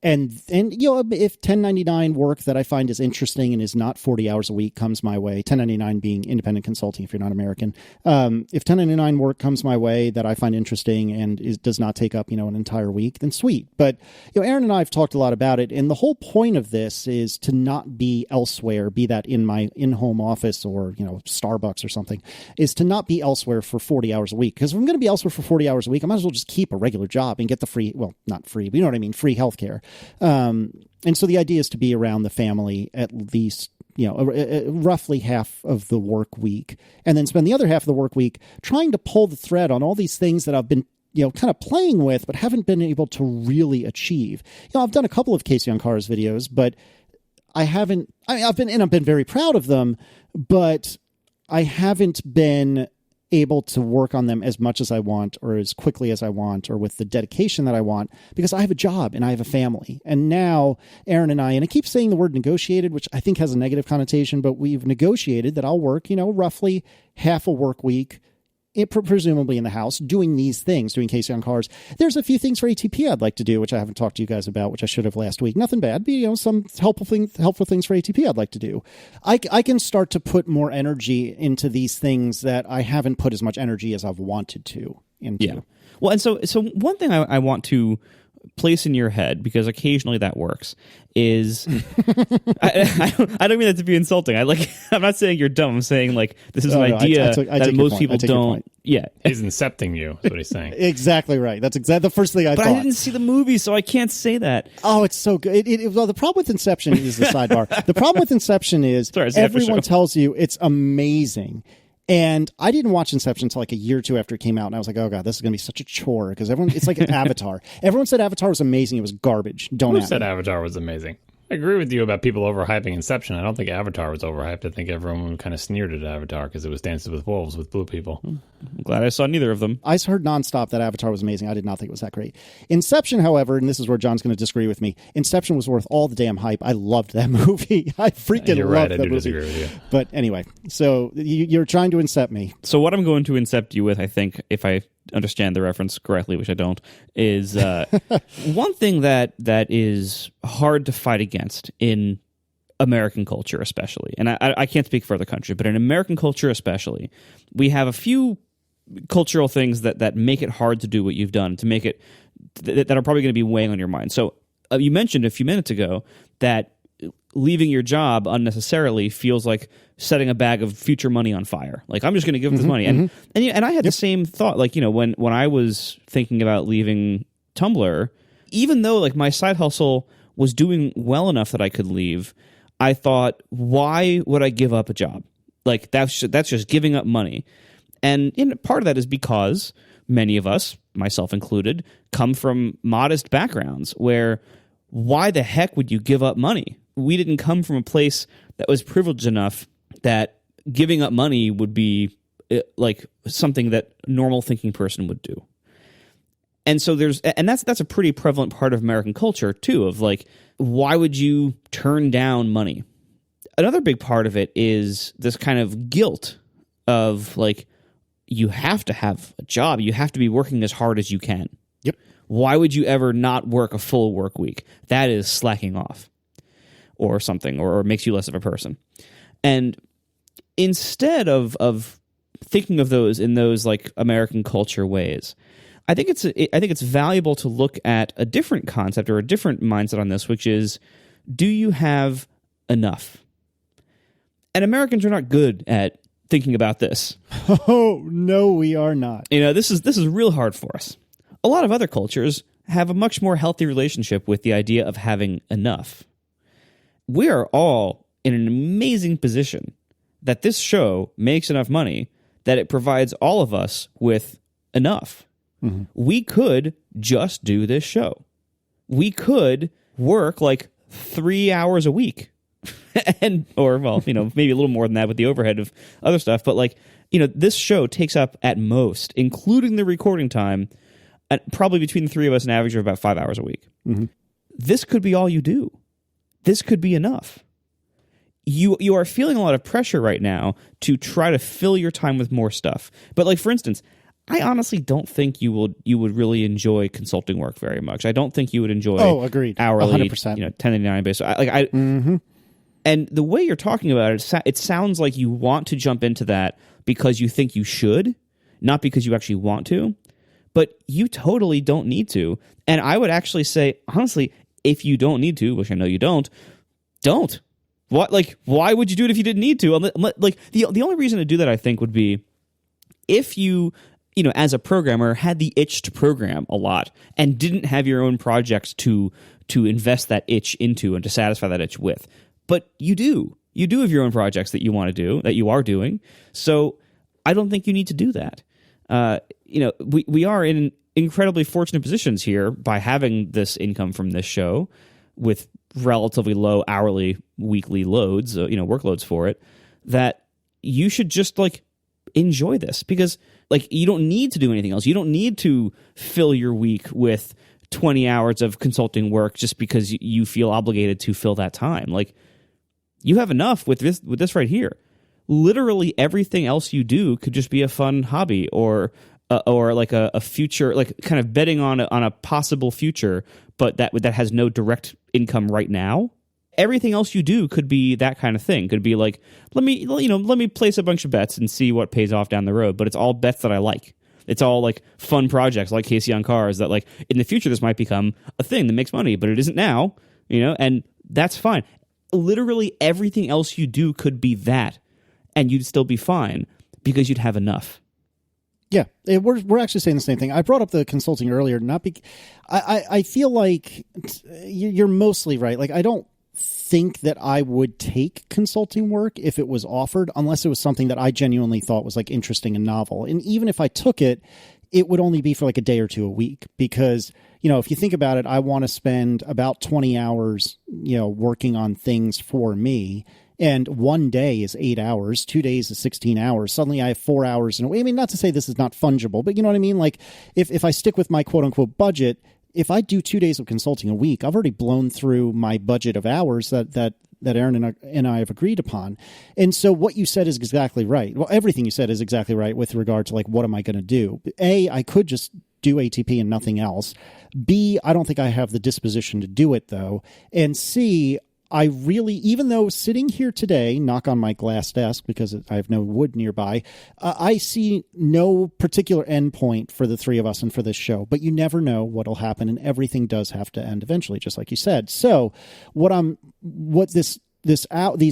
And if 1099 work that I find is interesting and is not 40 hours a week comes my way, 1099 being independent consulting if you're not American, if 1099 work comes my way that I find interesting and does not take up, an entire week, then sweet. But, Aaron and I have talked a lot about it. And the whole point of this is to not be elsewhere, be that in my in-home office or, Starbucks or something, is to not be elsewhere for 40 hours a week. Because if I'm going to be elsewhere for 40 hours a week, I might as well just keep a regular job and get the free, well, not free, but you know what I mean, free healthcare. And so the idea is to be around the family at least, roughly half of the work week, and then spend the other half of the work week trying to pull the thread on all these things that I've been, kind of playing with, but haven't been able to really achieve. I've done a couple of Casey on Cars videos, but I've been very proud of them, but I haven't been able to work on them as much as I want or as quickly as I want or with the dedication that I want because I have a job and I have a family. And now Aaron and I keep saying the word negotiated, which I think has a negative connotation, but we've negotiated that I'll work, roughly half a work week, presumably in the house, doing these things, doing Casey on Cars. There's a few things for ATP I'd like to do, which I haven't talked to you guys about, which I should have last week. Nothing bad, but some helpful things for ATP I'd like to do. I can start to put more energy into these things that I haven't put as much energy as I've wanted to into. Yeah. Well, and so one thing I want to place in your head, because occasionally that works, is I don't mean that to be insulting. I'm not saying you're dumb. I'm saying this is an idea that most people don't. Yeah, he's incepting you. Is what he's saying. Exactly right. That's exactly the first thing I thought. But I didn't see the movie, so I can't say that. Oh, it's so good. Well, the problem with Inception is the sidebar. The problem with Inception is everyone tells you it's amazing. And I didn't watch Inception until a year or two after it came out. And I was like, oh, God, this is going to be such a chore because it's like an Avatar. Everyone said Avatar was amazing. It was garbage. Who said Avatar was amazing? I agree with you about people overhyping Inception. I don't think Avatar was overhyped. I think everyone kind of sneered at Avatar because it was Dances with Wolves with blue people. I'm glad I saw neither of them. I heard nonstop that Avatar was amazing. I did not think it was that great. Inception, however, and this is where John's going to disagree with me, Inception was worth all the damn hype. I loved that movie. I freaking loved that movie. Disagree with you. But anyway, so you're trying to incept me. So what I'm going to incept you with, I think, if I understand the reference correctly, which I don't, is one thing that is hard to fight against in American culture especially, and I can't speak for other countries, but in American culture especially, we have a few cultural things that make it hard to do what you've done, to make it that are probably going to be weighing on your mind. So you mentioned a few minutes ago that leaving your job unnecessarily feels like setting a bag of future money on fire. I'm just going to give this money. And I had the same thought, when I was thinking about leaving Tumblr, even though my side hustle was doing well enough that I could leave, I thought, why would I give up a job? That's just giving up money. And part of that is because many of us, myself included, come from modest backgrounds where why the heck would you give up money? We didn't come from a place that was privileged enough that giving up money would be something that a normal thinking person would do. And so that's a pretty prevalent part of American culture too, of why would you turn down money? Another big part of it is this kind of guilt of you have to have a job, you have to be working as hard as you can. Yep. Why would you ever not work a full work week? That is slacking off or something, or makes you less of a person. And instead of thinking of those in those like American culture ways, I think it's valuable to look at a different concept or a different mindset on this, which is, do you have enough? And Americans are not good at thinking about this. Oh, no, we are not. This is real hard for us. A lot of other cultures have a much more healthy relationship with the idea of having enough. We are all in an amazing position that this show makes enough money that it provides all of us with enough. Mm-hmm. We could just do this show. We could work like 3 hours a week. Maybe a little more than that with the overhead of other stuff. But this show takes up at most, including the recording time, probably between the three of us, an average of about 5 hours a week. Mm-hmm. This could be all you do. This could be enough. You are feeling a lot of pressure right now to try to fill your time with more stuff. But for instance, I honestly don't think you would really enjoy consulting work very much. I don't think you would enjoy agreed. Hourly, 100%. 1099 based. Mm-hmm. And the way you're talking about it sounds like you want to jump into that because you think you should, not because you actually want to. But you totally don't need to. And I would actually say, honestly, if you don't need to, which I know you don't. What? Why would you do it if you didn't need to? The only reason to do that, I think, would be if you as a programmer, had the itch to program a lot and didn't have your own projects to invest that itch into and to satisfy that itch with. But you do. You do have your own projects that you want to do, that you are doing. So I don't think you need to do that. We are in incredibly fortunate positions here by having this income from this show with relatively low hourly, weekly loads, workloads for it, that you should just enjoy this because you don't need to do anything else. You don't need to fill your week with 20 hours of consulting work just because you feel obligated to fill that time. You have enough with this right here. Literally everything else you do could just be a fun hobby or a future, kind of betting on a possible future, but that has no direct income right now. Everything else you do could be that kind of thing. Could be let me place a bunch of bets and see what pays off down the road. But it's all bets that I like. It's all fun projects like Casey on Cars that in the future this might become a thing that makes money, but it isn't now. And that's fine. Literally everything else you do could be that, and you'd still be fine because you'd have enough. Yeah, we're actually saying the same thing. I brought up the consulting earlier, I feel like you're mostly right. I don't think that I would take consulting work if it was offered, unless it was something that I genuinely thought was interesting and novel. And even if I took it, it would only be for a day or two a week because, if you think about it, I want to spend about 20 hours, working on things for me. And one day is 8 hours, 2 days is 16 hours. Suddenly I have 4 hours in a way. I mean, not to say this is not fungible, but you know what I mean? If I stick with my quote unquote budget, if I do 2 days of consulting a week, I've already blown through my budget of hours that Aaron and I have agreed upon. And so what you said is exactly right. Well, everything you said is exactly right with regard to what am I going to do? A, I could just do ATP and nothing else. B, I don't think I have the disposition to do it though. And C, I really, even though sitting here today, knock on my glass desk because I have no wood nearby, I see no particular end point for the three of us and for this show. But you never know what'll happen, and everything does have to end eventually, just like you said. So, these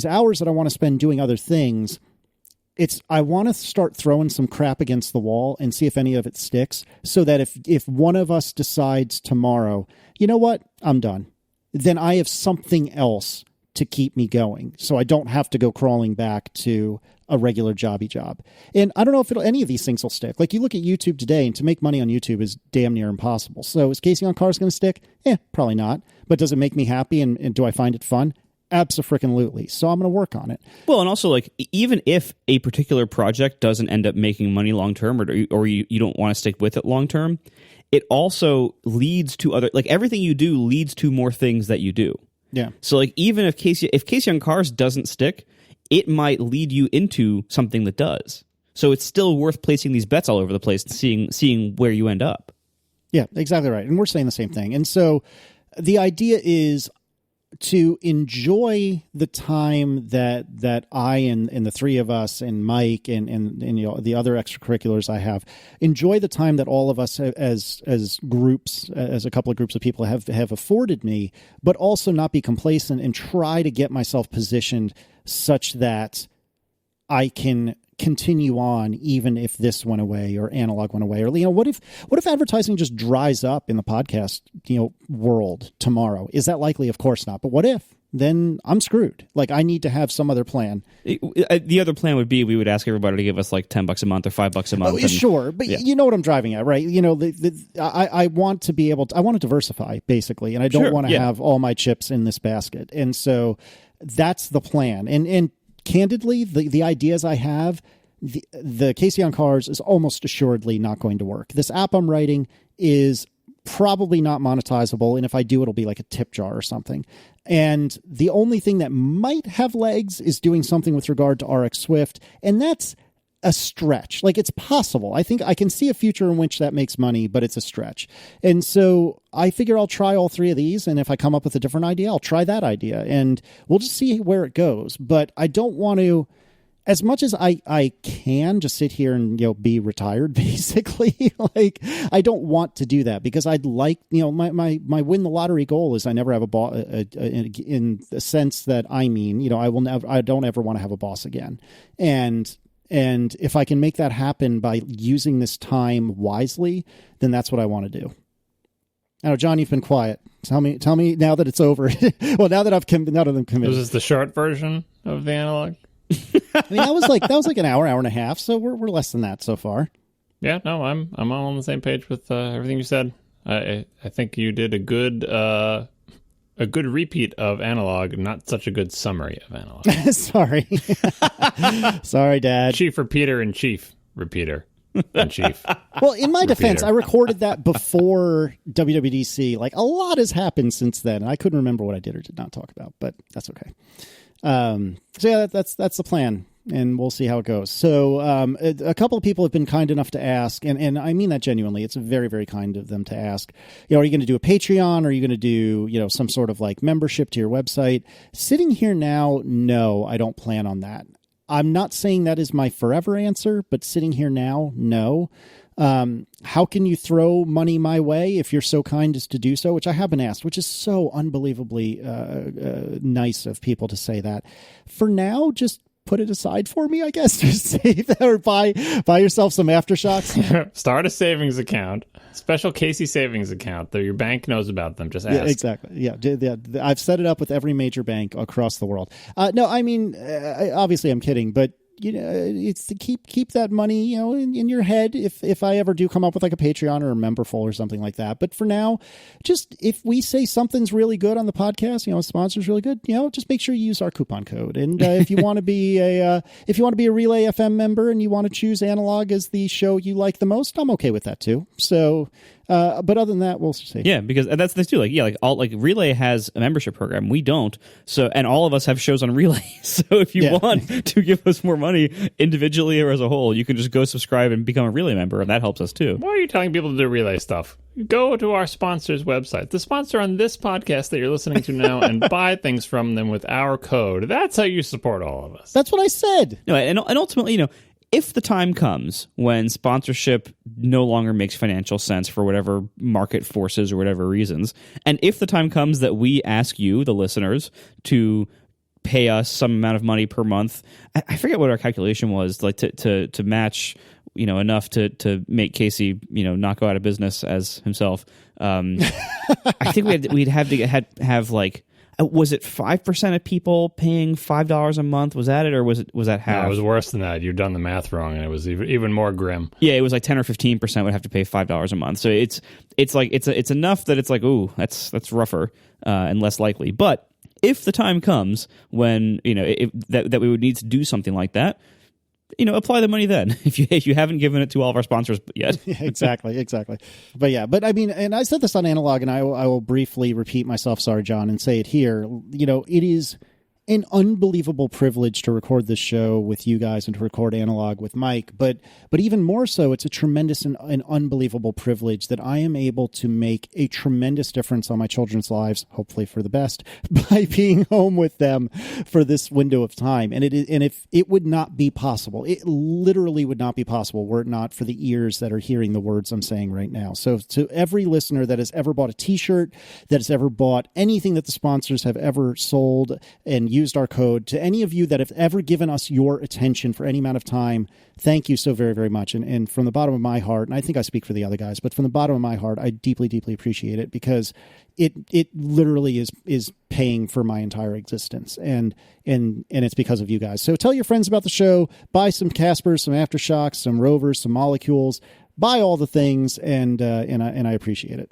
hours that I want to spend doing other things, I want to start throwing some crap against the wall and see if any of it sticks, so that if one of us decides tomorrow, you know what, I'm done, then I have something else to keep me going. So I don't have to go crawling back to a regular jobby job. And I don't know if any of these things will stick. You look at YouTube today, and to make money on YouTube is damn near impossible. So is Casey on Cars going to stick? Probably not. But does it make me happy and do I find it fun? Abso-freaking-lutely. So I'm going to work on it. Well, and also even if a particular project doesn't end up making money long term, or you don't want to stick with it long term, it also leads to other, everything you do leads to more things that you do. Yeah. So even if Casey on Cars doesn't stick, it might lead you into something that does. So it's still worth placing these bets all over the place and seeing where you end up. Yeah, exactly right. And we're saying the same thing. And so the idea is to enjoy the time that I and the three of us and Mike and the other extracurriculars I have, enjoy the time that all of us as groups, as a couple of groups of people have afforded me, but also not be complacent and try to get myself positioned such that I can continue on even if this went away or analog went away, or what if advertising just dries up in the podcast world tomorrow? Is that likely? Of course not. But what if? Then I'm screwed. Like, I need to have some other plan. The other plan would be we would ask everybody to give us like $10 a month or $5 a month. Sure, but you know what I'm driving at, right? I want to be able to. I want to diversify basically, and I don't want to have all my chips in this basket. And so that's the plan. And candidly, the ideas I have, the Casey on Cars is almost assuredly not going to work. This app I'm writing is probably not monetizable, and if I do, it'll be like a tip jar or something. And the only thing that might have legs is doing something with regard to RX Swift, and that's a stretch. Like, it's possible. I think I can see a future in which that makes money, but it's a stretch. And so I figure I'll try all three of these, and if I come up with a different idea, I'll try that idea, and we'll just see where it goes. But I don't want to, as much as I can, just sit here and be retired, basically. Like, I don't want to do that, because I'd like, my win the lottery goal is I never have a boss, in the sense that I don't ever want to have a boss again. And if I can make that happen by using this time wisely, then that's what I want to do. I know, John, you've been quiet. Tell me now that it's over. Well, now that I'm committed. Was this the short version of the analog? I mean, that was like an hour and a half. So we're less than that so far. Yeah, no, I'm all on the same page with everything you said. I think you did a good repeat of analog, not such a good summary of analog. Sorry, Dad. Chief repeater and chief repeater and chief. Well, in my defense, I recorded that before WWDC. Like, a lot has happened since then. I couldn't remember what I did or did not talk about, but that's okay. So yeah, that's the plan, and we'll see how it goes. So a couple of people have been kind enough to ask, and I mean that genuinely. It's very, very kind of them to ask, are you going to do a Patreon? Are you going to do, some sort of like membership to your website? Sitting here now, no, I don't plan on that. I'm not saying that is my forever answer, but sitting here now, no. How can you throw money my way if you're so kind as to do so? Which I have been asked, which is so unbelievably nice of people to say that. For now, just put it aside for me, I guess. Just save that, or buy yourself some AfterShokz. Start a savings account, special Casey savings account that your bank knows about them. Just ask. Yeah, exactly. Yeah, I've set it up with every major bank across the world. No, I mean, obviously I'm kidding, but it's to keep that money, in your head if I ever do come up with like a Patreon or a memberful or something like that. But for now, just if we say something's really good on the podcast, a sponsor's really good, just make sure you use our coupon code. And if you want to be a Relay FM member and you want to choose Analog as the show you like the most, I'm okay with that too. So but other than that, we'll see. Yeah, because that's the too. Relay has a membership program. We don't. So, and all of us have shows on Relay. So if you want to give us more money individually or as a whole, you can just go subscribe and become a Relay member, and that helps us too. Why are you telling people to do Relay stuff? Go to our sponsor's website, the sponsor on this podcast that you're listening to now, and buy things from them with our code. That's how you support all of us. That's what I said. No, and ultimately, if the time comes when sponsorship no longer makes financial sense for whatever market forces or whatever reasons, and if the time comes that we ask you, the listeners, to pay us some amount of money per month, I forget what our calculation was, like to match, enough to make Casey, not go out of business as himself. I think we'd have to have like, was it 5% of people paying $5 a month? Was that it, or was that half? No, it was worse than that. You've done the math wrong, and it was even more grim. Yeah, it was like 10 or 15% would have to pay $5 a month. So it's enough that it's like, ooh, that's rougher and less likely. But if the time comes when that we would need to do something like that, apply the money then. If you haven't given it to all of our sponsors yet. Exactly. But I mean, and I said this on Analog, and I will briefly repeat myself. Sorry, John, and say it here. It is an unbelievable privilege to record this show with you guys and to record Analog with Mike. But even more so, it's a tremendous and an unbelievable privilege that I am able to make a tremendous difference on my children's lives, hopefully for the best, by being home with them for this window of time. And if it would not be possible, it literally would not be possible were it not for the ears that are hearing the words I'm saying right now. So to every listener that has ever bought a t-shirt, that has ever bought anything that the sponsors have ever sold and used our code, to any of you that have ever given us your attention for any amount of time, thank you so very, very much. And from the bottom of my heart, and I think I speak for the other guys, but from the bottom of my heart, I deeply, deeply appreciate it, because it literally is paying for my entire existence. And it's because of you guys. So tell your friends about the show, buy some Caspers, some AfterShokz, some Rovers, some Molekules, buy all the things, and I appreciate it.